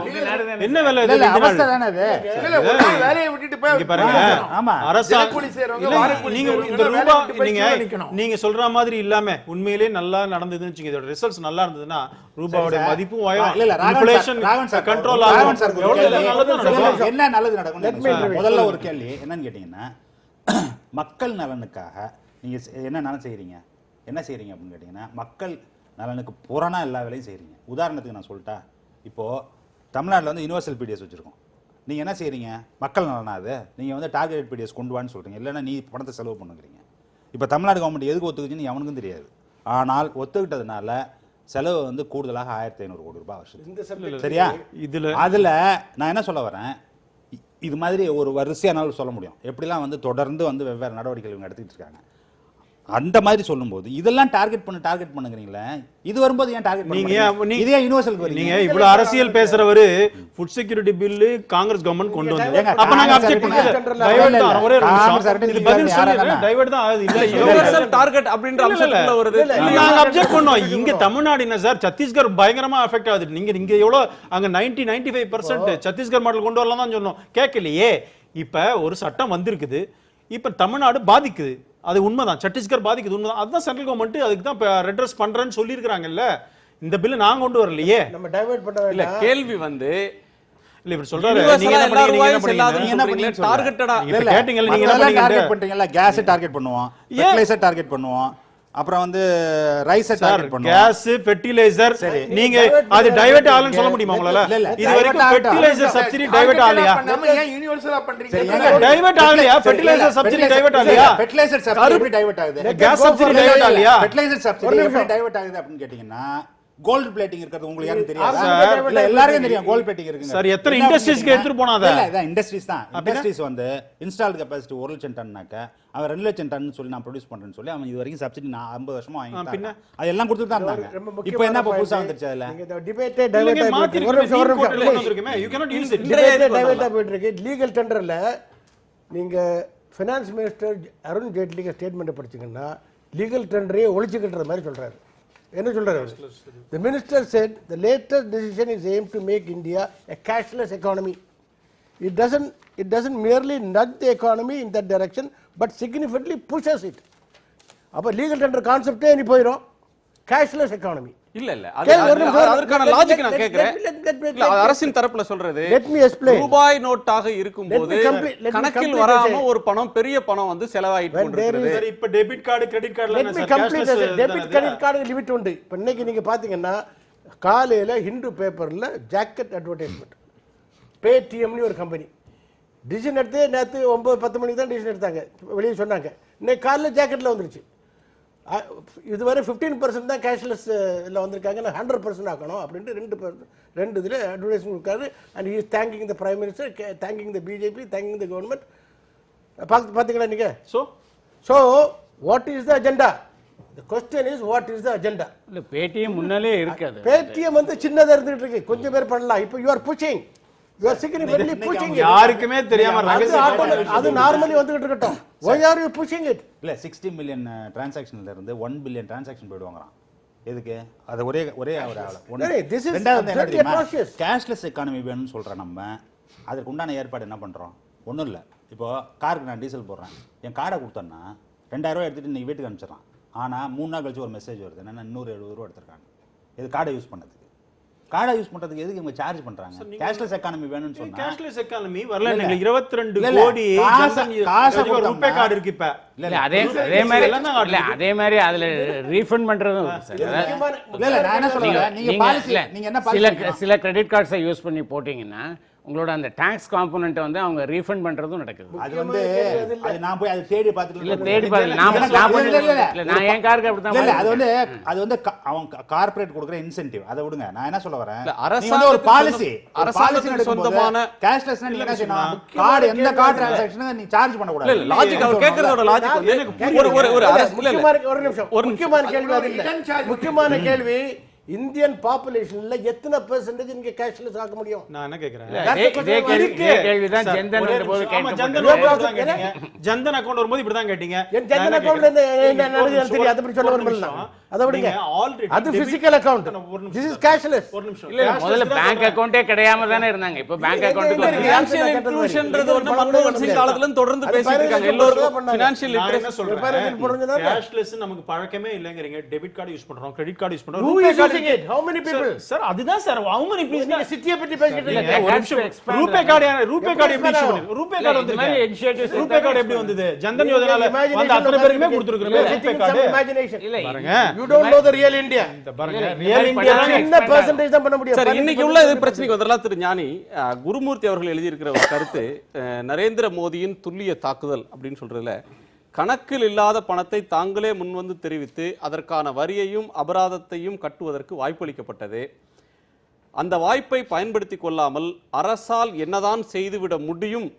என்ன விலை இது? இல்ல அவஸ்தை தானே அது. இல்ல, ஒரு நாள் வேலையை விட்டுட்டு போய் இங்க பாருங்க. ஆமா. தினக்கூலி செய்றவங்க, இல்ல, வாரக்கூலி நீங்க செய்றவங்க இந்த வேலையை ரூபா விட்டு போய் நீங்க queueல நிக்கணும். நீங்க சொல்ற மாதிரி இல்லாம உண்மையிலேயே நல்லா நடந்ததுன்னு வச்சுங்க, இதோட ரிசல்ட்ஸ் நல்லா இருந்ததுன்னா ரூபாவோட மதிப்பும் இல்ல இல்ல Raghavan sir control Raghavan sir ஆகும். எவ்வளவு நல்லது நடக்கும். என்ன நல்லது நடக்கும்? முதல்ல ஒரு கேள்வி என்னன்னு கேட்டீங்கன்னா, மக்கள் நலனுக்காக நீங்க என்னென்ன செய்றீங்க, என்ன செய்றீங்க அப்படின்னு கேட்டீங்கன்னா, மக்கள் நலனுக்கு புறணா எல்லா வேலையும் செய்றீங்க. உதாரணத்துக்கு நான் சொல்லிட்டா, இப்போ தமிழ்நாட்டில் வந்து யூனிவர்சல் பிடிஎஸ் வச்சிருக்கோம். நீங்க என்ன செய்றீங்க? மக்கள் நலனா அது? நீங்க வந்து டார்கெட் பிடிஎஸ் கொண்டு வான்னு சொல்றீங்க, இல்லைன்னா நீ பணத்தை செலவு பண்ணுங்கிறீங்க. இப்போ தமிழ்நாடு கவர்மெண்ட் எதுக்கு ஒத்துக்குச்சுன்னு அவனுக்கும் தெரியாது. ஆனால் ஒத்துக்கிட்டதுனால செலவு வந்து கூடுதலாக 1500 கோடி ரூபாய் வருஷத்துக்கு. சரியா? அதுல நான் என்ன சொல்ல வரேன், இது மாதிரி ஒரு வரிசையான சொல்ல முடியும். எப்படிலாம் வந்து தொடர்ந்து வந்து வெவ்வேறு நடவடிக்கைகள் இவங்க எடுத்துக்கிட்டு இருக்காங்க. அந்த மாதிரி சொல்லும்போது இதெல்லாம் டார்கெட் பண்ணுங்கறீங்களே, இது வரும்போது ஏன் டார்கெட் பண்ணீங்க? இதே யுனிவர்சல் வரீங்க. நீங்க இவ்வளவு அரசியல் பேசுறவரு food security bill Congress government கொண்டு வந்தது. அப்ப நாங்க அப்ஜெக்ட் பண்ணல. டைவர்ட் தான். ஒரே ஒரு நிமிஷம். இது பதில் சொல்லுங்க. டைவர்ட் தான் ஆகுது. இல்ல யுனிவர்சல் டார்கெட் அப்படின்ற அம்சத்துல வருது. நாங்க அப்ஜெக்ட் பண்ணோம். இங்க தமிழ்நாடு என்ன சார், சத்தீஸ்கர் பயங்கரமா அஃபெக்ட் ஆகுது. நீங்க இங்க எவ்வளவு அங்க 95% சத்தீஸ்கர் மாடல் கொண்டு வரலாம் தான் சொன்னோம், கேட்கலையே. இப்ப ஒரு சட்டம் வந்திருக்குது, இப்ப தமிழ்நாடு பாதிக்குது, அது உண்மைதான். சத்தீஸ்கர் பாதிக்குது, உண்மைதான். அதுதான் சென்ட்ரல் கவர்மெண்ட் அதுக்கு தான் ரெட்ரஸ் பண்றேன்னு சொல்லியிருக்காங்கல்ல. இந்த பில் நாங்க கொண்டு வரலையே. நம்ம டைவர்ட் பண்ண இல்ல, கேள்வி வந்து இல்ல இப்ப சொல்றாரு நீங்க என்ன பண்ணீங்க? டார்கெட்டடா இப்ப கேட்டிங்கல நீங்க என்ன டார்கெட் பண்றீங்கல, கேஸ் டார்கெட் பண்ணுவோம், ஃபெர்டிலைசர் டார்கெட் பண்ணுவோம், அப்புறம் வந்து ரைஸ் டார்கெட் பண்ணுவோம். கேஸ் ஃபெர்டிலைசர் நீங்க அது டைவர்ட் ஆகலன்னு சொல்ல முடியுமா உங்களால? இது வரைக்கும் ஃபெர்டிலைசர் சப்சிடி டைவர்ட் ஆகலையா? நம்ம ஏன் யூனிவர்சலா பண்றீங்க? டைவர்ட் ஆகலையா? ஃபெர்டிலைசர் சப்சிடி டைவர்ட் ஆகலையா? ஃபெர்டிலைசர் சப்சிடி எப்படி டைவர்ட் ஆகுது? கேஸ் சப்சிடி டைவர்ட் ஆகலையா? ஃபெர்டிலைசர் சப்சிடி எப்படி டைவர்ட் ஆகுது அப்படின்னு கேட்டீங்கன்னா, கோல்டு பிளேட்டிங் இருக்கிறது உங்களுக்கு யாரும் தெரியாது சார், இல்ல எல்லாருக்கும் தெரியும் கோல்டு பிளேட்டிங் இருக்குங்க சார், எத்தனை என்ன industries-க்கு எடுத்துட்டு போனா அதை? இல்ல இதான் இண்டஸ்ட்ரீஸ் தான் இண்டஸ்ட்ரீஸ் வந்து இன்ஸ்டால்டு கெபாசிட்டி 1 லட்சம் டன்னாக்க அவன் 2 லட்சம் டன் சொல்லி நான் ப்ரொடியூஸ் பண்றேன்னு சொல்லி அவன் இது வரைக்கும் சப்சிடி நான் 50 வருஷமா வாங்கிட்டாங்க அது எல்லாம் கொடுத்துட்டு தான் இருந்தாங்க ரொம்ப இப்போ என்ன முக்கியமான புதுசா point. வந்துருச்சு அதுல நீங்க இந்த debate-ஏ divert இல்லைங்க, ஆகி மாத்தி போயிட்டு இருக்கு. ஒரு நிமிஷம், ஒரு நிமிஷம், இருக்குமே, please. you cannot use it. Debate-ஏ divert ஆகி போயிட்டு இருக்கு. லீகல் டெண்டர்ல நீங்க ஃபினான்ஸ் மினிஸ்டர் அருண் ஜேட்லிக்கு ஸ்டேட்மெண்ட் படிச்சீங்கன்னா லீகல் டெண்டரையே ஒழிச்சுக்கிற மாதிரி சொல்றாரு. என்ன சொல்றாரு அவர்? The minister said the latest decision is aimed to make India a cashless economy. It doesn't merely nudge the economy in that direction but significantly pushes it. அப்ப லீகல் டெண்டர் கான்செப்டே நீ போயிடும். cashless economy. இல்ல ஒரு நிமிஷம். அதற்கான Let- லாஜிக் let- நான் let- கேக்குறேன். let- let- let- இல்ல, அது அரசின் தரப்புல சொல்றது Let me explain. ரூபாய் நோட்டாக இருக்கும்போது Let me complete- let me கணக்கில் complete வராம this. ஒரு பணம் பெரிய பணம் வந்து செலவாயிட்டு When there கொண்டிருக்கிறது. சார், இப்ப டெபிட் கார்டு கிரெடிட் கார்டுல Let me complete this. Debit credit card limit உண்டு. இப்போ இன்னைக்கு நீங்க பாத்தீங்கன்னா காலையில ஹிந்து பேப்பர்ல ஜாக்கெட் அட்வர்டைஸ்மெண்ட் பேடிஎம்னு ஒரு கம்பெனி டிசிஷன் எடுத்து நேற்று 9-10 மணிக்கு தான் டிசிஷன் எடுத்தாங்க, வெளியே சொன்னாங்க. இன்னைக்கு காலையில் ஜாக்கெட்டில் வந்துருச்சு. இதுவரை 15% தான் கேஷ்லெஸ் இதில் வந்திருக்காங்க, 100% ஆக்கணும் அப்படின்ட்டு 2 இதில் அட்வர்டைஸ்மெண்ட் இருக்காரு. And is thanking the prime minister, thanking the BJP, thanking the government. பார்த்தீங்களா நீங்கள்? So what is the agenda? The question is what is the agenda? இல்லை பேடிஎம் முன்னாலே இருக்காது. பேடிஎம் வந்து சின்னதாக இருந்துகிட்டு இருக்கு, கொஞ்சம் பேர் பண்ணலாம். இப்போ you are pushing, you are significantly pushing. யாருக்குமே தெரியாம அது நார்மலி வந்துகிட்டு இருக்கட்டும். why are you pushing it? இல்ல 60 மில்லியன் டிரான்சாக்ஷன்ல இருந்து 1 பில்லியன் டிரான்சாக்ஷன் போயிடுவாங்கறான். எதுக்கு? அது ஒரே ஒரு ஆளு. This is absolutely atrocious. Cashless economy வேணும்னு சொல்றோம் நம்ம. அதுக்கு உண்டான ஏற்பாடு என்ன பண்றோம்? ஒண்ணும் இல்ல. இப்போ காருக்கு நான் டீசல் போடுறேன், என் கார்டை கொடுத்தேன்னா 2000 ரூபாய் எடுத்துட்டு நீ வீட்டுக்கு அனுப்பிச்சிடறான். ஆனா 3 நாள் கழிச்சு ஒரு மெசேஜ் வருது, என்னன்னா 270 ரூபாய் எடுத்துருக்காங்க. இது கார்டை யூஸ் பண்ணதுக்கு. கார்டை யூஸ் பண்றதுக்கு எதுக்கு இவங்க சார்ஜ் பண்றாங்க? கேஷ்லெஸ் எக்கானமி வேணும்னு சொன்னா கேஷ்லெஸ் எக்கானமி வரல. நீங்க 22 கோடி காசை ரூபே கார்டு இருக்கு இப்ப. இல்ல அதே மாதிரி அதுல ரீஃபண்ட் பண்றதும் இருக்கு சார். இல்ல நான் என்ன சொல்றேன், நீங்க பாலிசி நீங்க என்ன பாலிசி சில கிரெடிட் கார்ட்ஸை யூஸ் பண்ணி போட்டீங்கன்னா உங்களோட அந்த டாக்ஸ் காம்போனன்ட் வந்து அவங்க ரீஃபண்ட் பண்றதும் நடக்குது. அது வந்து அது நான் போய் அது தேடி பார்த்துட்டு இல்ல தேடி பார்த்து நான் என் காருக்கு அப்படி இல்ல தான். அது வந்து அவன் கார்ப்பரேட் கொடுக்குற இன்சென்டிவ். அதை விடுங்க, நான் என்ன சொல்ல வரேன், இல்ல, நீங்க வந்து ஒரு பாலிசி அரசாங்கத்துக்கு சொந்தமான கேஷ்லெஸ்னா நீங்க என்ன செய்யணும்? கார்டு எந்த கார்டு டிரான்சாக்ஷன் நீ சார்ஜ் பண்ண கூடாது. இல்ல லாஜிக் அவர் கேக்குறதோட லாஜிக் வந்து ஒரு அரசு இல்ல ஒரு நிமிஷம், முக்கியமான கேள்வி அது இல்ல. முக்கியமான கேள்வி, இந்தியன் பாப்புலேஷன்ல எத்தனை பெர்சன்டேஜ் நீங்க கேஷ்லெஸ் ஆக்க முடியும்? நான் என்ன கேக்குறேன், கேள்விதான் ஜன்தன் வரும்போது ஜன்தன் அக்கவுண்ட் வரும்போது இப்படிதான் கேட்டீங்க. என் ஜன்தன் அக்கவுண்ட்ல என்ன நடக்குதுன்னு தெரியும், அதை பத்தி சொல்ல வரல. அதை விடுங்க, அது physical account. This is cashless. ஒரு நிமிஷம். இல்ல முதல்ல பேங்க் அக்கவுண்டே கிடையாம தானே இருந்தாங்க. இப்போ பேங்க் அக்கவுண்ட் ஃபினான்ஷியல் இன்க்ளூஷன்ன்றது ஒண்ணு மன்மோகன் சிங் காலத்துல இருந்து தொடர்ந்து பேசிட்டு இருக்காங்க. எல்லாரும் ஃபினான்ஷியல் நான் என்ன லிட்ரேசி சொல்றேன், கேஷ்லெஸ் நமக்கு பழக்கமே இல்லங்கறீங்க. டெபிட் கார்டு யூஸ் பண்றோம், கிரெடிட் கார்டு யூஸ் பண்றோம். Who is using it? How many people? Sir அதுதான் சார், how many please நீங்க சிட்டியை பத்தி பேசிட்டு இல்ல, இருக்கீங்க. ஒரு நிமிஷம். ரூபே கார்டு எப்படி இஷ்யூ பண்ணி? ரூபே கார்டு இந்த மாதிரி வந்து initiatives ரூபே கார்டு எப்படி வந்தது? ஜன்தன் யோஜனால வந்து அத்தனை பேருக்குமே கொடுத்துருக்கோமே ரூபே கார்டு. இல்ல பாருங்க, You don't know the real India. இந்த பாருங்க, ரியல் இந்தியா என்ன percentage தான் பண்ண முடியும்? சார் இன்னைக்கு உள்ள இது பிரச்சனைக்கு வந்துடலாம். திரு ஞானி குருமூர்த்தி அவர்கள் எழுதியிருக்கிற ஒரு கருத்து, நரேந்திர மோடியின் துல்லிய தாக்குதல் அப்படின்னு சொல்றதுல கணக்கில் இல்லாத பணத்தை தாங்களே முன்வந்து தெரிவித்து அதற்கான வரியையும் அபராதத்தையும் கட்டுவதற்கு வாய்ப்பளிக்கப்பட்டது. அந்த வாய்ப்பை பயன்படுத்தி கொள்ளாமல் அரசால் என்னதான் செய்துவிட முடியும்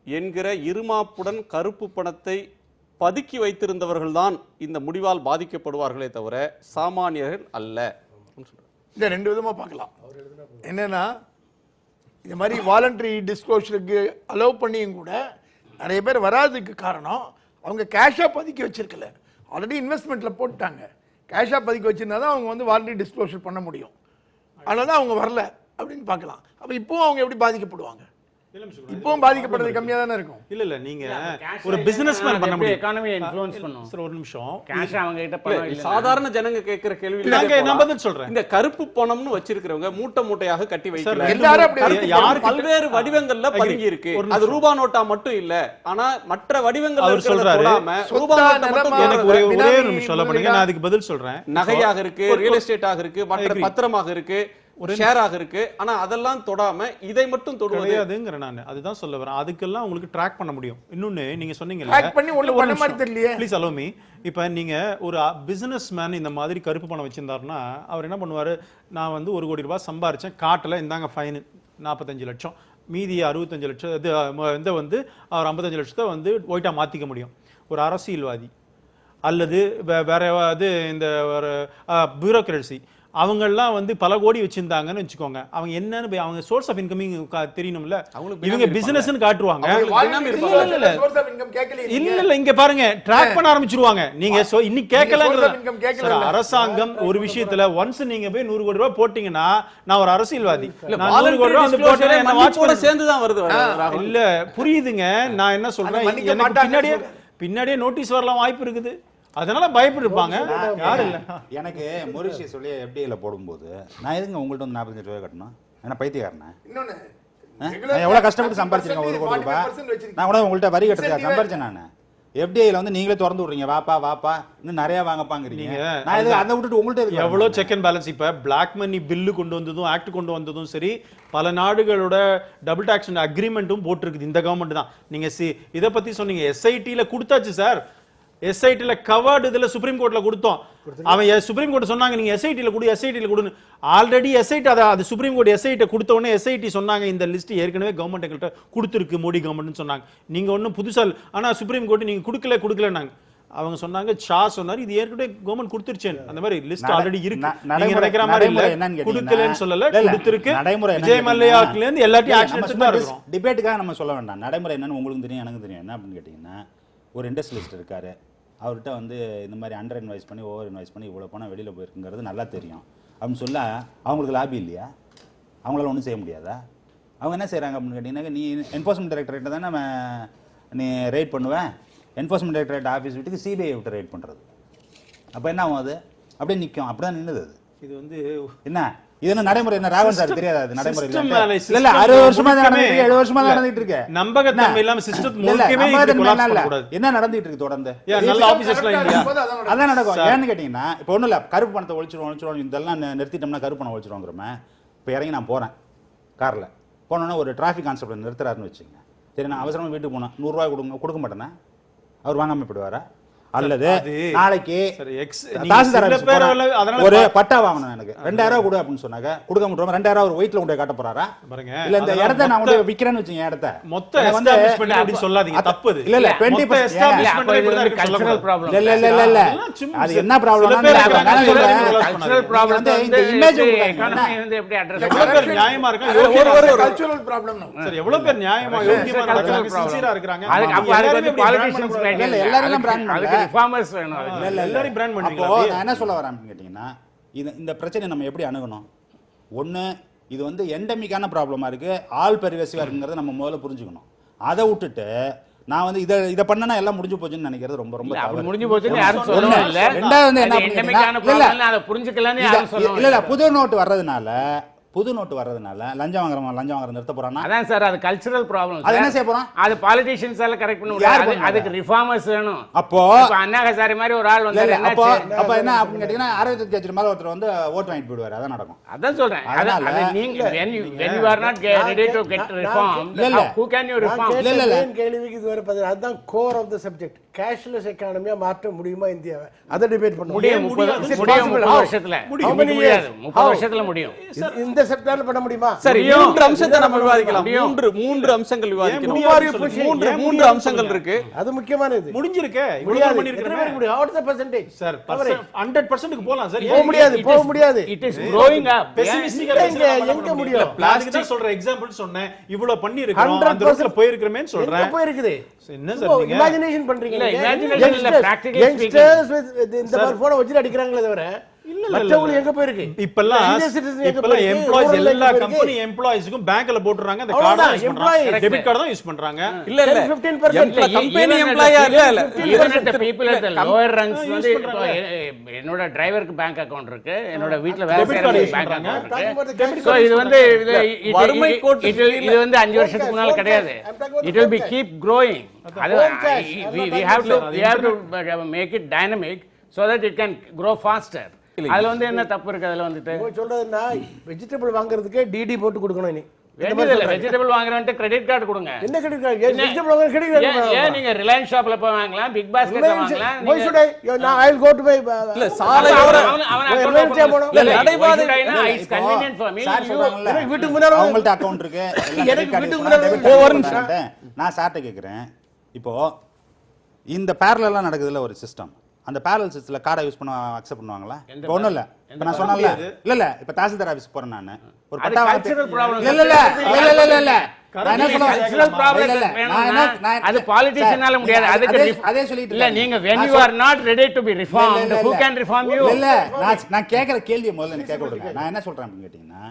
என்கிற இருமாப்புடன் கருப்பு பணத்தை பதுக்கி வைத்திருந்தவர்கள்தான் இந்த முடிவால் பாதிக்கப்படுவார்களே தவிர சாமானியர்கள் அல்ல. இந்த 2 விதமா பார்க்கலாம். என்னன்னா, இந்த மாதிரி வாலண்டரி டிஸ்க்ளோஷருக்கு அலோவ் பண்ணியும் கூட நிறைய பேர் வராதுக்கு காரணம் அவங்க கேஷாக பதுக்கி வச்சிருக்கல, ஆல்ரெடி இன்வெஸ்ட்மெண்ட்டில் போட்டாங்க. கேஷாக பதுக்கி வச்சிருந்தா தான் அவங்க வந்து வாலண்டரி டிஸ்க்ளோஷர் பண்ண முடியும். அதனால தான் அவங்க வரல அப்படின்னு பார்க்கலாம். அப்போ இப்போவும் அவங்க எப்படி பாதிக்கப்படுவாங்க? இப்போவும் பாதிக்கப்படுறது கம்மியாக தானே இருக்கும். இல்ல நீங்க ஒரு பிசினஸ்மேன் பண்ண முடியும், எக்கானமியை இன்ஃப்ளூயன்ஸ் பண்ணும். சார் ஒரு நிமிஷம். கேஷ் அவங்க கிட்ட பணம் இல்ல. சாதாரண ஜனங்க கேட்கிற கேள்வி நான் பதில் சொல்றேன். இந்த கருப்பு பணம்னு வச்சிருக்கிறவங்க மூட்டை மூட்டையாக கட்டி வைக்கிறாங்க. எல்லாரும் அப்படி கருப்பு பணம் பல்வேறு வடிவங்கள்ல பதுங்கி இருக்கு. அது ரூபா நோட்டா மட்டும் இல்ல, ஆனா மற்ற வடிவங்கள்ல அவர் சொல்றாரு, ரூபா நோட்டா மட்டும் எனக்கு ஒரே ஒரு நிமிஷம் சொல்ல பண்ணுங்க, நான் அதுக்கு பதில் சொல்றேன். நகையாக இருக்கு, ரியல் எஸ்டேட்டாக இருக்கு, மற்ற பத்திரமாக இருக்கு, ஷேராக இருக்கு. ஆனா அதெல்லாம் தொடாம இதை மட்டும் தொடுவது கிடையாதுங்கிற நான் அதுதான் சொல்ல வரேன். அதுக்கெல்லாம் உங்களுக்கு ட்ராக் பண்ண முடியும். இன்னொன்னு நீங்க சொன்னீங்கல்ல, Track பண்ணி ஒண்ணும் பண்ண மாதிரி தெரியலையே. Please allow me. இப்போ நீங்க ஒரு பிசினஸ் மேன் இந்த மாதிரி கருப்பு பணம் வச்சிருந்தாருன்னா அவர் என்ன பண்ணுவாரு, நான் வந்து 1 கோடி ரூபாய் சம்பாரிச்சேன், காட்டல, இந்தாங்க ஃபைன் 45 லட்சம், மீதி 65 லட்சம் இந்த வந்து அவர் 55 லட்சத்தை வந்து ஒயிட்டா மாத்திக்க முடியும். ஒரு அரசியல்வாதி அல்லது வேற இந்த ஒரு பியூரோக்ரசி அவங்கெல்லாம் வந்து பல கோடி வச்சிருந்தாங்கன்னு வச்சுக்கோங்க, அவங்க என்னன்னு அவங்க சோர்ஸ் ஆஃப் இன்கமிங் தெரியணும்ல. இவங்க பிசினஸ் காட்டுவாங்க. இல்ல இங்க பாருங்க, ட்ராக் பண்ண ஆரம்பிச்சிருவாங்க. நீங்க இன்னைக்கு கேட்கல. அரசாங்கம் ஒரு விஷயத்துல ஒன்ஸ் நீங்க போய் 100 கோடி ரூபாய் போட்டீங்கன்னா, நான் ஒரு அரசியல்வாதி, 100 கோடி ரூபாய் வந்து போட்டேன்னா என்ன வாட்ச் பண்ண சேர்ந்து தான் வருது. இல்ல புரியுதுங்க, நான் என்ன சொல்றேன், எனக்கு பின்னாடியே நோட்டீஸ் வரலாம் வாய்ப்பு இருக்குது. அதனால பயப்பட்டுருப்பாங்க. யாரும் இல்ல. எனக்கு மொரிஷியஸ் சொல்லி FDIல போடும்போது நான் எதுங்க உங்கள்ட்ட வந்து 45 ரூபாய் கட்டணும்? ஏன்னா பைத்தியக்காரனே. நான் எவ்வளவு கஷ்டப்பட்டு சம்பாரிச்சிருக்கேன் 1 கோடி ரூபாய். நான் கூட உங்கள்ட்ட வரி கட்டுறதுக்கு சம்பாரிச்சேன். நான் FDIல வந்து நீங்களே திறந்து விடுறீங்க, வாப்பா இன்னும் நிறைய வாங்கப்பாங்கிறீங்க. நான் இது அதை விட்டுட்டு உங்கள்ட்ட எவ்வளவு செக் அண்ட் பேலன்ஸ். இப்ப பிளாக் மணி பில்லு கொண்டு வந்ததும் ஆக்ட் கொண்டு வந்ததும் சரி, பல நாடுகளோட டபுள் டாக்ஸ் அக்ரிமெண்ட்டும் போட்டிருக்குது இந்த கவர்மெண்ட் தான். நீங்க இதை பத்தி சொன்னீங்க, SITல கொடுத்தாச்சு சார். SITல கவர்டு இதுல சுப்ரீம் கோர்ட்ல கொடுத்தோம். அவன் சுப்ரீம் கோர்ட் சொன்னாங்க நீங்க SITல கொடுன்னு. ஆல்ரெடி SIT அது சுப்ரீம் கோர்ட் SIT கொடுத்த உடனே SIT சொன்னாங்க இந்த லிஸ்ட் ஏற்கனவே கவர்மெண்ட் எங்கள்கிட்ட கொடுத்துருக்கு மோடி கவர்மெண்ட்னு சொன்னாங்க. நீங்க ஒன்றும் புதுசா ஆனா சுப்ரீம் கோர்ட் நீங்க கொடுக்கலன்னாங்க. அவங்க சொன்னாங்க, ஷா சொன்னாரு இது ஏற்கனவே கவர்மெண்ட் கொடுத்துருச்சேன். அந்த மாதிரி லிஸ்ட் ஆல்ரெடி இருக்கு. நீங்க நினைக்கிற மாதிரி இல்ல, கொடுக்கலன்னு சொல்லல, கொடுத்திருக்கு. விஜய் மல்லையாக்குல இருந்து எல்லாத்தையும் ஆக்ஷன் எடுத்துட்டு தான் இருக்கோம். டிபேட்டுக்காக நம்ம சொல்ல வேண்டாம். நடைமுறை என்னன்னு உங்களுக்கு தெரியும், எனக்கு தெரியும். என்ன அப்படின்னு கேட்டீங்கன்னா, ஒரு இண்டஸ்ட்ரியலிஸ்ட் இருக்காரு, அவர்கிட்ட வந்து இந்த மாதிரி அண்டர் இன்வைஸ் பண்ணி ஓவர் இன்வைஸ் பண்ணி இவ்வளோ பணம் வெளியில் போயிருக்குங்கிறது நல்லா தெரியும் அப்படின்னு சொல்ல, அவங்களுக்கு லாபி இல்லையா? அவங்களால ஒன்றும் செய்ய முடியாதா? அவங்க என்ன செய்கிறாங்க அப்படின்னு கேட்டிங்கன்னா, நீ என்ஃபோர்ஸ்மெண்ட் டைரக்டரேட்டை தானே நீ ரைட் பண்ணுவேன், என்ஃபோர்ஸ்மெண்ட் டைரக்டரேட் ஆஃபீஸ் விட்டுக்கு CBI விட்டு ரைட் பண்ணுறது. அப்போ என்ன ஆகும்? அது அப்படியே நிற்கும். அப்படி தான் நின்றுது. அது இது வந்து என்ன இது என்ன நடைமுறை? என்ன ராவன் சார் தெரியாது? அது நடைமுறை இல்ல. 60 வருஷமா நடந்துட்டு 7 வருஷமா நடந்துட்டு இருக்கு. நம்பகத்தன்மை இல்லாம சிஸ்டம் முழுக்கவே கொலாப்ஸ் பண்ண கூடாது. என்ன நடந்துட்டு இருக்கு தொடர்ந்து? நல்ல ஆபீசர்ஸ்லாம் இல்லையா? அதான் நடக்கும். ஏன்னு கேட்டீங்கன்னா, இப்போ ஒண்ணும் இல்ல, கருப்பு பணத்தை ஒழிச்சிரும் இதெல்லாம் நிறுத்திட்டோம்னா கருப்பு பணம் ஒழிச்சிருவோங்கிறோமே. இப்போ இறங்கி நான் போறேன் கார்ல, போனோன்னா ஒரு டிராஃபிக் கான்ஸ்டபிள் நிறுத்துறாருன்னு வச்சுங்க. சரி, நான் அவசரமா வீட்டுக்கு போனேன், 100 ரூபாய் கொடுக்க மாட்டேன்னா அவர் வாங்காம போயிடுவாரா? அல்லது நாளைக்கு ஒரு பட்டா வாங்கணும், எனக்கு 2000 ரூபாய் கொடு அப்படின்னு சொன்னாங்க, கொடுக்க முடியும். 2000 ஒரு வெயிட்ல கொண்டு காட்ட போறாரா? இல்ல இந்த இடத்தை நான் கொண்டு விக்கிறேன்னு வச்சுங்க, இடத்தை மொத்த எஸ்டாப்லிஷ்மென்ட் அப்படி சொல்லாதீங்க, தப்பு. இல்ல இல்ல 20% எஸ்டாப்லிஷ்மென்ட் கல்ச்சரல் ப்ராப்ளம். இல்ல அது என்ன ப்ராப்ளம்னா, கல்ச்சரல் ப்ராப்ளம் வந்து இந்த இமேஜ் எகானமி வந்து எப்படி அட்ரஸ் எவ்வளவு பேர் நியாயமா இருக்காங்க, ஒரு கல்ச்சுரல் ப்ராப்ளம். சார் எவ்வளவு பேர் நியாயமா யோகியமா இருக்காங்க, சின்சியரா இருக்காங்க. அப்ப அதுக்கு வந்து பாலிட்டிஷியன்ஸ் இல்ல எல்லாரும் பிராண்ட் பண்ணல, ரிஃபார்மர்ஸ் வேணும். எல்லாரும் பிராண்ட் அப்போ பண்றீங்க. நான் என்ன சொல்ல வரேன் கேட்டீங்கன்னா, இந்த பிரச்சனை நம்ம எப்படி அணுகணும்? ஒண்ணு, இது வந்து எண்டமிக்கான ப்ராப்ளமா இருக்கு, ஆல் பெர்வேசிவா இருக்குங்கிறத நம்ம முதல்ல புரிஞ்சுக்கணும். அதை விட்டுட்டு நான் வந்து இத பண்ணனா எல்லாம் முடிஞ்சு போச்சுன்னு நினைக்கிறது ரொம்ப ரொம்ப அப்படி முடிஞ்சு போச்சுன்னு யாரும் சொல்லவே இல்ல. ரெண்டாவது வந்து என்ன எண்டமிக்கான ப்ராப்ளம் அதை புரிஞ்சுக்கலன்னு யாரும் சொல்லவே இல்ல. இல்ல புது நோட்டு வர்றதுனால லஞ்சம் வாங்குற நிறுத்த போறானா? அதான் சார், அது கல்ச்சரல் ப்ராப்ளம். அது என்ன செய்ய போறான்? அது பாலிட்டிஷியன்ஸால கரெக்ட் பண்ண முடியாது, அதுக்கு ரிஃபார்மர்ஸ் வேணும். அப்போ அண்ணா ஹசாரி மாதிரி ஒரு ஆள் வந்து அப்ப என்ன அப்படின்னு கேட்டீங்கன்னா, அரவிந்த் கெஜ்ரிவால் ஒருத்தர் வந்து ஓட்டு வாங்கிட்டு போயிடுவாரு. அதான் நடக்கும். அதான் சொல்றேன். அது நீங்க when you are not ready to get reformed, who can you reform? இல்ல கேள்விக்கு இது வரை பதில். அதுதான் core of the subject. Cashless எக்கானமியா மாற்ற முடியுமா இந்தியாவை? அதை டிபேட் பண்ணுவோம். முடியும் 30 வருஷத்துல. முடியாது 30 வருஷத்துல முடியும். இந்த செப்டம்பர்ல பண்ண முடியுமா? சரி, 3 அம்சத்தை நம்ம விவாதிக்கலாம். 3 அம்சங்கள் விவாதிக்கணும். 3 அம்சங்கள் இருக்கு. அது முக்கியமானது. முடிஞ்சிருக்கே. இவ்வளவு பண்ணிருக்கேன். What is the percentage? Sir 100% க்கு போலாம் சார். போக முடியாது. It is growing up. பெசிமிஸ்டிக்கா எங்க முடியும்? பிளாஸ்டிக் தான் சொல்ற எக்ஸாம்பிள் சொன்னேன். இவ்வளவு பண்ணி இருக்கோம், அந்த ரோட்ல போய் இருக்கறேன்னு சொல்றேன். எங்க போய் இருக்குது? என்ன சார் நீங்க இமேஜினேஷன் பண்றீங்க? இல்ல இமேஜினேஷன் இல்ல, practically speaking. யங்ஸ்டர்ஸ் இந்த மாதிரி போன வச்சு அடிக்கறாங்களே தவிர மற்றவங்க எங்க போயிருக்கு? இப்பெல்லாம் எம்ப்ளாயிஸ் எல்லா கம்பெனி எம்ப்ளாயிஸ்க்கும் பேங்க்ல போட்டுறாங்க, அந்த கார்டு யூஸ் பண்றாங்க, டெபிட் கார்டு தான் யூஸ் பண்றாங்க. இல்ல 15% கம்பெனி எம்ப்ளாயா இல்ல even at the people at the lower ranks வந்து என்னோட டிரைவருக்கு பேங்க் அக்கவுண்ட் இருக்கு, என்னோட வீட்ல வேலை செய்யறவங்க பேங்க் அக்கவுண்ட் இருக்கு. சோ இது வந்து வறுமை கோட்டு இது வந்து 5 வருஷத்துக்கு முன்னால கிடையாது. It will be keep growing. we have to make it dynamic so that it can grow faster. அதுல வந்து என்ன தப்பு இருக்கு அதுல வந்துட்டு? இவங்க சொல்றதுன்னா வெஜிடபிள் வாங்குறதுக்கே டிடி போட்டு கொடுக்கணும் இனி. வேண்டியதில்லை, வெஜிடபிள் வாங்குறவன்ட்டு கிரெடிட் கார்டு கொடுங்க. என்ன கிரெடிட் கார்டு? வெஜிடபிள் வாங்குற கிரெடிட் கார்டு. ஏன் நீங்க ரிலையன்ஸ் ஷாப்ல போய் வாங்கலாம், பிக் பாஸ்கெட்ல வாங்கலாம். Why should I? I will go to my இல்ல சாலையோர நடைபாதை is convenient for me. Sir சொல்றாங்கல்ல, எனக்கு வீட்டுக்கு முன்னால அவங்கள்ட்ட அக்கவுண்ட் இருக்கு, எனக்கு வீட்டுக்கு முன்னால நான் சார்ட்ட கேட்குறேன். இப்போ இந்த பேரலெல்லாம் நடக்குதுல்ல ஒரு சிஸ்டம், அந்த பேரல் சிஸ்டத்தில் கார்டை யூஸ் பண்ண அக்செப்ட் பண்ணுவாங்களா? இப்போ ஒன்றும் இல்லை, இப்போ நான் சொன்னேன்ல, இல்லை இப்போ தாசில்தார் ஆஃபீஸ் போகிறேன் நான், ஒரு பட்டா அது பாலிட்டிஷியனால முடியாது. அதே சொல்லிட்டு இல்ல நீங்க when you are not ready to be reformed, who can reform you? இல்ல நான் கேக்குற கேள்வியை முதல்ல எனக்கு கேட்க விடுங்க. நான் என்ன சொல்றேன் அப்படின்னு கேட்டீங்கன்னா,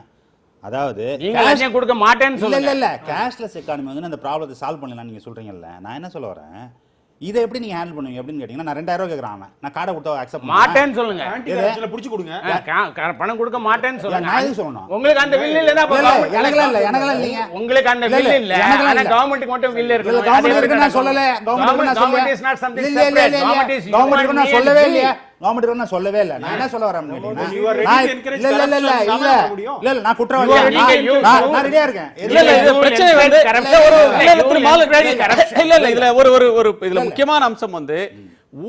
அதாவது நீங்க லஞ்சம் கொடுக்க மாட்டேன்னு சொல்லுங்க. இல்ல கேஷ்லெஸ் எக்கானமி வந்து அந்த ப்ராப்ளத்தை சால்வ் பண்ணலாம் நீங்க சொல்றீங்கல்ல. நான் என்ன சொல்ல வரேன், இதை எப்படி நீங்க ஹேண்டில் பண்ணுவீங்க அப்படின்னு கேட்டீங்கன்னா, நான் 2000 ரூபாய் கேக்குறேன், நான் கார்டை கொடுத்தா அக்செப்ட் மாட்டேன்னு சொல்லுங்க. புடிச்சு கொடுங்க, பணம் கொடுக்க மாட்டேன்னு சொல்லுங்க. நான் எதுக்கு சொல்லணும்? உங்களுக்கு அந்த வில் இல்லனா எனக்குலாம் இல்லைங்க. உங்களுக்கு அந்த வில் இல்ல, ஆனா கவர்மெண்ட்க்கு மட்டும் வில் இருக்கு. கவர்மெண்ட் நான் சொல்லல, government is not something separate. Government is government நான் சொல்லவே இல்லையா, கவர்மெண்ட் நான் சொல்லவே இல்லை. நான் என்ன சொல்ல வரேன் இல்ல நான் குற்றவாளி, நான் ரெடியா இருக்கேன். இதுல ஒரு இதுல முக்கியமான அம்சம் வந்து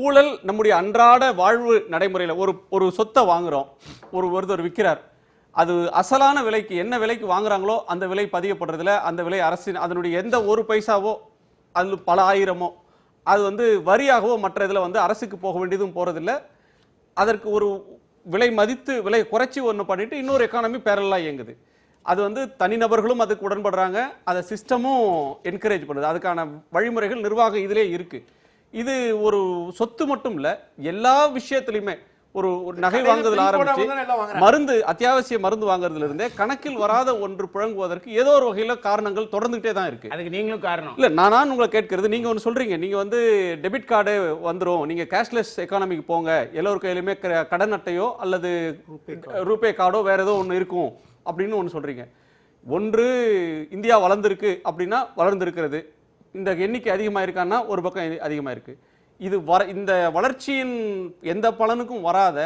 ஊழல். நம்முடைய அன்றாட வாழ்வு நடைமுறையில ஒரு சொத்தை வாங்குறோம், ஒருத்தர் விற்கிறார், அது அசலான விலைக்கு என்ன விலைக்கு வாங்குறாங்களோ அந்த விலை பதியப்படுறதுல அந்த விலை அரசின் அதனுடைய எந்த ஒரு பைசாவோ அது பல ஆயிரமோ அது வந்து வரியாகவோ மற்ற இதுல வந்து அரசுக்கு போக வேண்டியதும் போறதில்லை. அதற்கு ஒரு விலை மதித்து விலை குறைச்சி ஒன்று பண்ணிட்டு இன்னொரு எக்கானமி பேரலாக இயங்குது. அது வந்து தனிநபர்களும் அதுக்கு உடன்படுறாங்க, அதை சிஸ்டமும் என்கரேஜ் பண்ணுது. அதுக்கான வழிமுறைகள் நிர்வாகம் இதிலே இருக்கு. இது ஒரு சொத்து மட்டும் இல்லை, எல்லா விஷயத்திலையுமே ஒரு நகை வாங்குறதுல ஆரம்பிச்சு மருந்து, அத்தியாவசிய மருந்து வாங்குறதுல இருந்தே கணக்கில் வராத ஒன்று புழங்குவதற்கு ஏதோ ஒரு வகையில காரணங்கள் தொடர்ந்துகிட்டே தான் இருக்கு. அதுக்கு நீங்களும் காரணம் இல்ல. நான் உங்களை கேட்கிறது, நீங்க ஒன்று சொல்றீங்க, நீங்க வந்து டெபிட் கார்டு வந்துடும், நீங்க கேஷ்லெஸ் எக்கானமிக்கு போங்க, எல்லோரு கையிலுமே கடன் அட்டையோ அல்லது ரூபே கார்டோ வேற ஏதோ ஒன்று இருக்கும் அப்படின்னு ஒன்று சொல்றீங்க. ஒன்று இந்தியா வளர்ந்துருக்கு அப்படின்னா வளர்ந்துருக்கிறது, இந்த எண்ணிக்கை அதிகமாக இருக்கான்னா ஒரு பக்கம் அதிகமாக இருக்கு. இது இந்த வளர்ச்சியின் எந்த பலனுக்கும் வராத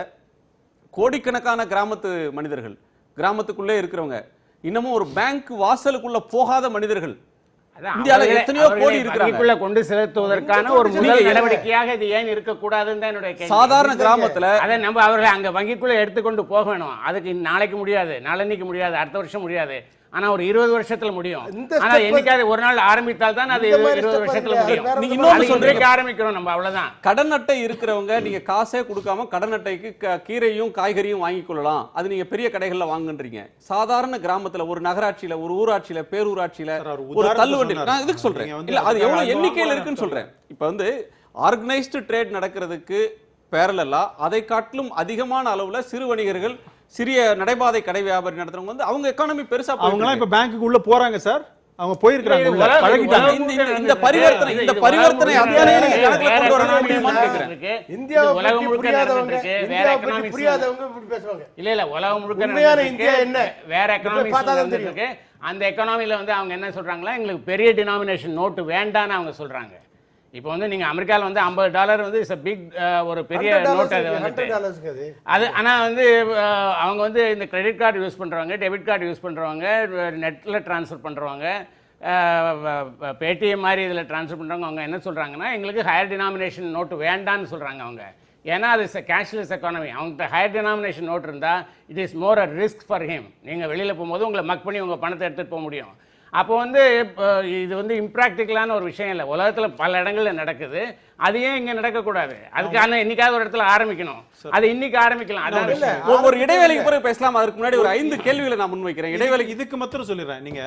கோடிக்கணக்கான கிராமத்து மனிதர்கள், கிராமத்துக்குள்ளே இருக்கிறவங்க, இன்னமும் ஒரு பேங்க் வாசலுக்குள்ள போகாத மனிதர்கள் இந்தியால எத்தனையோ கோடி இருக்கிறாங்க. கொண்டு செலுத்துவதற்கான ஒரு முதல் நடவடிக்கையாக இது ஏன் இருக்கக்கூடாதுன்னு தான் என்னுடைய கேள்வி. சாதாரண கிராமத்துல அதை நம்ம அவர்களை அங்க வங்கிக்குள்ள எடுத்துக்கொண்டு போக வேணும். அதுக்கு நாளைக்கு முடியாது, நாளன்னைக்கு முடியாது, அடுத்த வருஷம் முடியாது, ஆனா ஒரு 20 வருஷத்துல முடியும். ஆனா என்னைக்காவது ஒரு நாள் ஆரம்பித்தால் தான் அது 20 வருஷத்துல முடியும். நீங்க இன்னொரு சொல்றீங்க ஆரம்பிக்கிறோம் நம்ம, அவ்வளவுதான். கடன் அட்டை இருக்கிறவங்க நீங்க காசே கொடுக்காம கடன் அட்டைக்கு கீரையும் காய்கறியும் வாங்கிக் கொள்ளலாம், அது நீங்க பெரிய கடைகள்ல வாங்குன்றீங்க. சாதாரண கிராமத்துல, ஒரு நகராட்சியில, ஒரு ஊராட்சியில, பேரூராட்சியில ஒரு தள்ளுவண்டி, நான் இதுக்கு சொல்றேன் இல்ல, அது எவ்வளவு எண்ணிக்கையில் இருக்குன்னு சொல்றேன். இப்ப வந்து ஆர்கனைஸ்டு ட்ரேட் நடக்கிறதுக்கு பேரலா அதை காட்டிலும் அதிகமான அளவுல சிறு வணிகர்கள், சிறிய நடைபாதை கடை வியாபாரி நடத்துறவங்க வந்து அவங்க எக்கானமி பெருசா அவங்கலாம் இப்ப பேங்க்குக்கு உள்ள போறாங்க சார், அவங்க போயிருக்காங்க, இந்த பரிவர்த்தனை அத்தனை நீங்க கணக்குல கொண்டு வர முடியுமான்னு கேக்குறேன். இந்தியா உலகம் முழுக்க புரியாதவங்க இப்படி பேசுவாங்க. இல்ல உலகம் முழுக்க உண்மையான இந்தியா என்ன வேற எக்கனாமிக்ஸ் இருக்கு. அந்த எக்கனாமில வந்து அவங்க என்ன சொல்றாங்களா, எங்களுக்கு பெரிய டினாமினேஷன் நோட்டு வேண்டான்னு அவங்க சொல்றாங்க. இப்போ வந்து நீங்க அமெரிக்கால வந்து $50 வந்து இஸ் a big ஒரு பெரிய நோட். அது வந்து அது ஆனா வந்து அவங்க வந்து இந்த கிரெடிட் கார்டு யூஸ் பண்றவங்க, டெபிட் கார்டு யூஸ் பண்றவங்க, நெட்ல டிரான்ஸ்ஃபர் பண்றவங்க, பேடிஎம் மாதிரி இதில் ட்ரான்ஸ்ஃபர் பண்ணுறவங்க அவங்க என்ன சொல்கிறாங்கன்னா, எங்களுக்கு ஹையர் டினாமினேஷன் நோட்டு வேண்டான்னு சொல்கிறாங்க அவங்க. ஏன்னா அது கேஷ்லெஸ் எக்கானமி. அவங்ககிட்ட ஹையர் டினாமினேஷன் நோட் இருந்தால் it is more a risk for him. நீங்கள் வெளியில் போகும்போது உங்களை மக் பண்ணி உங்கள் பணத்தை எடுத்துகிட்டு போக முடியும். அப்போ வந்து இது வந்து இம்ப்ராக்டிக்கலான ஒரு விஷயம் இல்லை, உலகத்தில் பல இடங்களில் நடக்குது. அது ஏன் இங்கே நடக்கக்கூடாது? அதுக்கான இன்னைக்காவது ஒரு இடத்துல ஆரம்பிக்கணும். அது இன்னைக்கு ஆரம்பிக்கலாம். அதான் ஒரு இடைவேளைக்கு பிறகு பேசலாம். அதுக்கு முன்னாடி ஒரு 5 கேள்விகளை நான் முன்வைக்கிறேன். இடைவேளை இதுக்கு மாத்திரம் சொல்லிடுறேன். நீங்க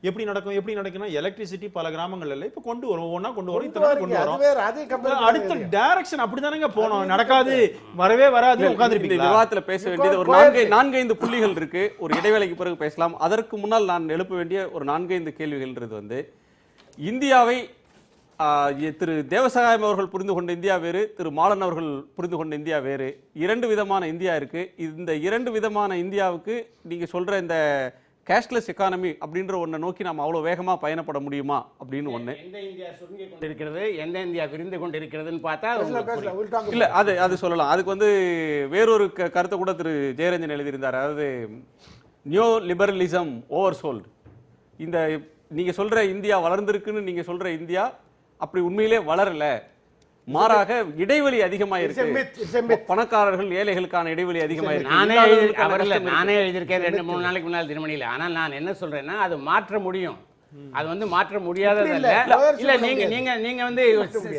எப்படி நடக்கும்னா எலக்ட்ரிசிட்டி பல கிராமங்கள்ல இப்ப கொண்டு வரும், ஒவ்வொன்றா கொண்டு வரும், இத்தனை கொண்டு வரும். அடுத்த டைரக்ஷன் அப்படிதானங்க போனோம். நடக்காது, வரவே வராது. உட்கார்ந்துருப்பீங்க. விவாதத்தில் பேச வேண்டியது ஒரு 4-5 புள்ளிகள் இருக்கு. ஒரு இடைவேளைக்கு பிறகு பேசலாம். அதற்கு முன்னால் நான் எழுப்ப வேண்டிய ஒரு 4-5 கேள்விகள்ன்றது வந்து, இந்தியாவை திரு தேவசகாயம் அவர்கள் புரிந்து கொண்ட இந்தியா வேறு, திரு மாலன் அவர்கள் புரிந்து கொண்ட இந்தியா வேறு. 2 விதமான இந்தியா இருக்கு. இந்த 2 விதமான இந்தியாவுக்கு நீங்க சொல்ற இந்த கேஷ்லெஸ் எக்கானமி அப்படின்ற ஒன்றை நோக்கி நாம் அவ்வளோ வேகமாக பயணப்பட முடியுமா அப்படின்னு ஒன்று. எந்த இந்தியா சுருங்கி கொண்டிருக்கிறது, எந்த இந்தியா விரிந்து கொண்டிருக்கிறதுன்னு பார்த்தா உங்களுக்கு புரியும். We'll talk இல்லை அது சொல்லலாம். அதுக்கு வந்து வேறொரு கருத்தை கூட திரு ஜெயரஞ்சன் எழுதியிருந்தார். அதாவது நியோ லிபரலிசம் ஓவர்சோல்டு. இந்த நீங்கள் சொல்கிற இந்தியா வளர்ந்துருக்குன்னு நீங்கள் சொல்கிற இந்தியா அப்படி உண்மையிலே வளரல, மாறாக இடைவெளி அதிகமாக இருக்கு. பணக்காரர்கள் ஏழைகளுக்கான இடைவெளி அதிகமாக இருக்கு. நானே எழுதியிருக்கேன் 2-3 நாளைக்கு முன்னால் தினமணியில். ஆனால் நான் என்ன சொல்றேன்னா, அது மாற்ற முடியும். அது வந்து மாற்ற முடியாததல்ல. இல்ல நீங்க வந்து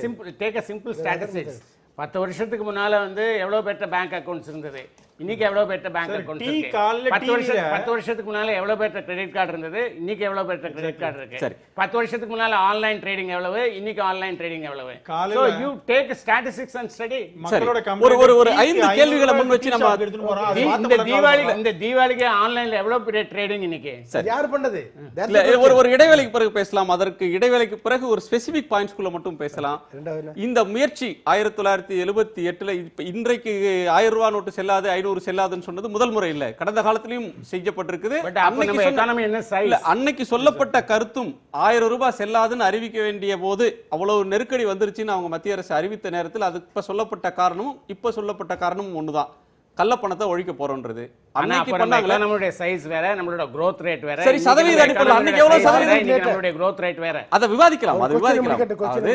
simple take a simple statistics. 10 வருஷத்துக்கு முன்னால வந்து எவ்வளவு பெற்ற பேங்க் அக்கவுண்ட்ஸ் இருந்தது, இன்னைக்கு எவ்வளவு பெற்ற பேங்க் அக்கவுண்ட்ஸ் இருக்கு. 10 வருஷத்துக்கு முன்னால எவ்வளவு பெற்ற கிரெடிட் கார்டு இருந்தது, இன்னைக்கு எவ்வளவு பெற்ற கிரெடிட் கார்டு இருக்கு. 10 வருஷத்துக்கு முன்னால ஆன்லைன் ட்ரேடிங் எவ்வளவு, இன்னைக்கு ஆன்லைன் ட்ரேடிங் எவ்வளவு. So you take statistics and study. ஒரு 5 கேள்விகளை முன் வச்சு நம்ம இந்த தீபாவளிக்கு ஆன்லைன்ல எவ்வளவு பெரிய ட்ரேடிங் இன்னைக்கு யார் பண்ணது? ஒரு இடைவேளைக்கு பிறகு பேசலாம். அதற்கு இடைவேளைக்கு பிறகு ஒரு ஸ்பெசிபிக் பாயிண்ட்ஸ்குள்ள மட்டும் பேசலாம். இந்த முயற்சி 1978ல இன்றைக்கு 1000 ரூபாய் நோட்டு செல்லாது, 500 செல்லாதுன்னு சொன்னது முதல் முறை இல்ல, கடந்த காலத்திலும் செய்யப்பட்டிருக்குது. அன்னைக்கு சொல்லப்பட்ட கருத்தும் 1000 ரூபாய் செல்லாதுன்னு அறிவிக்க வேண்டிய போது அவ்வளவு நெருக்கடி வந்துருச்சுன்னு அவங்க மத்திய அரசு அறிவித்த நேரத்தில் அது இப்ப சொல்லப்பட்ட காரணமும் இப்ப சொல்லப்பட்ட காரணமும் ஒண்ணுதான், கள்ளப்பணத்தை ஒழிக்க போறோம்ன்றது. அன்னைக்கு பண்ணாங்களே, நம்மளுடைய சைஸ் வேற, நம்மளோட growth rate வேற. சரி, சதவீத அடிப்படையில் அன்னைக்கு எவ்வளவு சதவீதம், நம்மளுடைய growth rate வேற. அதை விவாதிக்கலாம். அது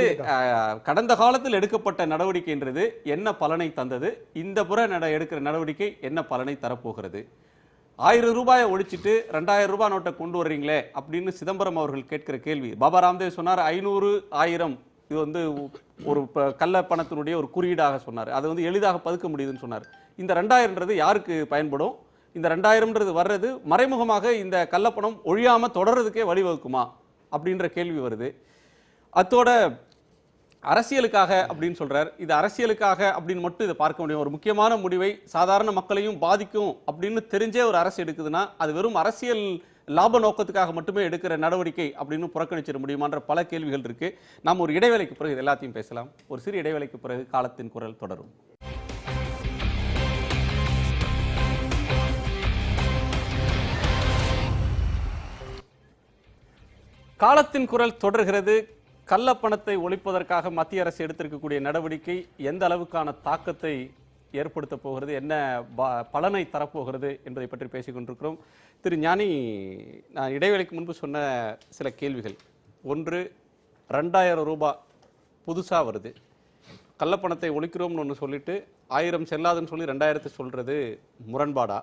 கடந்த காலத்தில் எடுக்கப்பட்ட நடவடிக்கைன்றது என்ன பலனை தந்தது, இந்த புற எடுக்கிற நடவடிக்கை என்ன பலனை தரப்போகிறது. 1000 ரூபாயை ஒழிச்சிட்டு 2000 ரூபாய் நோட்டை கொண்டு வர்றீங்களே அப்படின்னு சிதம்பரம் அவர்கள் கேட்கிற கேள்வி. பாபா ராம்தேவ் சொன்னார் 500, 1000 இது வந்து ஒரு கள்ள பணத்தினுடைய ஒரு குறியீடாக சொன்னார். அது வந்து எளிதாக பதுக்க முடியுதுன்னு சொன்னார். இந்த 2000ன்றது யாருக்கு பயன்படும், இந்த 2000ன்றது வர்றது மறைமுகமாக இந்த கள்ளப்பணம் ஒழியாம தொடர்றதுக்கே வழிவகுக்குமா அப்படின்ற கேள்வி வருது. அத்தோட அரசியலுக்காக அப்படின்னு சொல்றார். இது அரசியலுக்காக அப்படின்னு மட்டும் இதை பார்க்க முடியும். ஒரு முக்கியமான முடிவை சாதாரண மக்களையும் பாதிக்கும் அப்படின்னு தெரிஞ்சே ஒரு அரசு எடுக்குதுன்னா அது வெறும் அரசியல் லாப நோக்கத்துக்காக மட்டுமே எடுக்கிற நடவடிக்கை அப்படின்னு புறக்கணிச்சிட முடியுமான்ற பல கேள்விகள் இருக்கு. நாம் ஒரு இடைவேளைக்கு பிறகு எல்லாத்தையும் பேசலாம். ஒரு சிறு இடைவேளைக்கு பிறகு காலத்தின் குரல் தொடரும். காலத்தின் குரல் தொடர்கிறது. கள்ளப்பணத்தை ஒழிப்பதற்காக மத்திய அரசு எடுத்திருக்கக்கூடிய நடவடிக்கை எந்த அளவுக்கான தாக்கத்தை ஏற்படுத்த போகிறது, என்ன பலனை தரப்போகிறது என்பதை பற்றி பேசிக் கொண்டிருக்கிறோம். திரு ஞானி, நான் இடைவேளைக்கு முன்பு சொன்ன சில கேள்விகள். ஒன்று, 2000 ரூபாய் புதுசாக வருது, கள்ளப்பணத்தை ஒழிக்கிறோம்னு ஒன்று சொல்லிட்டு 1000 செல்லாதுன்னு சொல்லி 2000 சொல்றது முரண்பாடா?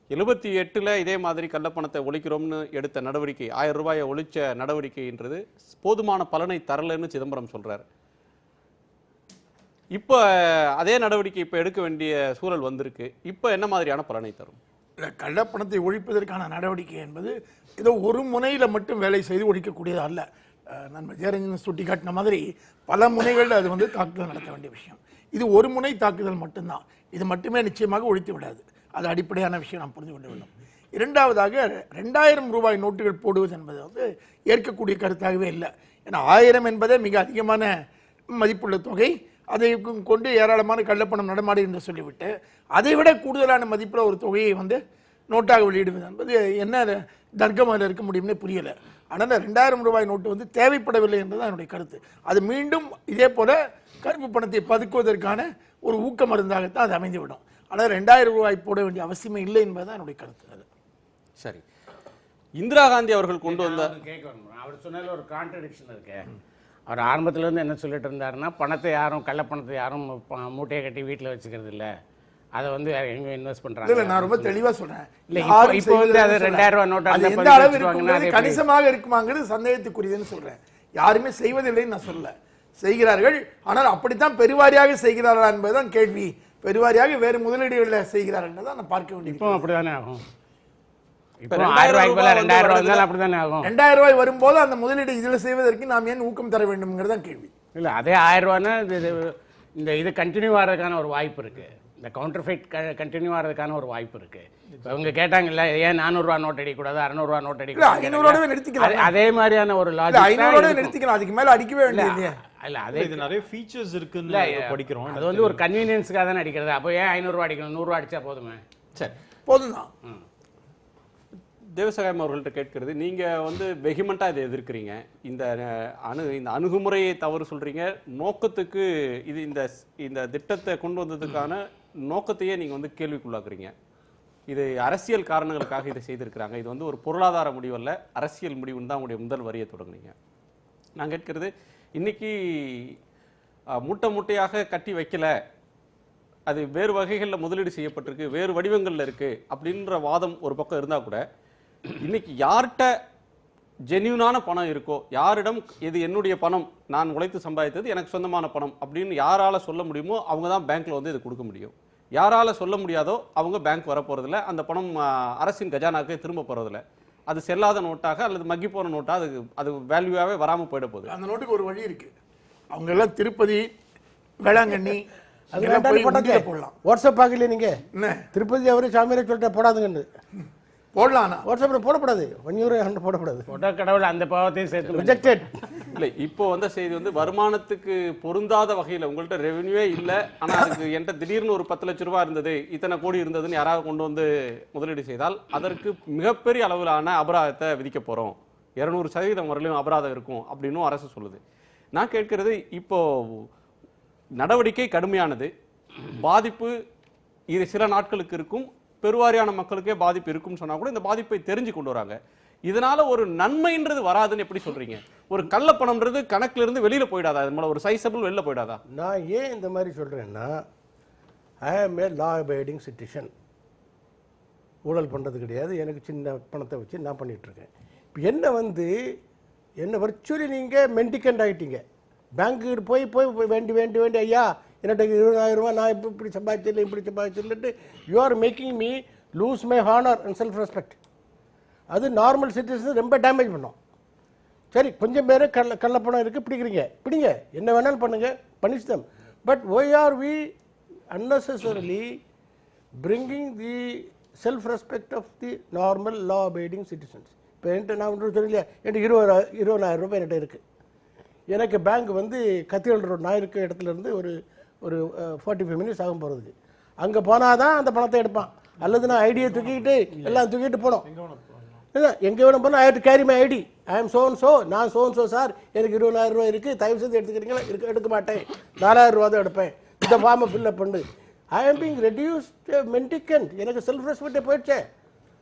78ல் இதே மாதிரி கள்ளப்பணத்தை ஒழிக்கிறோம்னு எடுத்த நடவடிக்கை, 1000 ரூபாயை ஒழிச்ச நடவடிக்கைன்றது போதுமான பலனை தரலன்னு சிதம்பரம் சொல்றார். இப்போ அதே நடவடிக்கை இப்போ எடுக்க வேண்டிய சூழல் வந்திருக்கு. இப்போ என்ன மாதிரியான பலனை தரும்? கள்ளப்பணத்தை ஒழிப்பதற்கான நடவடிக்கை என்பது ஏதோ ஒரு முனையில் மட்டும் வேலை செய்து ஒழிக்கக்கூடியது அல்ல. நம்ம ஜெயரஞ்சன் சுட்டி காட்டின மாதிரி பல முனைகளில் அது வந்து தாக்குதல் நடத்த வேண்டிய விஷயம். இது ஒரு முனை தாக்குதல் மட்டும்தான். இது மட்டுமே நிச்சயமாக ஒழித்து விடாது. அது அடிப்படையான விஷயம் நாம் புரிந்து கொள்ள வேண்டும். இரண்டாவதாக 2000 ரூபாய் நோட்டுகள் போடுவது என்பது வந்து ஏற்கக்கூடிய கருத்தாகவே இல்லை. ஏன்னா 1000 என்பதே மிக அதிகமான மதிப்புள்ள தொகை. அதை கொண்டு ஏராளமான கள்ளப்பணம் நடமாடி என்று சொல்லிவிட்டு அதை விட கூடுதலான மதிப்புள்ள ஒரு தொகையை வந்து நோட்டாக வெளியிடுவது என்பது என்ன தர்க்கம் அதில் இருக்க முடியும்னே புரியலை. ஆனால் 2000 ரூபாய் நோட்டு வந்து தேவைப்படவில்லை என்பது என்னுடைய கருத்து. அது மீண்டும் இதே போல கருப்பு பணத்தை பதுக்குவதற்கான ஒரு ஊக்க மருந்தாகத்தான் அது அமைந்துவிடும். ஆனால் 2000 ரூபாய் போட வேண்டிய அவசியமே இல்லை என்பதுதான் என்னுடைய கருத்து. சரி, இந்திரா காந்தி அவர்கள் கொண்டு வந்த அவர் சொன்னதில் ஒரு கான்ட்ரடிக்ஷன் இருக்கு. அவர் ஆரம்பத்திலேருந்து என்ன சொல்லிட்டு இருந்தாருன்னா, பணத்தை யாரும் கள்ளப்பணத்தை யாரும் மூட்டையை கட்டி வீட்டில் வச்சுக்கிறது இல்லை, அதை வந்து எங்கே இன்வெஸ்ட் பண்ணுறாங்க. இல்லை, நான் ரொம்ப தெளிவாக சொல்கிறேன். இல்லை, இப்போ வந்து அது 2000 ரூபா நோட்டு எந்த அளவு இருக்குங்கிறது கணிசமாக இருக்குமாங்கிறது சந்தேகத்துக்குரியதுன்னு சொல்கிறேன். யாருமே செய்வதில்லைன்னு நான் சொல்லலை, செய்கிறார்கள். ஆனால் அப்படித்தான் பெருவாரியாக செய்கிறார்களா என்பதுதான் கேள்வி. பெருவாரியாக வேறு முதலீடுகளில் செய்கிறார்கள் தான் நான் பார்க்க வேண்டியது. இப்போ அப்படிதானே ஆகும். இப்போ 1000 ரூபாய்க்கு பதிலாக 2000 ரூபாய் இருந்தாலும் அப்படிதானே ஆகும். 2000 ரூபாய் வரும்போது அந்த முதலீடு இதில் செய்வதற்கு நாம் ஏன் ஊக்கம் தர வேண்டும்ங்கிறது தான் கேள்வி. இல்லை, அதே 1000 ரூபான்னா இது கண்டினியூ ஆகிறதுக்கான ஒரு வாய்ப்பு இருக்கு. இந்த கவுண்டர் ஃபைட் கண்டினியூ ஆகிறதுக்கான ஒரு வாய்ப்பு இருக்கு. இப்போ அவங்க கேட்டாங்கல்ல, ஏன் 400 ரூபா நோட் அடிக்கூடாது, 600 ரூபா நோட் அடிக்கூடாது, 500 நிறுத்திக்கலாம். அதே மாதிரியான ஒரு லாஜிக் 500 நிறுத்திக்கலாம், அதுக்கு மேல அடிக்கவே வேண்டியது இல்ல. அதே இது நிறைய ஃபீச்சர்ஸ் இருக்குன்னு படிக்கிறோம். அது வந்து ஒரு கன்வீனியன்ஸ்க்காக தானே அடிக்கிறது. அப்போ ஏன் 500 ரூபா அடிக்கணும், 100 ரூபா அடிச்சா போதுமே. சரி, போதும் தான். தேவசகாயம் அவர்கள்ட்ட கேட்கிறது, நீங்க வந்து வெகிமெண்டா இதை எதிர்க்கிறீங்க, இந்த இந்த அணுகுமுறையை தவறு சொல்றீங்க, நோக்கத்துக்கு இது இந்த திட்டத்தை கொண்டு வந்ததுக்கான நோக்கத்தையே நீங்க வந்து கேள்விக்குள்ளாக்குறீங்க. இது அரசியல் காரணங்களுக்காக இதை செய்திருக்கிறாங்க, இது வந்து ஒரு பொருளாதார முடிவு அல்ல, அரசியல் முடிவுன்னு தான் உங்களுடைய முதல் வரியை தொடங்குனீங்க. நான் கேட்கிறது, இன்னைக்கு மூட்டை மூட்டையாக கட்டி வைக்கல, அது வேறு வகைகளில் முதலீடு செய்யப்பட்டிருக்கு, வேறு வடிவங்களில் இருக்கு அப்படின்ற வாதம் ஒரு பக்கம் இருந்தால் கூட, இன்னைக்கு யார்கிட்ட ஜென்யூனான பணம் இருக்கோ, யாரிடம் இது என்னுடைய பணம், நான் உழைத்து சம்பாதித்தது எனக்கு சொந்தமான பணம் அப்படின்னு யாரால சொல்ல முடியுமோ அவங்க தான் பேங்க்ல வந்து இது கொடுக்க முடியும். யாரால சொல்ல முடியாதோ அவங்க பேங்க் வர போறதில்ல, அந்த பணம் அரசின் கஜானாக்கு திரும்ப போறதில்ல, அது செல்லாத நோட்டாக அல்லது மக்கி போன நோட்டா அது வேல்யூவாகவே வராமல் போயிட போகுது. அந்த நோட்டுக்கு ஒரு வழி இருக்கு. அவங்க எல்லாம் திருப்பதி, வேளாங்கண்ணி அது போடலாம். வாட்ஸ்அப் பார்க்கல நீங்க, என்ன திருப்பதி அவரு சாமியாரை சொல்லிட்டு போடாதுங்கன்னு போடலாம். வாட்ஸ்அப்பில் போடக்கூடாது, 100 போடக்கூடாது, போட்டா கடவுள் அந்த பாவத்தையும் சேர்த்து ரிஜெக்டட். இல்லை, இப்போ வந்த செய்தி வந்து வருமானத்துக்கு பொருந்தாத வகையில் உங்கள்கிட்ட ரெவென்யூவே இல்லை, ஆனால் அதுக்கு என்கிட்ட திடீர்னு ஒரு 10 லட்ச ரூபா இருந்தது, இத்தனை கோடி இருந்ததுன்னு யாராவது கொண்டு வந்து முதலீடு செய்தால் அதற்கு மிகப்பெரிய அளவிலான அபராதத்தை விதிக்க போகிறோம், 200% வரலையும் அபராதம் இருக்கும் அப்படின்னும் அரசு சொல்லுது. நான் கேட்கிறது, இப்போ நடவடிக்கை கடுமையானது, பாதிப்பு இது சில நாட்களுக்கு இருக்கும், பெருவாரியான மக்களுக்கே பாதிப்பு இருக்கும்னு சொன்னா கூட இந்த பாதிப்பை தெரிஞ்சு கொண்டு வராங்க. இதனால ஒரு நன்மைன்றது வராதுன்னு எப்படி சொல்றீங்க? ஒரு கள்ளப்பணம்ன்றது கணக்குல இருந்து வெளியில போயிடாதா? அது மூலம் ஒரு சைஸபிள் வெளில போயிடாதா? நான் ஏன் இந்த மாதிரி சொல்றேன்னா, ஐ ஆம் ஏ லா அபைடிங் சிட்டிசன். ஊழல் பண்ணுறது கிடையாது, எனக்கு சின்ன பணத்தை வச்சு நான் பண்ணிட்டு இருக்கேன். இப்போ என்ன வர்ச்சுவலி நீங்கள் மென்டிகண்ட் ஆகிட்டீங்க. பேங்க்கு போய் வேண்டி ஐயா என்னட்ட 20,000 ரூபா நான் இப்படி சம்பாதிச்சில்லை இப்படி சம்பாதிச்சில்லைட்டு you are making me lose my honour and self respect. அது நார்மல் சிட்டிசன் ரொம்ப டேமேஜ் பண்ணோம். சரி, கொஞ்சம் பேர் கள்ளப்பணம் இருக்குது, பிடிங்க, என்ன வேணாலும் பண்ணுங்க, punish them. But why are we unnecessarily bringing the self-respect of the normal law-abiding citizens? இப்போ என்கிட்ட நான் சொன்னீங்க, என்கிட்ட 20,000 ரூபாய் என்கிட்ட இருக்குது. எனக்கு பேங்க் கத்தீட்ரல் ரோட் நான் இருக்க இடத்துல இருந்து ஒரு 45 மினிட்ஸ் ஆகும் போகிறதுக்கு. அங்கே போனால் தான் அந்த பணத்தை எடுப்பான், அல்லது நான் ஐடியை எல்லாம் தூக்கிட்டு போனோம். எங்கே வேணும் போனால் I have to carry my ID, I am so நான் சோ சார், எனக்கு 20,000 ரூபாய் இருக்குது, தயவு செய்து எடுத்துக்கிறீங்களா? எடுக்க மாட்டேன், 4,000 ரூபா தான் எடுப்பேன், இந்த ஃபார்மை ஃபில்அப் பண்ணு. ஐ ஆம் பீங் ரெடியூஸ்ட் மென்டிகண்ட், எனக்கு செல்ஃப் ரெஸ்பெக்டே போயிடுச்சே.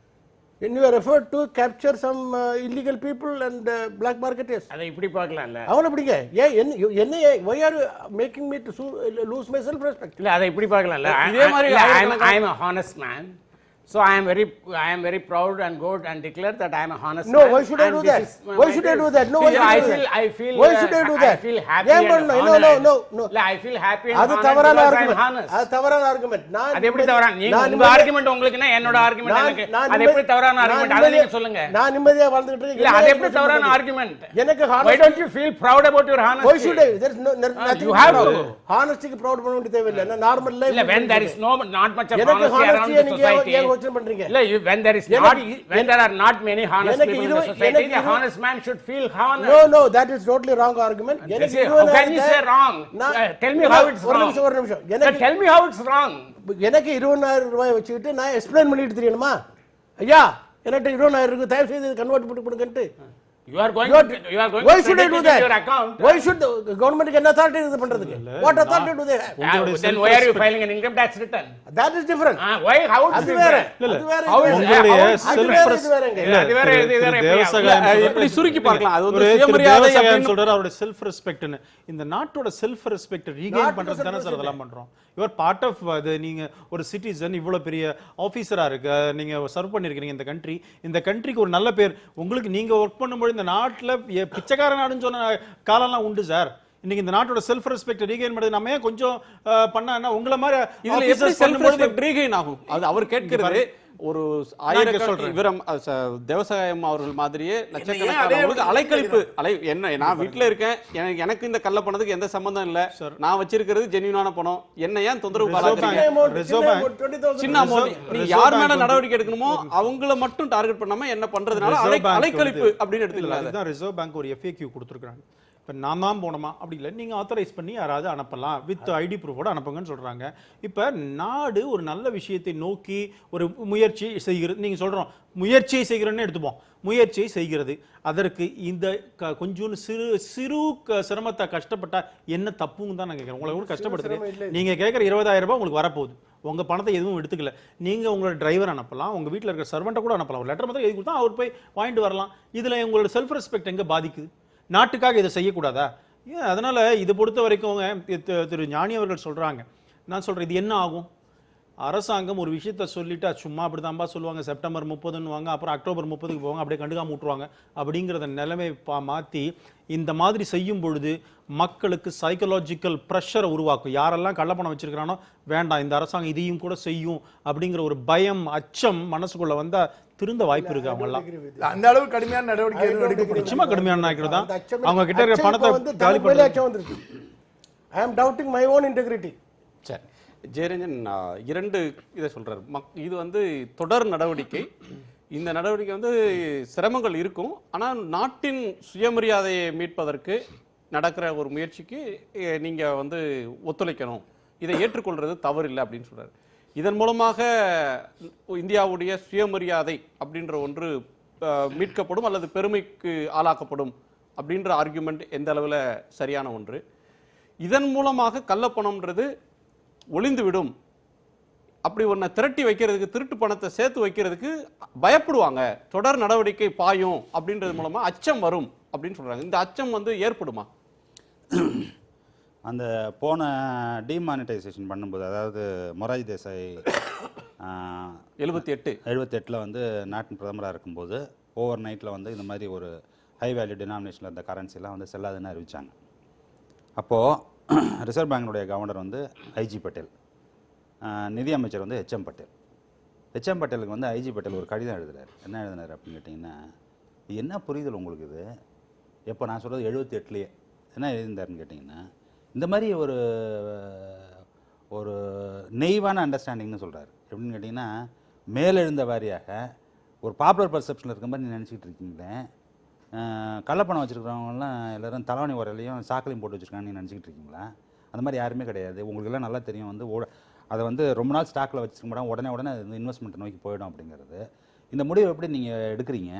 when you are referred to capture some illegal people and black marketers, அதை இப்படி பார்க்கலாம்ல. அவங்கள பிடிங்க. என்ன why are you making me to lose my self respect? இல்ல அதை இப்படி பார்க்கலாம்ல. இதே மாதிரி I am a honest man, so I am very proud and good and declare that I am a honest man. No, why should I do that? Why should I do that? No, I feel why should I do that? I feel happy. No. I feel happy and அது honored தவறான because I am argument. honest. அது தவறான ஆர்குமெண்ட். அது எப்படி தவறான? நீங்க உங்க ஆர்குமெண்ட் உங்களுக்குனா என்னோட ஆர்குமெண்ட் எனக்கு. அது எப்படி தவறான ஆர்குமெண்ட்? அத நீங்க சொல்லுங்க. நான் நிம்மதியா வாழ்ந்துட்டு இருக்கேன். இல்ல அது எப்படி தவறான ஆர்குமெண்ட்? எனக்கு Why don't you feel proud about your honesty? Why should I? There is nothing. You have to. Honesty க்கு proud பண்ண வேண்டிய தேவையில்லை. நான் நார்மல் லைஃப். இல்ல when there is not much of எனக்கு honesty around the society. ஏன் யோசனை பண்றீங்க? இல்ல when there is not when there are not many honest people in the society, the honest man should feel honored. No, that is totally wrong argument. How can you say wrong? Tell me how it's wrong. ஒரு நிமிஷம். Tell me how it's wrong. எனக்கு 20,000 ரூபாய் வச்சுக்கிட்டு நான் எக்ஸ்பிளைன் பண்ணிட்டு தெரியணுமா? ஐயா எனக்கு 20,000 இருக்கு, தயவு செய்து கன்வெர்ட் பண்ணி கொடுங்கன்ட்டு. You are going Why should I do that? your account. Why should the government get authority இது பண்றதுக்கு? What authority do they have? Then why are you filing an income tax return? That is different. Why? How is அது it வேற. different? அது வேற. How is உங்களுடைய அது வேற, இது வேறங்க. அது வேற இது வேற எப்படி சுருக்கி பார்க்கலாம்? அது ஒரு சுயமரியாதை தேவசகாயம் அப்படின்னு சொல்றாரு, அவரோட செல்ஃப் ரெஸ்பெக்ட்னு. இந்த நாட்டோட செல்ஃப் ரெஸ்பெக்ட் ரீகெயின் பண்றது தானே சார் அதெல்லாம் பண்றோம். யுவர் பார்ட் ஆஃப் இது. நீங்க ஒரு சிட்டிசன், இவ்வளவு பெரிய ஆபீசரா இருக்கு, நீங்க சர்வ் பண்ணிருக்கீங்க இந்த கண்ட்ரிக்கு ஒரு நல்ல பேர். உங்களுக்கு நீங்க ஒர்க் பண்ணும்போது இந்த நாட்டுல பிச்சைக்கார நாடுன்னு சொன்ன காலம்லாம் உண்டு சார். இன்னைக்கு இந்த நாட்டோட செல்ஃப் ரெஸ்பெக்ட் ரீகெயின் பண்ணது நம்ம ஏன் கொஞ்சம் பண்ணா உங்கள மாதிரி இதுல எப்படி செல்ஃப் ரெஸ்பெக்ட் ரீகெயின் ஆகும்? அது அவர் கேட்கிறது ஒரு தேவசகாயம் அவர்கள் மாதிரியே லட்சக்கணக்கான அலைக்கழிப்பு என்ன. நான் வீட்டுல இருக்கேன், எனக்கு இந்த கள்ள பணத்துக்கு எந்த சம்பந்தம் இல்ல, நான் வச்சிருக்கிறது ஜென்யூனான பணம், என்ன ஏன் தொந்தரவு பாராட்டுறீங்க? சின்ன அமௌண்ட். நீ யார் மேல நடவடிக்கை எடுக்கணுமோ அவங்கள மட்டும் டார்கெட் பண்ணாம என்ன பண்றதுனால அலைக்கழிப்பு அப்படின்னு எடுத்துக்கலாம். அதுதான் ரிசர்வ் பேங்க் ஒரு FAQ கொடுத்திருக்காங்க. இப்போ நான் தான் போனோமா அப்படி இல்லை, நீங்கள் ஆத்தரைஸ் பண்ணி யாராவது அனுப்பலாம் வித் ஐடி ப்ரூஃபோட அனுப்புங்கன்னு சொல்கிறாங்க. இப்போ நாடு ஒரு நல்ல விஷயத்தை நோக்கி ஒரு முயற்சி செய்கிறது. நீங்கள் சொல்கிறோம் முயற்சியை செய்கிறோன்னு எடுத்துப்போம், முயற்சியை செய்கிறது. அதற்கு இந்த கொஞ்சோண்டு சிறு சிரமத்தை கஷ்டப்பட்டா என்ன தப்புன்னு தான் நான் கேட்குறேன். உங்களை கூட கஷ்டப்படுத்துறேன். நீங்கள் கேட்குற 20,000 ரூபாய் உங்களுக்கு வரப்போகுது, உங்கள் பணத்தை எதுவும் எடுத்துக்கல. நீங்கள் உங்களோட டிரைவர் அனுப்பலாம், உங்கள் வீட்டில் இருக்கிற சர்வெண்ட்டை கூட அனுப்பலாம், ஒரு லெட்டர் மட்டும் எழுதி கொடுத்தா அவர் போய் வாங்கிட்டு வரலாம். இதில் உங்களோட செல்ஃப் ரெஸ்பெக்ட் எங்கே பாதிக்குது? நாட்டுக்காக இதை செய்யக்கூடாதா? ஏன் அதனால் இதை பொறுத்த வரைக்கும் திரு ஞானி அவர்கள் சொல்கிறாங்க, நான் சொல்கிறேன் இது என்ன ஆகும்? அரசாங்கம் ஒரு விஷயத்த சொல்லிட்டு சும்மா அப்படி தான்பா சொல்லுவாங்க, செப்டம்பர் 30ன்னுவாங்க, அப்புறம் அக்டோபர் 30க்கு போவாங்க, அப்படியே கண்டுக்காம விட்டுருவாங்க. அப்படிங்கிறத நிலைமை மாற்றி இந்த மாதிரி செய்யும் பொழுது மக்களுக்கு சைக்கலாஜிக்கல் ப்ரெஷரை உருவாக்கும். யாரெல்லாம் கள்ளப்பணம் வச்சிருக்கிறானோ வேண்டாம், இந்த அரசாங்கம் இதையும் கூட செய்யும் அப்படிங்கிற ஒரு பயம், அச்சம் மனசுக்குள்ள வந்தா திருந்த வாய்ப்பு இருக்கு. அவங்க எல்லாம் அந்த அளவு கடுமையான நடவடிக்கை எடுக்கப்படும். நிச்சயமா கடுமையான நாய்கள் தான் அவங்க கிட்ட இருக்கிற பணத்தை காலி பண்ணி. I am doubting my own integrity. சரி, ஜெயரஞ்சன் இரண்டு இதை சொல்றாரு. இது வந்து தொடர் நடவடிக்கை. இந்த நடவடிக்கை வந்து சிரமங்கள் இருக்கும், ஆனால் நாட்டின் சுயமரியாதையை மீட்பதற்கு நடக்கிற ஒரு முயற்சிக்கு நீங்க வந்து ஒத்துழைக்கணும், இதை ஏற்றுக்கொள்றது தவறில்லை அப்படின்னு சொல்றாரு. இதன் மூலமாக இந்தியாவுடைய சுயமரியாதை அப்படின்ற ஒன்று மீட்கப்படும் அல்லது பெருமைக்கு ஆளாக்கப்படும் அப்படின்ற ஆர்குமெண்ட் எந்த அளவில் சரியான ஒன்று? இதன் மூலமாக கள்ளப்பணம்ன்றது ஒளிந்துவிடும், அப்படி ஒன்றை திரட்டி வைக்கிறதுக்கு, திருட்டு பணத்தை சேர்த்து வைக்கிறதுக்கு பயப்படுவாங்க, தொடர் நடவடிக்கை பாயும் அப்படின்றது மூலமா அச்சம் வரும் அப்படின்னு சொல்றாங்க. இந்த அச்சம் வந்து ஏற்படுமா? அந்த போன டிமானிட்டைசேஷன் பண்ணும்போது, அதாவது மொரார்ஜி தேசாய் 78 வந்து நாட்டின் பிரதமராக இருக்கும்போது ஓவர் நைட்டில் வந்து இந்த மாதிரி ஒரு ஹை வேல்யூ டினாமினேஷனில் இருந்த கரன்சிலாம் வந்து செல்லாதுன்னு அறிவித்தாங்க. அப்போது ரிசர்வ் பேங்கினுடைய கவர்னர் வந்து ஐஜி பட்டேல், நிதி அமைச்சர் வந்து ஹெச்எம் பட்டேல். ஹெச்எம் பட்டேலுக்கு வந்து ஐஜி பட்டேல் ஒரு கடிதம் எழுதுறாரு. என்ன எழுதினார் அப்படின்னு கேட்டிங்கன்னா, என்ன புரிதல் உங்களுக்கு இது? எப்போ நான் சொல்கிறது 78லேயே என்ன எழுதியிருந்தாருன்னு கேட்டிங்கன்னா, இந்த மாதிரி ஒரு நெய்வான அண்டர்ஸ்டாண்டிங்னு சொல்கிறார். எப்படின்னு கேட்டிங்கன்னா, மேலெழுந்த வாரியாக ஒரு பாப்புலர் பர்செப்ஷனில் இருக்க மாதிரி நீ நினச்சிக்கிட்டு இருக்கீங்களே, கள்ளப்பணம் வச்சுருக்கிறவங்கலாம் எல்லோரும் தலைவணி உரையிலையும் சாக்கலையும் போட்டு வச்சுருக்காங்கன்னு நினச்சிக்கிட்டு இருக்கீங்களா? அந்த மாதிரி யாருமே கிடையாது. உங்களுக்கெல்லாம் நல்லா தெரியும் வந்து அதை வந்து ரொம்ப நாள் ஸ்டாக்கில் வச்சுருக்க மாட்டாங்க, உடனே அது இன்வெஸ்ட்மெண்ட்டை நோக்கி போயிடும் அப்படிங்கிறது. இந்த முடிவு எப்படி நீங்கள் எடுக்கிறீங்க?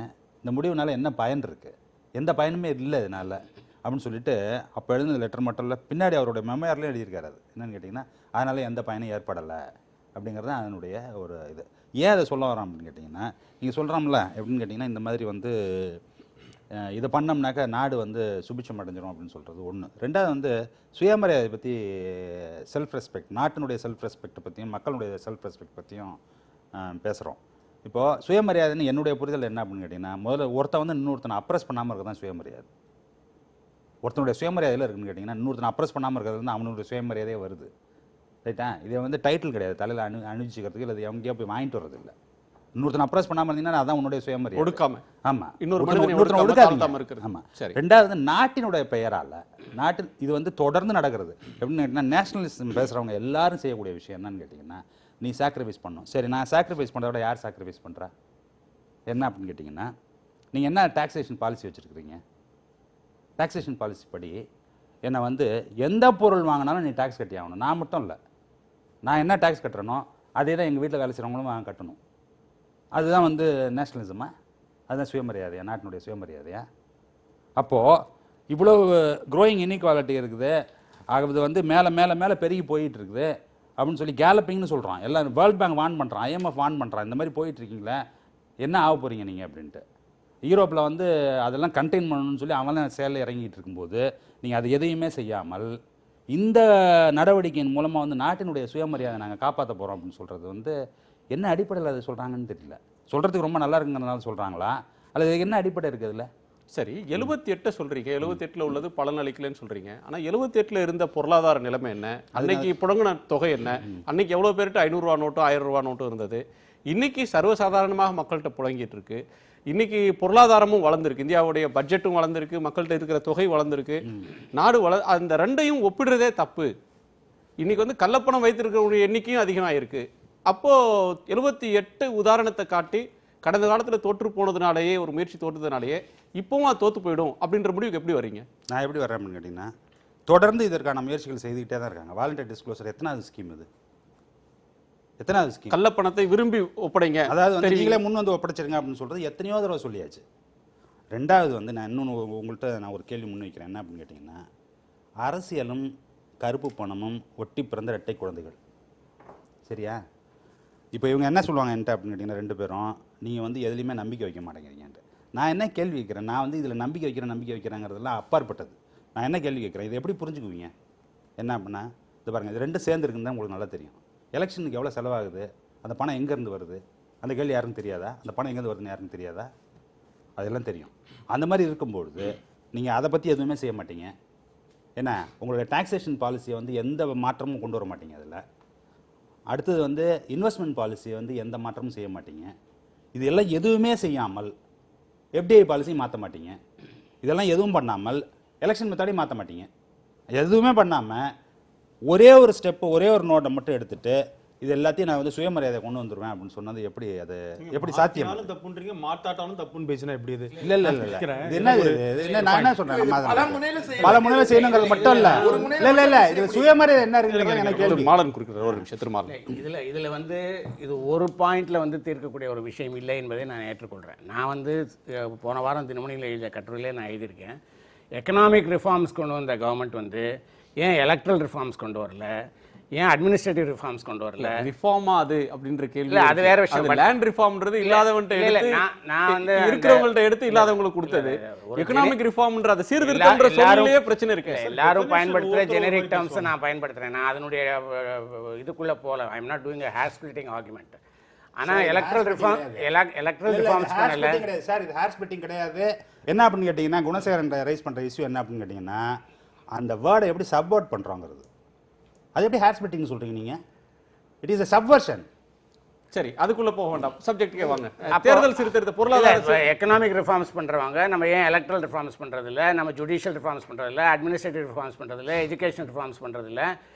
இந்த முடிவுனால என்ன பயன் இருக்குது? எந்த பயனுமே இல்லை இதனால் அப்படின்னு சொல்லிட்டு அப்போ எழுந்த லெட்டர் மட்டும் இல்லை, பின்னாடி அவருடைய மெமோயர்லேயும் எழுதியிருக்காரு. அது என்னென்னு கேட்டிங்கன்னா, அதனால் எந்த பயனும் ஏற்படலை அப்படிங்கிறது தான் அதனுடைய ஒரு இது. ஏன் அதை சொல்ல வரோம் அப்படின்னு கேட்டிங்கன்னா, நீங்கள் சொல்கிறோம்ல எப்படின்னு கேட்டிங்கன்னா, இந்த மாதிரி வந்து இதை பண்ணோம்னாக்கா நாடு வந்து சுபிட்சம் அடைஞ்சிரும் அப்படின்னு சொல்கிறது ஒன்று. ரெண்டாவது வந்து சுயமரியாதை பற்றி, செல்ஃப் ரெஸ்பெக்ட், நாட்டினுடைய செல்ஃப் ரெஸ்பெக்டை பற்றியும் மக்களுடைய செல்ஃப் ரெஸ்பெக்ட் பற்றியும் பேசுகிறோம். இப்போது சுயமரியாதைன்னு என்னுடைய புரிதல் என்ன அப்படின்னு கேட்டிங்கன்னா, முதல்ல ஒருத்தன் வந்து இன்னொருத்தனை அப்ரெஸ் பண்ணாமல் இருக்க தான் சுயமரியாதை. ஒருத்தனுடைய சுயமரியாதையில் இருக்குன்னு கேட்டிங்கன்னா, இன்னொருத்தனை அப்ரெஸ் பண்ணாமல் இருக்கிறது வந்து அவனுடைய சுயமரியாதையே வருது. ரைட்டா? இதை வந்து டைட்டில் கிடையாது, தலையில் அணிஞ்சிக்கிறதுக்கு இல்லை எங்கேயோ போய் வாங்கிட்டு வர்றது இல்லை. இன்னொருத்தனை அப்ரெஸ் பண்ணாமல் இருந்தீங்கன்னா அதான் உன்னுடைய சுயமரியாதை. ஒடுக்காம. ஆமாம், இன்னொருத்தனை ஒடுக்காதீங்க. ஆமாம். ரெண்டாவது நாட்டினுடைய பெயரால் இது வந்து தொடர்ந்து நடக்கிறது. எப்படின்னு கேட்டிங்கன்னா, நேஷனலிசம் பேசுகிறவங்க எல்லாரும் செய்யக்கூடிய விஷயம் என்னன்னு கேட்டிங்கன்னா, நீ சாக்ரிஃபைஸ் பண்ணணும். சரி, நான் சாக்ரிஃபைஸ் பண்ணுறத விட யார் சாக்ரிஃபைஸ் பண்ணுறா? என்ன அப்படின்னு கேட்டிங்கன்னா, நீங்கள் என்ன டாக்ஸேஷன் பாலிசி வச்சுருக்கிறீங்க? டாக்ஸேஷன் பாலிசி படி என்னை வந்து எந்த பொருள் வாங்கினாலும் நீ டேக்ஸ் கட்டி ஆகணும். நான் மட்டும் இல்லை, நான் என்ன டேக்ஸ் கட்டுறனோ அதே தான் எங்கள் வீட்டில் வேலை செய்கிறவங்களும் கட்டணும். அதுதான் வந்து நேஷனலிசமா? அதுதான் சுயமரியாதையா? நாட்டினுடைய சுயமரியாதையா? அப்போது இவ்வளோ க்ரோயிங் இன்இக்வாலிட்டி இருக்குது, அது வந்து மேலே மேலே மேலே பெருகி போயிட்டு இருக்குது அப்படின்னு சொல்லி கேலப்பிங்னு சொல்கிறான். எல்லாம் வேர்ல்ட் பேங்க் வார்ன் பண்ணுறான், IMF வார்ன் பண்ணுறான், இந்த மாதிரி போயிட்டுருக்கீங்களே, என்ன ஆக போகிறீங்க நீங்கள் அப்படின்ட்டு. யூரோப்பில் வந்து அதெல்லாம் கண்டெயின் பண்ணணும்னு சொல்லி அவங்களாம் சேலில் இறங்கிட்டு இருக்கும்போது நீங்கள் அது எதையுமே செய்யாமல் இந்த நடவடிக்கையின் மூலமாக வந்து நாட்டினுடைய சுயமரியாதை நாங்கள் காப்பாற்ற போகிறோம் அப்படின்னு சொல்கிறது வந்து என்ன அடிப்படையில் அதை சொல்கிறாங்கன்னு தெரியல. சொல்கிறதுக்கு ரொம்ப நல்லா இருக்குங்கிறதுனால சொல்கிறாங்களா, அல்லது என்ன அடிப்படை இருக்குது அதில்? சரி, 78 சொல்றீங்க, 78ல் உள்ளது பலன் அளிக்கலன்னு சொல்றீங்க. ஆனால் 78ல் இருந்த பொருளாதார நிலைமை என்ன? அன்னைக்கு புழங்கின தொகை என்ன? அன்னைக்கு எவ்வளோ பேர்கிட்ட 500 ரூபா நோட்டு 1000 ரூபா நோட்டு இருந்தது. இன்னைக்கு சர்வசாதாரணமாக மக்கள்கிட்ட புழங்கிட்டு இருக்கு. இன்னைக்கு பொருளாதாரமும் வளர்ந்துருக்கு, இந்தியாவுடைய பட்ஜெட்டும் வளர்ந்துருக்கு, மக்கள்கிட்ட இருக்கிற தொகை வளர்ந்துருக்கு, நாடு அந்த ரெண்டையும் ஒப்பிடுறதே தப்பு. இன்னைக்கு வந்து கள்ளப்பணம் வைத்திருக்கிறவங்களுடைய எண்ணிக்கையும் அதிகமாக இருக்கு. அப்போ 78 உதாரணத்தை காட்டி கடந்த காலத்தில் தோற்று போனதுனாலேயே ஒரு முயற்சி தோற்றதுனாலேயே இப்பவும் அது தோற்று போயிடும் அப்படின்ற முடிவுக்கு எப்படி வரீங்க? நான் எப்படி வரேன் அப்படின்னு கேட்டிங்கன்னா, தொடர்ந்து இதற்கான முயற்சிகள் செய்துக்கிட்டே தான் இருக்காங்க. வாலண்டரி டிஸ்க்ளோசர் எத்தனாவது ஸ்கீம் இது? எத்தனாவது ஸ்கீம்? கள்ளப்பணத்தை விரும்பி ஒப்படைங்க, அதாவது வந்து நீங்களே முன் வந்து ஒப்படைச்சிருங்க அப்படின்னு சொல்கிறது எத்தனையோ தடவை சொல்லியாச்சு. ரெண்டாவது வந்து நான் இன்னொன்று உங்கள்கிட்ட நான் ஒரு கேள்வி முன்வைக்கிறேன். என்ன அப்படின்னு கேட்டிங்கன்னா, அரசியலும் கருப்பு பணமும் ஒட்டி பிறந்த இரட்டை குழந்தைகள், சரியா? இப்போ இவங்க என்ன சொல்லுவாங்க என்கிட்ட அப்படின்னு கேட்டிங்கன்னா, ரெண்டு பேரும் நீங்கள் வந்து எதுலையுமே நம்பிக்கை வைக்க மாட்டேங்கிறீங்கன்ட்டு. நான் என்ன கேள்வி வைக்கிறேன், நான் வந்து இதில் நம்பிக்கை வைக்கிறேங்கிறதெல்லாம் அப்பாற்பட்டது. நான் என்ன கேள்வி கேட்குறேன், இதை எப்படி புரிஞ்சுக்குவீங்க? என்ன அப்படின்னா, இது பாருங்கள், இது ரெண்டு சேர்ந்துருக்குன்னு தான் உங்களுக்கு நல்லா தெரியும். எலெக்ஷனுக்கு எவ்வளோ செலவாகுது, அந்த பணம் எங்கேருந்து வருது, அந்த கேள்வி யாருக்கும் தெரியாதா? அந்த பணம் எங்கேருந்து வருதுன்னு யாருக்கும் தெரியாதா? அதெல்லாம் தெரியும். அந்த மாதிரி இருக்கும்பொழுது நீங்கள் அதை பற்றி எதுவுமே செய்ய மாட்டீங்க. ஏன்னா உங்களுடைய டாக்ஸேஷன் பாலிசியை வந்து எந்த மாற்றமும் கொண்டு வர மாட்டீங்க. அதில் அடுத்தது வந்து இன்வெஸ்ட்மெண்ட் பாலிசியை வந்து எந்த மாற்றமும் செய்ய மாட்டீங்க. இது எல்லாம் எதுவுமே செய்யாமல் எஃப்டிஐ பாலிசி மாற்ற மாட்டீங்க. இதெல்லாம் எதுவும் பண்ணாமல் எலெக்ஷன் மெத்தடையும் மாற்ற மாட்டீங்க. எதுவுமே பண்ணாமல் ஒரே ஒரு ஸ்டெப்பு, ஒரே ஒரு நோட்டை மட்டும் எடுத்துகிட்டு இது எல்லாத்தையும் நான் வந்து சுயமரியாதை கொண்டு வந்துருவேன் அப்படின்னு சொன்னது எப்படி? அது எப்படி சாத்தியம்? தப்புன்றீங்க, மாத்தாட்டாலும் தப்புன்னு பேசினா எப்படி? இது இல்ல இல்ல இல்ல இது என்ன? இது என்ன? நான் என்ன சொல்றேன், பல முனையில செய்யணுங்கிறது மட்டும் இல்ல. இல்ல இல்ல இல்ல இது சுயமரியாதை என்ன இருக்குங்கிறது எனக்கு கேள்வி. மாலன் குறிக்கிற ஒரு நிமிஷம் திருமாலன், இதில் வந்து இது ஒரு பாயிண்ட்ல வந்து தீர்க்கக்கூடிய ஒரு விஷயம் இல்லை என்பதை நான் ஏற்றுக்கொள்கிறேன். நான் வந்து போன வாரம் தினமணியில் எழுதிய கட்டுரையிலே நான் எழுதியிருக்கேன், எக்கனாமிக் ரிஃபார்ம்ஸ் கொண்டு வந்த கவர்மெண்ட் வந்து ஏன் எலக்ட்ரல் ரிஃபார்ம்ஸ் கொண்டு வரல, ஏன் அட்மினிஸ்ட்ரேட்டிவ் ரிஃபார்ம்ஸ் கொண்டு வரல? ரிஃபார்மா அது அப்படின்ற கேள்வி. இல்ல, அது வேற விஷயம். லேண்ட் ரிஃபார்ம்ன்றது இல்லாதவன்ட்ட எடுத்து, நான் வந்து இருக்கிறவங்கள்ட்ட எடுத்து இல்லாதவங்களுக்கு கொடுத்தது. எகனாமிக் ரிஃபார்ம்ன்ற அது சீர்திருத்தம்ன்ற சொல்லியே பிரச்சனை இருக்கு. எல்லாரும் பயன்படுத்துற ஜெனரிக் டேர்ம்ஸ் நான் பயன்படுத்துறேன். நான் அதனுடைய இதுக்குள்ள போல I am not doing a hair splitting argument. ஆனா எலக்ட்ரல் ரிஃபார்ம்ஸ் பண்ணல சார். இது ஹேர் ஸ்பிளிட்டிங் கிடையாது. என்ன அப்படின்னு கேட்டீங்கன்னா, குணசேகரன் ரைஸ் பண்ற இஷ்யூ என்ன அப்படின்னு கேட்டீங்கன்னா, அந்த வேர்டை எப்படி சப்வர்ட் பண்றோங்கிறது. அது எப்படி ஹேர் ஸ்பிளிட்டிங் சொல்றீங்க நீங்க? It is a subversion. சரி, அதுக்குள்ள போக வேண்டாம், சப்ஜெக்ட்டுக்கே வாங்க. தேர்தல் சீர்திருத்த பொருளாதார எக்கனாமிக் ரிஃபார்ம்ஸ் பண்றவங்க நம்ம ஏன் எலக்ட்ரல் ரிஃபார்ம்ஸ் பண்றது இல்ல, நம்ம ஜுடிஷியல் ரிஃபார்ம்ஸ் பண்றது இல்ல, அட்மினிஸ்ட்ரேட்டிவ் ரிஃபார்ம்ஸ் பண்றது இல்ல, எஜுகேஷன் ரிஃபார்ம்ஸ் பண்றது இல்ல?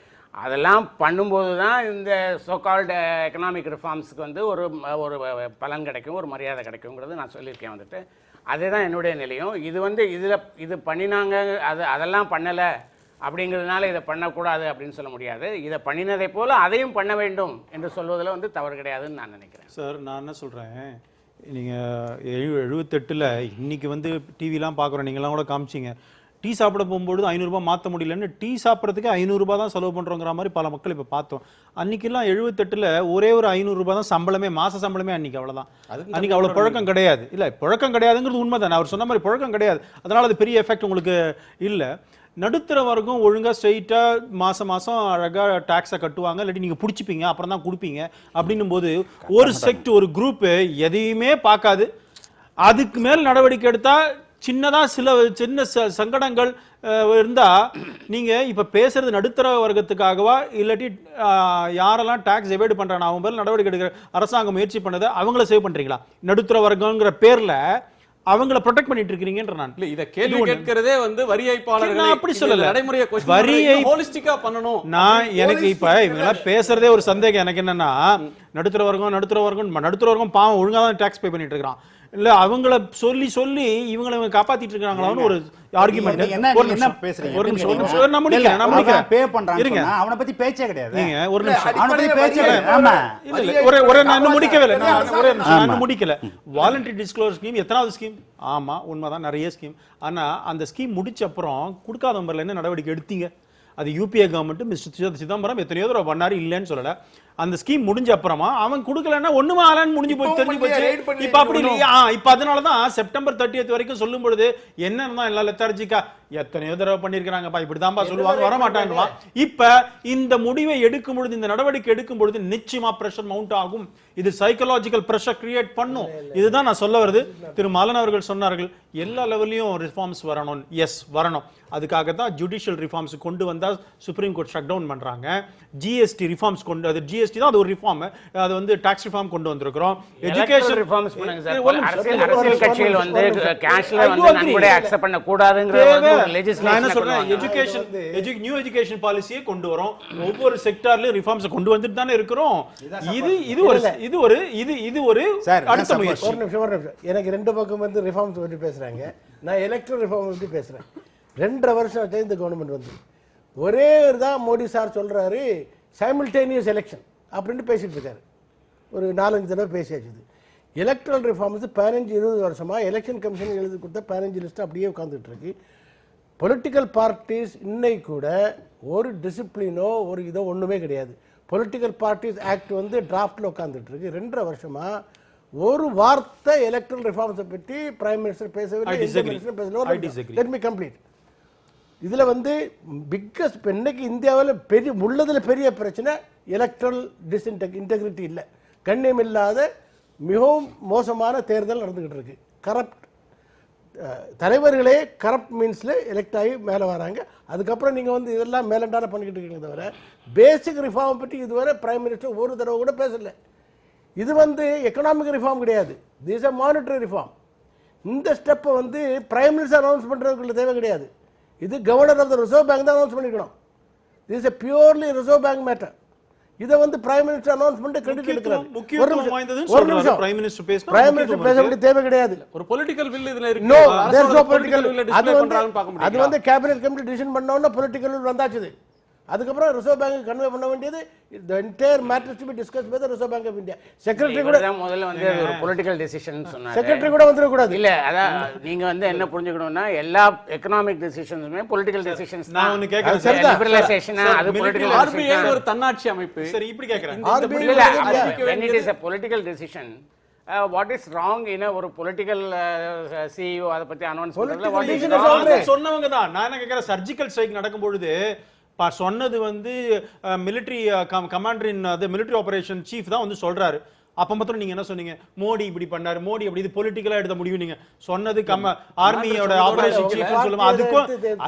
அதெல்லாம் பண்ணும்போது தான் இந்த சோகால்டு எக்கனாமிக் ரிஃபார்ம்ஸ்க்கு வந்து ஒரு பலன் கிடைக்கும், ஒரு மரியாதை கிடைக்குங்கிறது நான் சொல்லியிருக்கேன். வந்துட்டு அதே தான் என்னுடைய நிலையும். இது வந்து இது பண்ணினாங்க, அதெல்லாம் பண்ணலை அப்படிங்கிறதுனால இதை பண்ணக்கூடாது அப்படின்னு சொல்ல முடியாது. இதை பண்ணினதை போல அதையும் பண்ண வேண்டும் என்று சொல்வதில் வந்து தவறு கிடையாதுன்னு நான் நினைக்கிறேன். சார், நான் என்ன சொல்கிறேன், நீங்கள் 78 இன்னைக்கு வந்து டிவிலாம் பார்க்குறோம், நீங்களாம் கூட காமிச்சிங்க, டீ சாப்பிட போகும்போது 500 ரூபாய் மாற்ற முடியலன்னு டீ சாப்பிட்றதுக்கு 500 ரூபாய் தான் செலவு பண்ணுறோங்கிற மாதிரி பல மக்கள் இப்போ பார்த்தோம். அன்றைக்கெல்லாம் 78 ஒரே ஒரு 500 ரூபாய் தான் சம்பளமே, மாத சம்பளமே அன்றைக்கி. அவ்வளோதான். அன்றைக்கி அவ்வளோ புழக்கம் கிடையாது. இல்லை, புழக்கம் கிடையாதுங்கிறது உண்மை தான். அவர் சொன்ன மாதிரி புழக்கம் கிடையாது. அதனால் அது பெரிய எஃபெக்ட் உங்களுக்கு இல்லை. நடுத்தர வர்க்கம் ஒழுங்காக ஸ்ட்ரெயிட்டாக மாதம் அழகாக டேக்ஸை கட்டுவாங்க, இல்லாட்டி நீங்கள் பிடிச்சிப்பீங்க, அப்புறம் தான் கொடுப்பீங்க. அப்படின்னும் போது ஒரு செக்ட், ஒரு குரூப்பு எதையுமே பார்க்காது. அதுக்கு மேல் நடவடிக்கை எடுத்தால் சின்னதாக சின்ன சங்கடங்கள் இருந்தால், நீங்கள் இப்போ பேசுறது நடுத்தர வர்க்கத்துக்காகவா, இல்லாட்டி யாரெல்லாம் டேக்ஸ் எவேட் பண்ணுறாங்க அவங்க மேலே நடவடிக்கை எடுக்கிற அரசாங்கம் முயற்சி பண்ணதை அவங்கள சேவ் பண்ணுறீங்களா? நடுத்தர வர்க்கங்கிற பேரில் அவங்கள ப்ரொடெக்ட் பண்ணிட்டு இருக்கீங்கன்ற நான் இல்ல, இத கேள்வி கேட்கிறதே வந்து வரி ஏய்ப்பாளர்கள். நான் அப்படி சொல்லல, நடைமுறையை வரி ஹோலிஸ்டிக்கா பண்ணணும். நான் எனக்கு இப்ப இவங்க பேசுறதே ஒரு சந்தேகம் எனக்கு என்னன்னா, நடுத்தர வர்க்கம் பாவம் ஒழுங்கா தான் டாக்ஸ் பே பண்ணிட்டு இருக்கான். இல்ல அவங்கள சொல்லி இவங்களை காப்பாத்திட்டு இருக்காங்களான்னு ஒரு ஆர்குமெண்ட். என்ன பேசுறீங்க? ஒரு நிமிஷம் நான் முடிக்கிறேன். பே பண்றாங்க, அவனை பத்தி பேச்சே கிடையாது. நீங்க ஒரு நிமிஷம், அவனை பத்தி பேச்சே கிடையாது. ஆமா, ஒரு நான் முடிக்கவே இல்லை. நான் முடிக்கல. வாலண்டரி டிஸ்க்ளோசர் ஸ்கீம் எத்தனாவது ஸ்கீம்? ஆமா, உண்மைதான், நிறைய ஸ்கீம். ஆனா அந்த ஸ்கீம் முடிச்ச அப்புறம் கொடுக்காத நம்பர்ல என்ன நடவடிக்கை எடுத்தீங்க? அது யூபிஏ கவர்மெண்ட் மிஸ்டர் சிதம்பரம் எத்தனையோ தடவை பண்ணாரு, இல்லைன்னு சொல்லல. அந்த ஸ்கீம் முடிஞ்ச அப்புறமா அவன் கொடுக்கலன்னா ஒண்ணுமே ஆளான்னு முடிஞ்சு போய் தெரிஞ்சு போச்சு. இப்ப அப்படி இல்லையா? இப்ப அதனாலதான் செப்டம்பர் 30 வரைக்கும் சொல்லும் பொழுது என்ன எல்லாம் லெத்தார்ஜிக்கா எத்தனையோ தடவை பண்ணிருக்காங்கப்பா, இப்படிதான்பா சொல்லுவாங்க, வரமாட்டான்னுவா. இப்ப இந்த முடிவை எடுக்கும் பொழுது, இந்த நடவடிக்கை எடுக்கும் பொழுது நிச்சயமா பிரஷர் மவுண்ட் ஆகும். இது சைக்கலாஜிக்கல் பிரஷர் கிரியேட் பண்ணும். இதுதான் நான் சொல்ல வருது. திரு மாலன் அவர்கள் சொன்னார்கள், எல்லா லெவல்லையும் ரிஃபார்ம்ஸ் வரணும். எஸ், வரணும். அதுக்காக தான் ஜுடிஷியல் ரிஃபார்ம்ஸ் கொண்டு வந்தா சுப்ரீம் கோர்ட் ஷட் டவுன் பண்றாங்க. ஜிஎஸ்டி ரிஃபார்ம்ஸ் கொண்டு, அது ஜிஎஸ்டி தான் அது ஒரு ரிஃபார்ம். அது வந்து டாக்ஸ் ரிஃபார்ம் கொண்டு வந்திருக்கிறோம். எஜுகேஷன் ரிஃபார்ம்ஸ் பண்ணுங்க சார். அரசியல் கட்சிகள் வந்து கேஷ்ல வந்து நன்கொடை அக்செப்ட் பண்ண கூடாதுங்கற ஒரு லெஜிஸ்லேஷன் சொல்றேன். எஜுகேஷன் நியூ எஜுகேஷன் பாலிசியை கொண்டு வரோம். ஒவ்வொரு செக்டார்லயும் ரிஃபார்ம்ஸ் கொண்டு வந்துட்டு தானே இருக்கிறோம். இது ஒரு அடுத்த முயற்சி. ஒரு நிமிஷம். எனக்கு ரெண்டு பக்கம் வந்து ரிஃபார்ம்ஸ் பற்றி பேசுறாங்க, நான் எலக்ட்ரல் ரிஃபார்ம் பற்றி பேசுறேன். 2.5 வருஷம் ஆச்சு இந்த கவர்மெண்ட் வந்து. ஒரே தான் மோடி சார் சொல்றாரு சைமல்டேனியஸ் எலெக்ஷன் அப்படின்னு பேசிட்டு இருக்காரு. ஒரு 4-5 தடவை பேசியாச்சு. எலக்ட்ரல் ரிஃபார்ம்ஸ் 15-20 வருஷமா எலெக்ஷன் கமிஷன் எழுதி கொடுத்த 15 லிஸ்ட் அப்படியே உட்காந்துட்டு இருக்கு. பொலிட்டிக்கல் பார்ட்டிஸ் இன்னைக்கு கூட ஒரு டிசிப்ளினோ ஒரு இதோ ஒன்றுமே கிடையாது. பொலிட்டிக்கல் பார்ட்டிஸ் ஆக்ட் வந்து டிராஃப்டில் உட்காந்துட்டு இருக்கு. 2.5 வருஷமா ஒரு வார்த்தை எலக்ட்ரல் ரிஃபார்ம்ஸை பற்றி பிரைம் மினிஸ்டர் பேசவில்லை. Let me complete. இதில் வந்து பிக்கஸ்ட் இன்னைக்கு இந்தியாவில் பெரிய உள்ளதில் பெரிய பிரச்சனை எலக்ட்ரல் இன்டெகிரிட்டி இல்லை, கண்ணியம் இல்லாத மிகவும் மோசமான தேர்தல் நடந்துகிட்டு இருக்கு. கரப்ட் தலைவர்களே கரப்ட் மீன்ஸில் எலெக்ட் ஆகி மேலே வராங்க. அதுக்கப்புறம் நீங்கள் வந்து இதெல்லாம் மேலண்டான பண்ணிக்கிட்டு இருக்கீங்க தவிர பேசிக் ரிஃபார்ம் பற்றி இதுவரை பிரைம் மினிஸ்டர் ஒரு தடவை கூட பேசலை. இது வந்து எக்கனாமிக் ரிஃபார்ம் கிடையாது, திஸ் அ மானிட்டரி ரிஃபார்ம். இந்த ஸ்டெப்பை வந்து பிரைம் மினிஸ்டர் அனௌன்ஸ் பண்ணுறதுக்குள்ள தேவை கிடையாது. இது governor of the Reserve Bank தான் அனௌன்ஸ் பண்ணிக்கணும். This is a purely Reserve Bank matter. இதை வந்து பிரைம் மினிஸ்டர் அனௌன்ஸ் பண்ணிட்டு கிரெடிட் எடுக்கிறார். ஒரு நிமிஷம். பிரைம் மினிஸ்டர் பேச வேண்டிய தேவை கிடையாது. ஒரு பொலிட்டிக்கல் வில் இதுல இருக்கு. No, there is no political. அது வந்து கேபினெட் கமிட்டி டிசிஷன் பண்ணோம்னா பொலிட்டிக்கல் வில் வந்தாச்சு. அதுக்கப்புறம் ரிசர்வ் பேங்க் கன்வே பண்ண வேண்டியது the entire matter to be discussed by the Reserve Bank of India. Secretary கூட முதல்ல வந்து ஒரு பொலிட்டிக்கல் டிசிஷன் சொன்னாரு. செக்ரட்டரி கூட வந்துட கூடாது. இல்ல அதான் நீங்க வந்து என்ன புரிஞ்சுக்கணும்னா எல்லா எகனாமிக் டிசிஷன்ஸுமே பொலிட்டிக்கல் டிசிஷன்ஸ். நான் ஒன்னு கேக்குறேன். லிபரலைசேஷன் அது பொலிட்டிக்கல் ஆர்பிஐ ஒரு தன்னாட்சி அமைப்பு. சரி இப்படி கேக்குறேன். when it is a political decision, what is wrong in a ஒரு பொலிட்டிக்கல் CEO அத பத்தி அனௌன்ஸ் பண்றதுல what is wrong சொன்னவங்க தான். நான் என்ன கேக்குறேன், சர்ஜிக்கல் ஸ்ட்ரைக் நடக்கும் பொழுது சொன்னது வந்து மிலிட்டரி கமாண்டரின் அது மிலிட்டரி ஆபரேஷன் சீஃப் தான் வந்து சொல்றாரு. அப்ப மட்டும் நீங்க என்ன சொன்னீங்க, மோடி இப்படி பண்ணாரு, மோடி அப்படி இது பொலிட்டிக்கலா எடுத்த முடிவு. நீங்க சொன்னது ஆர்மியோட ஆபரேஷன் சீஃப் சொல்லுங்க,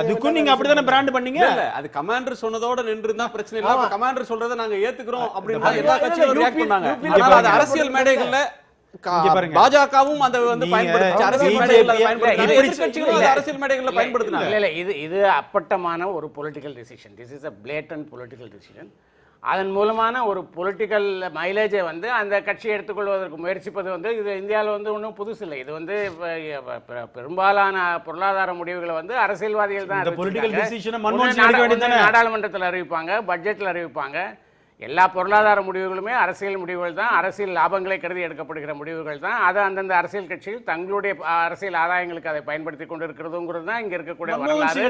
அதுக்கும் நீங்க அப்படிதானே பிராண்ட் பண்ணீங்க. அது கமாண்டர் சொன்னதோட நின்று இருந்தா பிரச்சனை இல்ல. கமாண்டர் சொல்றதை நாங்க ஏத்துக்கிறோம் அப்படின்னா எல்லா கட்சியும் ரியாக்ட் பண்ணாங்க. அது அரசியல் மேடைகள்ல பாஜகவும் அதை வந்து பயன்படுத்தி அரசியல் மேடைகள்ல பயன்படுத்தினாங்க. இல்ல இது அப்பட்டமான ஒரு political decision. This is a blatant political decision. அதன் மூலமான ஒரு பொலிட்டிக்கல் மைலேஜை வந்து அந்த கட்சியை எடுத்துக்கொள்வதற்கு முயற்சிப்பது வந்து இது இந்தியாவில் வந்து ஒன்றும் புதுசு இல்லை. இது வந்து பெரும்பாலான பொருளாதார முடிவுகளை வந்து அரசியல்வாதிகள் தான் நாடாளுமன்றத்தில் அறிவிப்பாங்க, பட்ஜெட்டில் அறிவிப்பாங்க. எல்லா பொருளாதார முடிவுகளுமே அரசியல் முடிவுகள் தான், அரசியல் லாபங்களை கருதி எடுக்கப்படுகிற முடிவுகள் தான். அதை அந்தந்த அரசியல் கட்சிகள் தங்களுடைய அரசியல் ஆதாயங்களுக்கு அதை பயன்படுத்தி கொண்டு இருக்கிறதுங்கிறது தான் இங்க இருக்கக்கூடிய வரலாறு,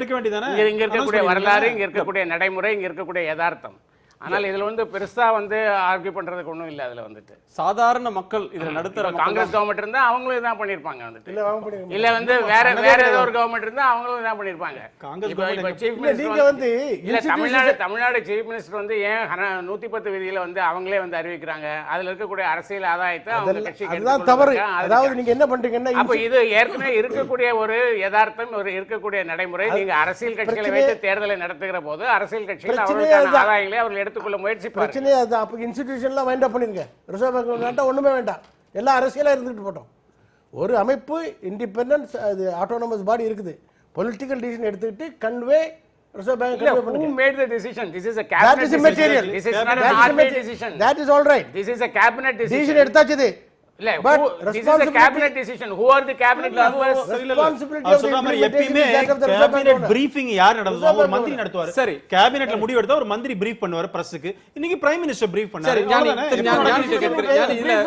இங்க இருக்கக்கூடிய வரலாறு, இங்க இருக்கக்கூடிய நடைமுறை, இங்க இருக்கக்கூடிய யதார்த்தம். ஆனால் இதுல வந்து பெருசா வந்து ஆர்கியூ பண்றதுக்கு ஒன்றும் இல்லை. அதுல வந்துட்டு சாதாரண மக்கள் இதுல நடுத்தர காங்கிரஸ் கவர்மெண்ட் இருந்தா அவங்களும் இதான் பண்ணிருப்பாங்க வந்துட்டு. இல்ல வந்து வேற ஏதோ ஒரு கவர்மெண்ட் இருந்தா அவங்களும் இதான் பண்ணிருப்பாங்க. சீஃப் மினிஸ்டர் வந்து இல்ல தமிழ்நாடு சீஃப் மினிஸ்டர் வந்து ஏன் 110 விதியில வந்து அவங்களே வந்து அறிவிக்கிறாங்க. அதுல இருக்கக்கூடிய அரசியல் ஆதாயத்தை அவங்க கட்சிக்கு தவறு. அதாவது நீங்க என்ன பண்றீங்கன்னா அப்ப இது ஏற்கனவே இருக்கக்கூடிய ஒரு யதார்த்தம், ஒரு இருக்கக்கூடிய நடைமுறை. நீங்க அரசியல் கட்சிகளை வைத்து தேர்தலை நடத்துகிற போது அரசியல் கட்சிகள் அவர்களுக்கான ஆதாயங்களை அவர்கள் எடுத்துக்கொள்ள முயற்சி. பிரச்சனையே அதுதான். அப்ப இன்ஸ்டிடியூஷன்லாம் வைண்ட் அப் பண்ணிருங்க. ரிசர்வ் பேங்க் வேண்டாம், ஒண்ணுமே வேண்டாம், எல்லாம் அரசியலா இருந்துட்டு போட்டோம். ஒரு அமைப்பு இண்டிபெண்டன்ஸ், அது ஆட்டோனமஸ் பாடி இருக்குது. பொலிட்டிக்கல் டிசிஷன் எடுத்துக்கிட்டு கன்வே ரிசர்வ் பேங்க் கன்வே பண்ணுங்க. Who made the decision? This is a cabinet decision. This is not an arbitrary decision. That is all right. This is a cabinet decision. Decision எடுத்தாச்சு இது. But this is a cabinet decision. Who are the cabinet members? Responsibility of the எப்பயுமே கேபினெட் பிரீஃபிங் யார் நடத்துவாங்க? ஒரு மந்திரி நடத்துவாரு. சரி, கேபினெட்ல முடிவு எடுத்தா ஒரு மந்திரி பிரீஃப் பண்ணுவாரு பிரஸ்க்கு. இன்னைக்கு பிரைம் மினிஸ்டர் பிரீஃப் பண்ணாரு.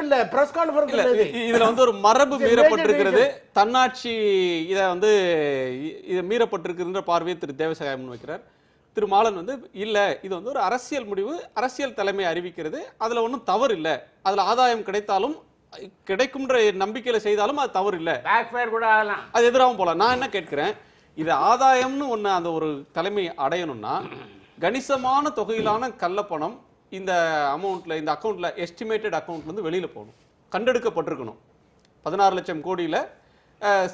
இல்ல பிரஸ் கான்ஃபரன்ஸ் இல்ல. இதுல வந்து ஒரு மரபு மீறப்பட்டிருக்கிறது, தன்னாட்சி இத வந்து இது மீறப்பட்டிருக்குன்ற பார்வையை திரு தேவசகாயம் முன்வைக்கிறார். திரு மாலன் வந்து இல்ல, இது வந்து ஒரு அரசியல் முடிவு, அரசியல் தலைமை அறிவிக்கிறது, அதுல ஒன்றும் தவறு இல்லை, அதுல ஆதாயம் கிடைத்தாலும் கிடைக்கும்ன்ற நம்பிக்கையில செய்தாலும் அது தவறு இல்லை, அது எதிராகவும் போலாம். நான் என்ன கேட்கிறேன், இது ஆதாயம்னு ஒண்ணு அந்த ஒரு தலைமை அடையணும்னா கணிசமான தொகையிலான கள்ளப்பணம் இந்த அமௌண்ட்ல, இந்த அக்கௌண்ட்ல, எஸ்டிமேட்டட் அக்கௌண்ட்ல இருந்து வெளியில போகணும், கண்டெடுக்கப்பட்டிருக்கணும். 16 லட்சம் கோடியில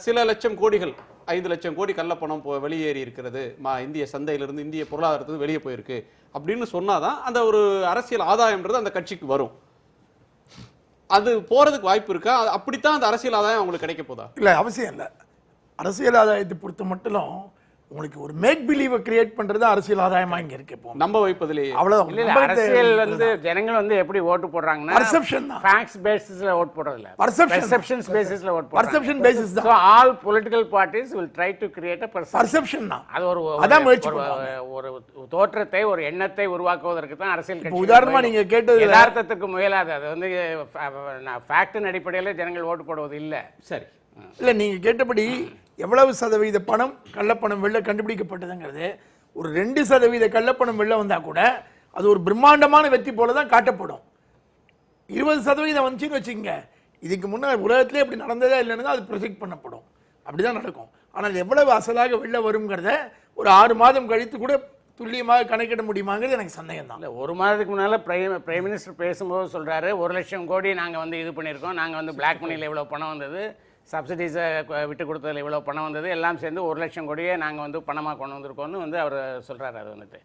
சில லட்சம் கோடிகள் 5 லட்சம் கோடி கள்ளப்பணம் வெளியேறி இருக்கிறது, இந்திய சந்தையிலிருந்து இந்திய பொருளாதாரத்திலிருந்து வெளியே போயிருக்கு அப்படின்னு சொன்னாதான் அந்த ஒரு அரசியல் ஆதாயம்ன்றது அந்த கட்சிக்கு வரும். அது போறதுக்கு வாய்ப்பு இருக்கா? அப்படித்தான் அந்த அரசியல் ஆதாயம் அவங்களுக்கு கிடைக்க போதா? இல்லை, அவசியம் இல்லை. அரசியல் ஆதாயத்தை பொறுத்த மட்டும் உங்களுக்கு ஒரு மேக் பிலீவை கிரியேட் பண்றது அரசியல் ஆதாயமா இங்க இருக்கு. இப்போ நம்ப வைப்பதிலே அவ்வளவுதான். இல்ல அரசியல் வந்து ஜனங்கள் வந்து எப்படி ஓட்டு போடுறாங்கன்னா பர்செப்ஷன் தான். ஃபேக்ட்ஸ் பேசிஸ்ல ஓட் போடுறது இல்ல, பெர்செப்ஷன்ஸ் பேசிஸ்ல ஓட் போடுறாங்க. பர்செப்ஷன் பேசிஸ் தான். So all political parties will try to create a perception. Perception தான். அது ஒரு அதான் முயற்சி ஒரு தோற்றத்தை, ஒரு எண்ணத்தை உருவாக்குவதற்கு தான் அரசியல் கட்சி. உதாரணமா நீங்க கேட்டது யதார்த்தத்துக்கு முயலாது. அது வந்து ஃபேக்டின் அடிப்படையில் ஜனங்கள் ஓட்டு போடுவது இல்ல. சரி இல்ல, நீங்க கேட்டபடி எவ்வளவு சதவீத பணம் கள்ளப்பணம் வெளில கண்டுபிடிக்கப்பட்டதுங்கிறது ஒரு 2% கள்ளப்பணம் வெளில வந்தா கூட அது ஒரு பிரம்மாண்டமான வெற்றி போல தான் காட்டப்படும். 20% வந்துச்சுன்னு வச்சுக்கோங்க, இதுக்கு முன்னாடி உலகத்திலே இப்படி நடந்ததே இல்லைன்னு அது ப்ரொஜெக்ட் பண்ணப்படும். அப்படிதான் நடக்கும். ஆனால் எவ்வளவு அசலாக வெளில வருங்கிறத ஒரு 6 மாதம் கழித்து கூட துல்லியமாக கணக்கிட முடியுமாங்கிறது எனக்கு சந்தேகம் தான். இல்லை, ஒரு மாதத்துக்கு முன்னால் பிரைம் மினிஸ்டர் பேசும்போது சொல்கிறாரு 1 லட்சம் கோடி நாங்கள் வந்து இது பண்ணியிருக்கோம், நாங்கள் வந்து பிளாக் மணியில் இவ்வளோ பணம் வந்தது, சப்சிடிஸை விட்டு கொடுத்ததில் இவ்வளோ பணம் வந்தது, எல்லாம் சேர்ந்து 1 லட்சம் கோடியே நாங்கள் வந்து பணமாக கொண்டு வந்திருக்கோம்னு வந்து அவர் சொல்கிறாரு. அது வந்துட்டு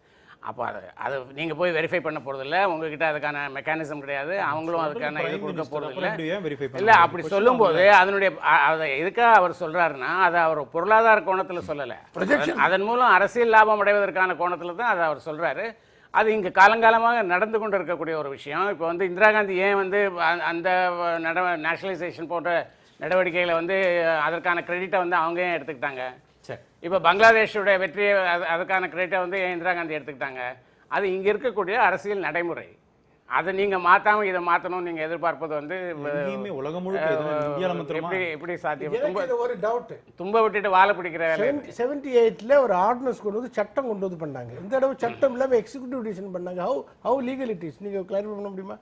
அப்போ அது நீங்கள் போய் வெரிஃபை பண்ண போகிறதில்ல, உங்ககிட்ட அதுக்கான மெக்கானிசம் கிடையாது, அவங்களும் அதுக்கான இது கொடுக்க போகிறதில்ல. இல்லை, அப்படி சொல்லும்போது அதனுடைய அதை எதுக்காக அவர் சொல்கிறாருன்னா அதை அவர் பொருளாதார கோணத்தில் சொல்லலை, அதன் மூலம் அரசியல் லாபம் அடைவதற்கான கோணத்தில் தான் அதை அவர் சொல்கிறாரு. அது இங்கே காலங்காலமாக நடந்து கொண்டு இருக்கக்கூடிய ஒரு விஷயம். இப்போ வந்து இந்திரா காந்தி ஏன் வந்து அந்த நேஷனலைசேஷன் போன்ற நடவடிக்கைகளை வந்து அதற்கான கிரெடிட்டை வந்து அவங்க ஏன் எடுத்துக்கிட்டாங்க? இப்போ பங்களாதேஷோட வெற்றியை அதுக்கான கிரெடிட்டை வந்து ஏன் இந்திரா காந்தி எடுத்துக்கிட்டாங்க? அது இங்கே இருக்கக்கூடிய அரசியல் நடைமுறை. அதை நீங்கள் மாற்றாமல் இதை மாற்றணும்னு நீங்கள் எதிர்பார்ப்பது வந்து உலகம் முழுக்க எப்படி சாத்தியம்? ஒரு டவுட், தும்ப விட்டுட்டு வாழை பிடிக்கிற வேலை. 78ல ஒரு ஆர்டினன்ஸ் கொண்டு வந்து சட்டம் கொண்டு வந்து பண்ணாங்க. இந்த தடவை சட்டம் இல்லாமல் எக்ஸிக்யூட்டிவ் டிசிஷன் பண்ணாங்க. How legal it is? நீங்கள் கிளாரிஃபை பண்ண முடியுமா?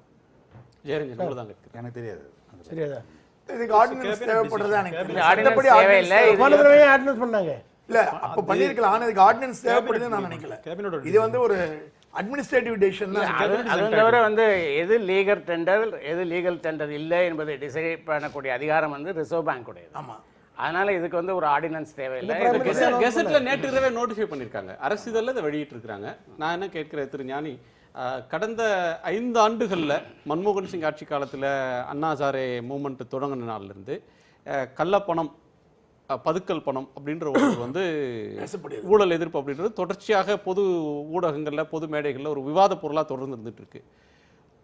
எனக்கு தெரியாது. சரியாதா? இதுக்கு ஆர்டினன்ஸ் தேவைப்படுறதா எனக்கு தெரியல. ஆர்டினன்ஸ் தேவையில்லை. போன தடவை ஆர்டினன்ஸ் பண்ணாங்க. இல்ல, அப்ப பண்ணிருக்கலாம். ஆனா இதுக்கு ஆர்டினன்ஸ் தேவைப்படுதுன்னு நான் நினைக்கல. இது வந்து ஒரு அட்மினிஸ்ட்ரேட்டிவ் டிசிஷன் தான். அது தவிர வந்து எது லீகல் டெண்டர் எது லீகல் டெண்டர் இல்லை என்பதை டிசைட் பண்ணக்கூடிய அதிகாரம் வந்து ரிசர்வ் பேங்க் உடையது. ஆமா, அதனால இதுக்கு வந்து ஒரு ஆர்டினன்ஸ் தேவையில்லை. கெசட்ல நேற்று இரவே நோட்டிஃபை பண்ணிருக்காங்க, அரசிதழில் இதை வெளியிட்டு இருக்காங்க. நான் என்ன கேட்கிறேன் திரு ஞானி, கடந்த 5 ஆண்டுகளில் மன்மோகன் சிங் ஆட்சி காலத்தில் அண்ணா ஹசாரே மூமெண்ட் தொடங்கின நாள்லேருந்து கள்ளப்பணம், பதுக்கல் பணம் அப்படின்ற ஒரு வந்து ஊழல் எதிர்ப்பு அப்படின்றது தொடர்ச்சியாக பொது ஊடகங்களில், பொது மேடைகளில் ஒரு விவாத பொருளாக தொடர்ந்து இருந்துட்டு இருக்கு.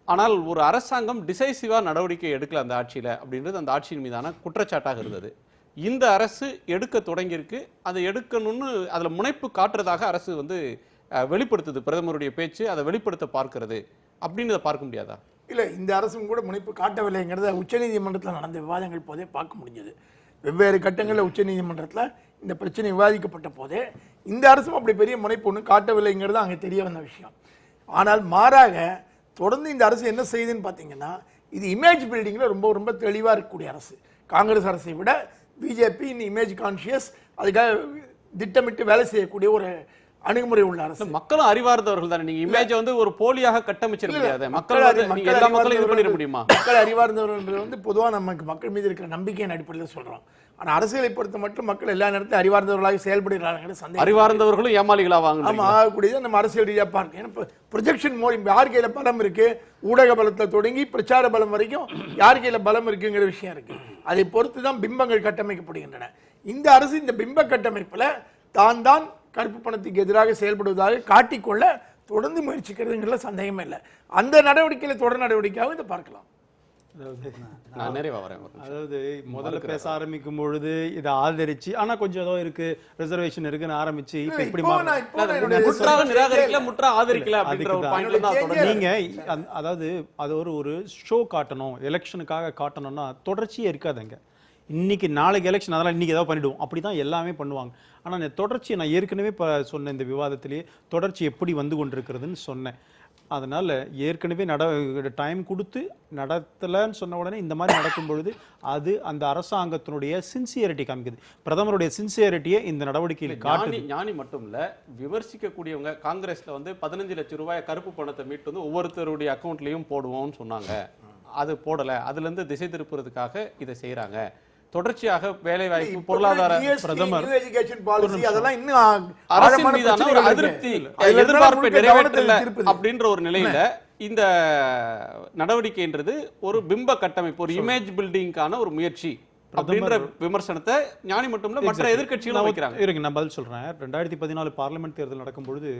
ஆனால் ஒரு அரசாங்கம் டிசைசிவாக நடவடிக்கை எடுக்கல அந்த ஆட்சியில் அப்படின்றது அந்த ஆட்சியின் மீதான குற்றச்சாட்டாக இருந்தது. இந்த அரசு எடுக்க தொடங்கியிருக்கு. அதை எடுக்கணும்னு அதில் முனைப்பு காட்டுறதாக அரசு வந்து வெளிப்படுத்துது. பிரதமருடைய பேச்சு அதை வெளிப்படுத்த பார்க்கிறது அப்படின்னு பார்க்க முடியாதா? இல்லை, இந்த அரசும் கூட முனைப்பு காட்டவில்லைங்கிறத உச்சநீதிமன்றத்தில் நடந்த விவாதங்கள் போதே பார்க்க முடிஞ்சது. வெவ்வேறு கட்டங்களில் உச்சநீதிமன்றத்தில் இந்த பிரச்சனை விவாதிக்கப்பட்ட போதே இந்த அரசும் அப்படி பெரிய முனைப்பு ஒன்றும் காட்டவில்லைங்கிறது அங்கே தெரிய வந்த விஷயம். ஆனால் மாறாக தொடர்ந்து இந்த அரசு என்ன செய்யுதுன்னு பார்த்தீங்கன்னா, இது இமேஜ் பில்டிங்கில் ரொம்ப ரொம்ப தெளிவாக இருக்கக்கூடிய அரசு. காங்கிரஸ் அரசை விட பிஜேபி இந்த இமேஜ் கான்ஷியஸ், அதுக்காக திட்டமிட்டு வேலை செய்யக்கூடிய ஒரு அணுகுமுறை உள்ள அரசு. மக்களும் அறிவார்ந்தவர்கள் தானே. நீங்க இமேஜ் வந்து ஒரு போலியாக கட்டமைச்சிட முடியாது. மக்கள் எல்லா மக்களும் இது பண்ணிட முடியுமா? மக்கள் அறிவார்ந்தவர்கள் வந்து பொதுவாக நமக்கு மக்கள் மீது இருக்கிற நம்பிக்கையின் அடிப்படையில் சொல்றோம். ஆனால் அரசியலை பொறுத்த மட்டும் மக்கள் எல்லா நேரத்தையும் அறிவார்ந்தவர்களாக செயல்படுகிறார்கள். சந்தேகம், அறிவார்ந்தவர்களும் ஏமாளிகளாக ஆகக்கூடியது நம்ம அரசியல் ரீதியாக பார்க்கணும். ஏன்னா ப்ரொஜெக்ஷன் மூலம் யார் கையில் பலம் இருக்கு, ஊடக பலத்தை தொடங்கி பிரச்சார பலம் வரைக்கும் யார் கையில் பலம் இருக்குங்கிற விஷயம் இருக்கு. அதை பொறுத்து தான் பிம்பங்கள் கட்டமைக்கப்படுகின்றன. இந்த அரசு இந்த பிம்ப கட்டமைப்பில் தான் கருப்பு பணத்துக்கு எதிராக செயல்படுவதாக காட்டிக்கொள்ள தொடர்ந்து முயற்சிக்கிறதுங்கிறதுல சந்தேகமே இல்லை. அந்த நடவடிக்கையில் தொடர் நடவடிக்கையாக இதை பார்க்கலாம். அதாவது முதல்ல பேச ஆரம்பிக்கும் பொழுது இதை ஆதரிச்சு, ஆனா கொஞ்சம் ஏதோ இருக்கு, ரிசர்வேஷன் இருக்குன்னு ஆரம்பிச்சு நீங்க அதாவது அது ஒரு ஷோ காட்டணும், எலெக்ஷனுக்காக காட்டணும்னா தொடர்ச்சியே இருக்காதுங்க. இன்னைக்கு நாளைக்கு எலெக்ஷன், அதெல்லாம் இன்னைக்கு ஏதாவது பண்ணிடுவோம், அப்படிதான் எல்லாமே பண்ணுவாங்க. ஆனால் இந்த தொடர்ச்சியை நான் ஏற்கனவே சொன்ன இந்த விவாதத்திலேயே தொடர்ச்சி எப்படி வந்து கொண்டிருக்கிறதுன்னு சொன்னேன். அதனால் ஏற்கனவே டைம் கொடுத்து நடத்தலைன்னு சொன்ன உடனே இந்த மாதிரி நடக்கும் பொழுது அது அந்த அரசாங்கத்தினுடைய சின்சியரிட்டி காமிக்குது. பிரதமருடைய சின்சியரிட்டியை இந்த நடவடிக்கையில் காட்டு. ஞானி மட்டும் இல்லை, விமர்சிக்கக்கூடியவங்க காங்கிரஸில் வந்து 15 லட்சம் ரூபாய் கருப்பு பணத்தை மீட்டு வந்து ஒவ்வொருத்தருடைய அக்கௌண்ட்லேயும் போடுவோம்னு சொன்னாங்க. அது போடலை, அதுலேருந்து திசை திருப்புறதுக்காக இதை செய்கிறாங்க. தொடர்ச்சியாக வேலை வாய்ப்பு, பொருளாதார பிரதமர் எஜுகேஷன் பாலிசி அதெல்லாம் இன்னும் அரசின் மீதான ஒரு அதிருப்தி, எதிர்பார்ப்பை நிறைவேற்றல அப்படின்ற ஒரு நிலையில இந்த நடவடிக்கைன்றது ஒரு பிம்ப கட்டமைப்பு, ஒரு இமேஜ் பில்டிங்கான ஒரு முயற்சி அப்படின்ற விமர்சனத்தை ஞானி மட்டும் இல்ல மற்ற எதிர்க்கட்சிகளும் வைக்கிறாங்க. இருங்க, நான் பதில் சொல்றேன். 2014 பார்லிமெண்ட் தேர்தல் நடக்கும் பொழுது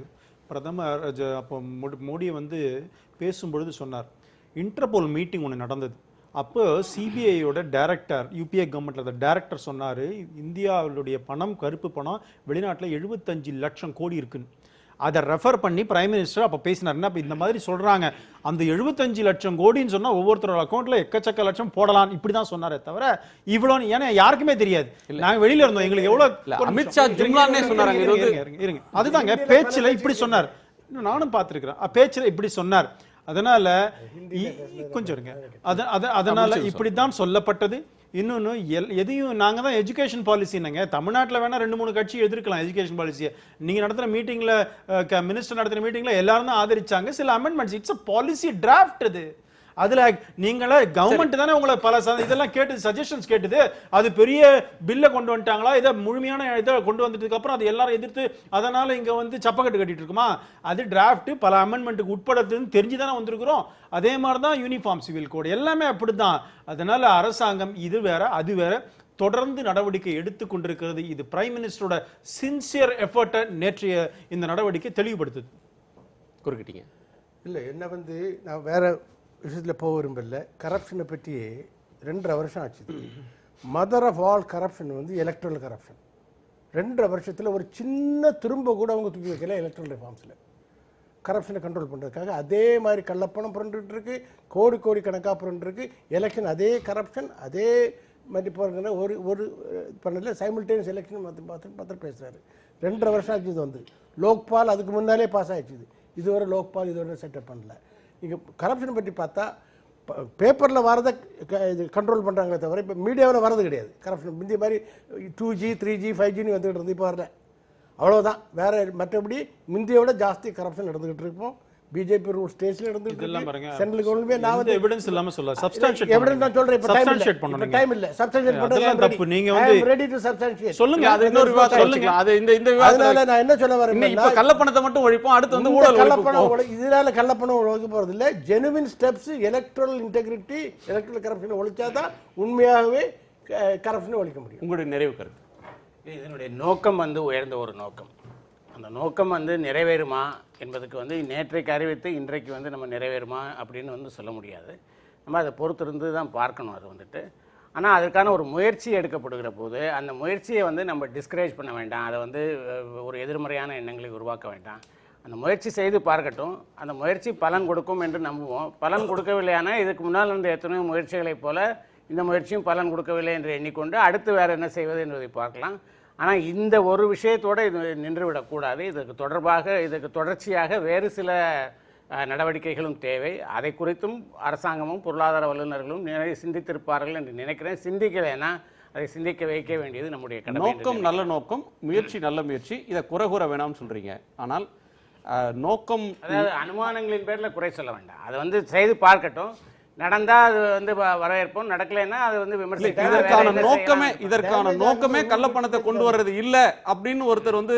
பிரதமர் அப்போ மோடி வந்து பேசும்பொழுது சொன்னார், இன்டர்போல் மீட்டிங் ஒன்று நடந்தது. அப்போ சிபிஐயோட டைரக்டர், யூபிஏ கவர்மெண்ட்ல டைரக்டர் சொன்னார், இந்தியாவுடைய பணம், கருப்பு பணம் வெளிநாட்டில் 75 லட்சம் கோடி இருக்குன்னு. அதை ரெஃபர் பண்ணி பிரைம் மினிஸ்டர் அப்போ பேசினார். இப்போ இந்த மாதிரி சொல்றாங்க, அந்த 75 லட்சம் கோடின்னு சொன்னா ஒவ்வொருத்தரோட அக்கௌண்ட்ல எக்கச்சக்க லட்சம் போடலாம், இப்படி தான் சொன்னாரே தவிர இவ்வளோ ஏன்னா யாருக்குமே தெரியாது. நாங்க வெளியில இருந்தோம், எங்களுக்கு எவ்வளவு அமித்ஷா ஜும்லானே சொன்னாங்க. இருங்க, அதுதாங்க பேச்சுல இப்படி சொன்னார், நானும் பார்த்திருக்கிறேன், பேச்சுல இப்படி சொன்னார். அதனால கொஞ்சம் இருங்க, அதனால இப்படித்தான் சொல்லப்பட்டது. இன்னொன்னு எதையும் நாங்க தான் எஜுகேஷன் பாலிசிங்க. தமிழ்நாட்டில் வேணா 2-3 கட்சி எதிர்க்கலாம் எஜுகேஷன் பாலிசியை. நீங்க நடத்துற மீட்டிங்ல, மினிஸ்டர் நடத்துற மீட்டிங்ல எல்லாரும் தான் ஆதரிச்சாங்க. சில amendments, it's a policy draft. அது அதுல நீங்களே கவர்மெண்ட் தானே உங்களை பல இதெல்லாம் கேட்டு சஜஷன்ஸ் கேட்டுது. அது பெரிய பில்லை கொண்டு வந்துட்டாங்களா, இதை முழுமையான இதை கொண்டு வந்துட்டதுக்கு அப்புறம் அது எல்லாரும் எதிர்த்து அதனால இங்க வந்து சப்பக்கட்டு கட்டிட்டு இருக்குமா? அது டிராஃப்ட், பல அமெண்ட்மெண்ட்டுக்கு உட்படுத்துன்னு தெரிஞ்சு தானே வந்திருக்கிறோம். அதே மாதிரி தான் யூனிஃபார்ம் சிவில் கோடு எல்லாமே அப்படிதான். அதனால அரசாங்கம் இது வேற அது வேற தொடர்ந்து நடவடிக்கை எடுத்துக் கொண்டிருக்கிறது. இது பிரைம் மினிஸ்டரோட சின்சியர் எஃபர்ட்டை நேற்றைய இந்த நடவடிக்கை தெளிவுபடுத்துது. குறுக்கிட்டீங்க இல்லை, என்ன வந்து நான் வேற விஷயத்தில் போக விரும்பல. கரப்ஷனை பற்றி 2.5 வருஷம் ஆச்சு. மதர் ஆஃப் ஆல் கரப்ஷன் வந்து எலக்ட்ரல் கரப்ஷன். 2.5 வருஷத்தில் ஒரு சின்ன திரும்ப கூட அவங்க தூக்கி வைக்கல. எலக்ட்ரல் ரிஃபார்ம்ஸில் கரப்ஷனை கண்ட்ரோல் பண்ணுறதுக்காக அதே மாதிரி கள்ளப்பணம் புரண்டுட்டு இருக்கு, கோடி கணக்காக புரண்டுருக்கு. எலெக்ஷன் அதே கரப்ஷன், அதே மாதிரி போகிற ஒரு பண்ணல. சைமில்டேனியஸ் எலெக்ஷன் பார்த்து பேசுகிறாரு. 2.5 வருஷம் ஆச்சு. இது வந்து லோக்பால் அதுக்கு முன்னாலே பாஸ் ஆகிடுச்சு. இதுவரை லோக்பால் இதுவரை செட்டப் பண்ணல. நீங்கள் கரப்ஷனை பற்றி பார்த்தா பேப்பரில் வரதை இது கண்ட்ரோல் பண்ணுறாங்களே தவிர இப்போ மீடியாவில் வரது கிடையாது. கரப்ஷன் முந்தைய மாதிரி 2G 3G 5Gன்னு வந்துகிட்டு இருந்து இப்போ வரல. அவ்வளோதான். வேற மற்றபடி முந்தைய விட ஜாஸ்தி கரப்ஷன் நடந்துகிட்டு இருப்போம். பிஜேபி ரூல் ஸ்டேட்ஸ்ல இருந்து சென்ட்ரல் கவர்மெண்ட் நான் வந்து எவிடன்ஸ் இல்லாம சொல்ல சப்ஸ்டான்ஷியேட் எவிடன்ஸ் நான் சொல்றேன். இப்ப சப்ஸ்டான்ஷியேட் பண்ணனும். டைம் இல்ல. சப்ஸ்டான்ஷியேட் பண்றது தப்பு. நீங்க வந்து ரெடி டு சப்ஸ்டான்ஷியேட் சொல்லுங்க. அது இன்னொரு விவாதம் சொல்லுங்க. அது இந்த அதனால நான் என்ன சொல்ல வரேன், இப்ப கள்ளப்பணத்தை மட்டும் ஒழிப்போம், அடுத்து வந்து ஊழல் கள்ளப்பணம். இதனால கள்ளப்பணம் ஒழிக்க போறது இல்ல. Genuine steps, electoral integrity, electoral corruption ஒழிச்சாதான் உண்மையாகவே கரப்ஷனை ஒழிக்க முடியும். உங்களுடைய நிறைவு கருத்து? இதனுடைய நோக்கம் வந்து உயர்ந்த ஒரு நோக்கம். அந்த நோக்கம் வந்து நிறைவேறுமா என்பதுக்கு வந்து நேற்றைக்கு அறிவித்து இன்றைக்கு வந்து நம்ம நிறைவேறுமா அப்படின்னு வந்து சொல்ல முடியாது. நம்ம அதை பொறுத்திருந்து தான் பார்க்கணும். அது வந்துட்டு ஆனால் அதற்கான ஒரு முயற்சி எடுக்கப்படுகிற போது அந்த முயற்சியை வந்து நம்ம டிஸ்கரேஜ் பண்ண வேண்டாம். அதை வந்து ஒரு எதிர்மறையான எண்ணங்களை உருவாக்க வேண்டாம். அந்த முயற்சி செய்து பார்க்கட்டும். அந்த முயற்சி பலன் கொடுக்கும் என்று நம்புவோம். பலன் கொடுக்கவில்லையானால் இதுக்கு முன்னால் இருந்த எத்தனையோ முயற்சிகளைப் போல இந்த முயற்சியும் பலன் கொடுக்கவில்லை என்று எண்ணிக்கொண்டு அடுத்து வேறு என்ன செய்வது என்பதை பார்க்கலாம். ஆனால் இந்த ஒரு விஷயத்தோடு இது நின்றுவிடக்கூடாது. இதுக்கு தொடர்ச்சியாக வேறு சில நடவடிக்கைகளும் தேவை. அதை குறித்தும் அரசாங்கமும் பொருளாதார வல்லுநர்களும் நிறைய சிந்தித்திருப்பார்கள் என்று நினைக்கிறேன். சிந்திக்கலைன்னா அதை சிந்திக்க வைக்க வேண்டியது நம்முடைய கடமை. நோக்கம் நல்ல நோக்கம், முயற்சி நல்ல முயற்சி, இதை குறை கூற வேணாம்னு சொல்றீங்க. ஆனால் நோக்கம், அதாவது அனுமானங்களின் பேரில் குறை சொல்ல வேண்டாம். அதை வந்து செய்து பார்க்கட்டும். நடந்தா அது வந்து வரவேற்போம், நடக்கலைன்னா அது வந்து விமர்சிக்கலாம். இதற்கான நோக்கமே கள்ளப்பணத்தை கொண்டு வர்றது இல்ல அப்படின்னு ஒருத்தர் வந்து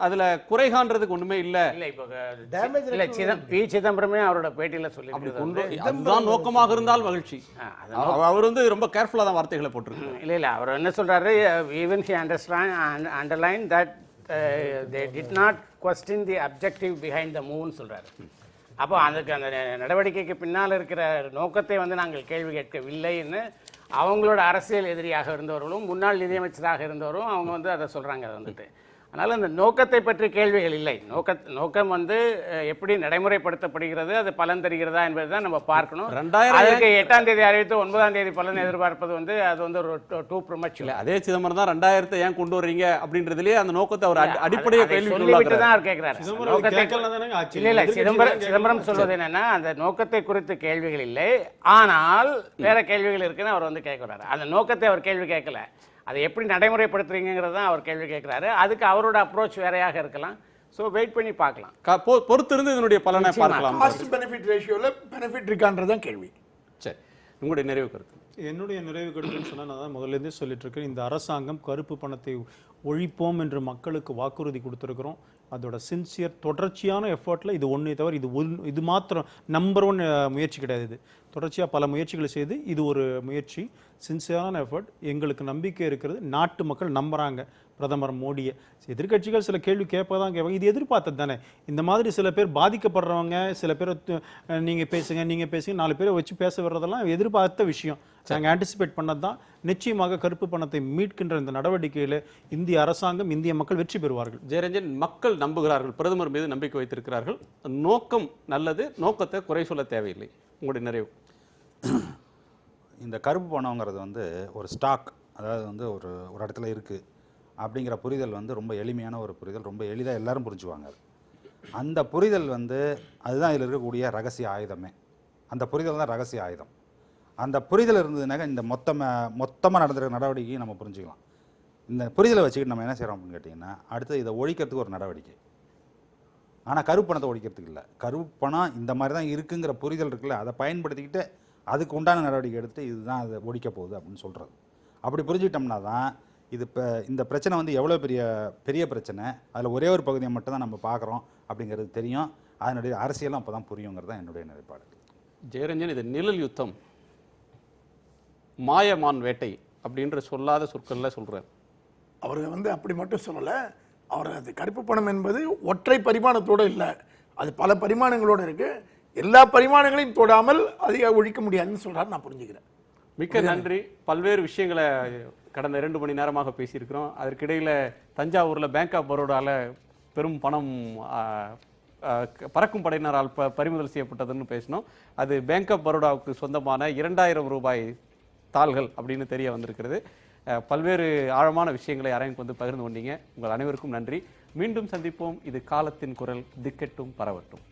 அதுல குறை காண்றதுக்கு ஒண்ணுமே இல்ல. இல்ல பி சிதம்பரமே அவரோட பேட்டியில சொல்லி அதுதான் நோக்கமாக இருந்தால் மகிழ்ச்சி. அவர் வந்து ரொம்ப கேர்ஃபுல்லா தான் வார்த்தைகளை போட்டிருக்காரு. இல்ல அவர் என்ன சொல்றாரு, even he underlined that they did not question the objective behind the move சொல்றாரு. அப்போ அதுக்கு அந்த நடவடிக்கைக்கு பின்னால் இருக்கிற நோக்கத்தை வந்து நாங்கள் கேள்வி கேட்கவில்லைன்னு அவங்களோட அரசியல் எதிரியாக இருந்தவர்களும் முன்னாள் நிதியமைச்சராக இருந்தவரும் அவங்க வந்து அதை சொல்கிறாங்க. அதை வந்துட்டு அதனால் அந்த நோக்கத்தை பற்றி கேள்விகள் இல்லை. நோக்கம் வந்து எப்படி நடைமுறைப்படுத்தப்படுகிறது, அது பலன் தருகிறதா என்பது தான் நம்ம பார்க்கணும். அதுக்கு 8ஆம் தேதி அறிவித்து 9ஆம் தேதி பலன் எதிர்பார்ப்பது வந்து அது வந்து ஒரு டூ ப்ரிமச்சுரல். அதே சிதம்பரம் தான் 2000 ஏன் கொண்டு வர்றீங்க அப்படின்றதுலேயே அந்த நோக்கத்தை அவர் அடிப்படையை சொல்லிவிட்டு தான் கேட்கிறார். இல்லை சிதம்பரம் சொல்வது என்னன்னா, அந்த நோக்கத்தை குறித்து கேள்விகள் இல்லை, ஆனால் வேற கேள்விகள் இருக்குன்னு அவர் வந்து கேட்கிறாரு. அந்த நோக்கத்தை அவர் கேள்வி கேட்கல, அதை எப்படி நடைமுறைப்படுத்துறீங்கிறது தான் அவர் கேள்வி கேட்கிறாரு. அதுக்கு அவரோட அப்ரோச் வேறையாக இருக்கலாம். ஸோ வெயிட் பண்ணி பார்க்கலாம், பொறுத்திருந்து இதனுடைய பலனை பார்க்கலாம். காஸ்ட் பெனிஃபிட் ரேஷியோவில் பெனிஃபிட் இருக்கான்றது தான் கேள்வி. சரி, உங்களுடைய நிறைவு கருத்து. என்னுடைய நிறைவு கருத்துன்னு சொன்னால் நான் தான் முதல்லேருந்தே சொல்லிட்டு இருக்கேன், இந்த அரசாங்கம் கருப்பு பணத்தை ஒழிப்போம் என்று மக்களுக்கு வாக்குறுதி கொடுத்துருக்குறோம். அதோட சின்சியர் தொடர்ச்சியான எஃபர்ட்டில் இது ஒன்றே தவிர இது மாத்திரம் நம்பர் 1 முயற்சி கிடையாது. இது தொடர்ச்சியாக பல முயற்சிகளை செய்து இது ஒரு முயற்சி, சின்சியரான எஃபர்ட். எங்களுக்கு நம்பிக்கை இருக்கிறது, நாட்டு மக்கள் நம்புகிறாங்க பிரதமர் மோடியை. எதிர்க்கட்சிகள் சில கேள்வி கேட்பாங்க, இது எதிர்பார்த்தது தானே. இந்த மாதிரி சில பேர் பாதிக்கப்படுறவங்க, சில பேர் நீங்கள் பேசுங்க 4 பேரை வச்சு பேச வர்றதெல்லாம் எதிர்பார்த்த விஷயம். நாங்கள் ஆன்டிசிபேட் பண்ணது தான். நிச்சயமாக கருப்பு பணத்தை மீட்கின்ற இந்த நடவடிக்கையில் இந்திய அரசாங்கம், இந்திய மக்கள் வெற்றி பெறுவார்கள். ஜெயரஞ்சன், மக்கள் நம்புகிறார்கள், பிரதமர் மீது நம்பிக்கை வைத்திருக்கிறார்கள். நோக்கம் நல்லது, நோக்கத்தை குறை சொல்ல தேவையில்லை. உங்களுடைய நிறைவு. இந்த கருப்பு பணங்கிறது வந்து ஒரு ஸ்டாக், அதாவது வந்து ஒரு இடத்துல இருக்குது அப்படிங்கிற புரிதல் வந்து ரொம்ப எளிமையான ஒரு புரிதல், ரொம்ப எளிதாக எல்லாரும் புரிஞ்சுவாங்க. அந்த புரிதல் வந்து அதுதான் இதில் இருக்கக்கூடிய ரகசிய ஆயுதமே. அந்த புரிதல் தான் ரகசிய ஆயுதம். அந்த புரிதல் இருந்ததுனாக்க இந்த மொத்தமாக நடந்துருக்க நடவடிக்கையை நம்ம புரிஞ்சுக்கலாம். இந்த புரிதலை வச்சுக்கிட்டு நம்ம என்ன செய்கிறோம் அப்படின்னு கேட்டிங்கன்னா, அடுத்து இதை ஒழிக்கிறதுக்கு ஒரு நடவடிக்கை. ஆனால் கருப்பு பணத்தை ஒழிக்கிறதுக்கு இல்லை. கருப்பு பணம் இந்த மாதிரி தான் இருக்குங்கிற புரிதல் இருக்குல்ல, அதை பயன்படுத்திக்கிட்டு அதுக்கு உண்டான நடவடிக்கை எடுத்துகிட்டு இதுதான் அதை ஒழிக்க போகுது அப்படின்னு சொல்கிறது. அப்படி புரிஞ்சுக்கிட்டோம்னா தான் இது இப்போ இந்த பிரச்சனை வந்து எவ்வளோ பெரிய பிரச்சனை, அதில் ஒரே ஒரு பகுதியை மட்டும் தான் நம்ம பார்க்குறோம் அப்படிங்கிறது தெரியும். அதனுடைய அரசியலும் அப்போ தான் புரியுங்கிறது தான் என்னுடைய நிலைப்பாடு. ஜெயரஞ்சன், இது நிழல் யுத்தம், மாயமான் வேட்டை அப்படின்ற சொல்லாத சொற்களில் சொல்கிறார். அவர் வந்து அப்படி மட்டும் சொல்லலை. அவர் அது கருப்பு பணம் என்பது ஒற்றை பரிமாணத்தோடு இல்லை, அது பல பரிமாணங்களோடு இருக்குது. எல்லா பரிமாணங்களையும் தொடாமல் அதை ஒழிக்க முடியாதுன்னு சொல்கிறாரு. நான் புரிஞ்சுக்கிறேன். மிக்க நன்றி. பல்வேறு விஷயங்களை கடந்த 2 மணி நேரமாக பேசியிருக்கிறோம். அதற்கிடையில் தஞ்சாவூரில் பேங்க் ஆஃப் பரோடாவில் பெரும் பணம் பறக்கும் படையினரால் பறிமுதல் செய்யப்பட்டதுன்னு பேசினோம். அது பேங்க் ஆஃப் பரோடாவுக்கு சொந்தமான 2000 ரூபாய் தாள்கள் அப்படின்னு தெரிய வந்திருக்கிறது. பல்வேறு ஆழமான விஷயங்களை அரங்கு வந்து பகிர்ந்து கொண்டீங்க. உங்கள் அனைவருக்கும் நன்றி. மீண்டும் சந்திப்போம். இது காலத்தின் குரல், திக்கெட்டும் பரவட்டும்.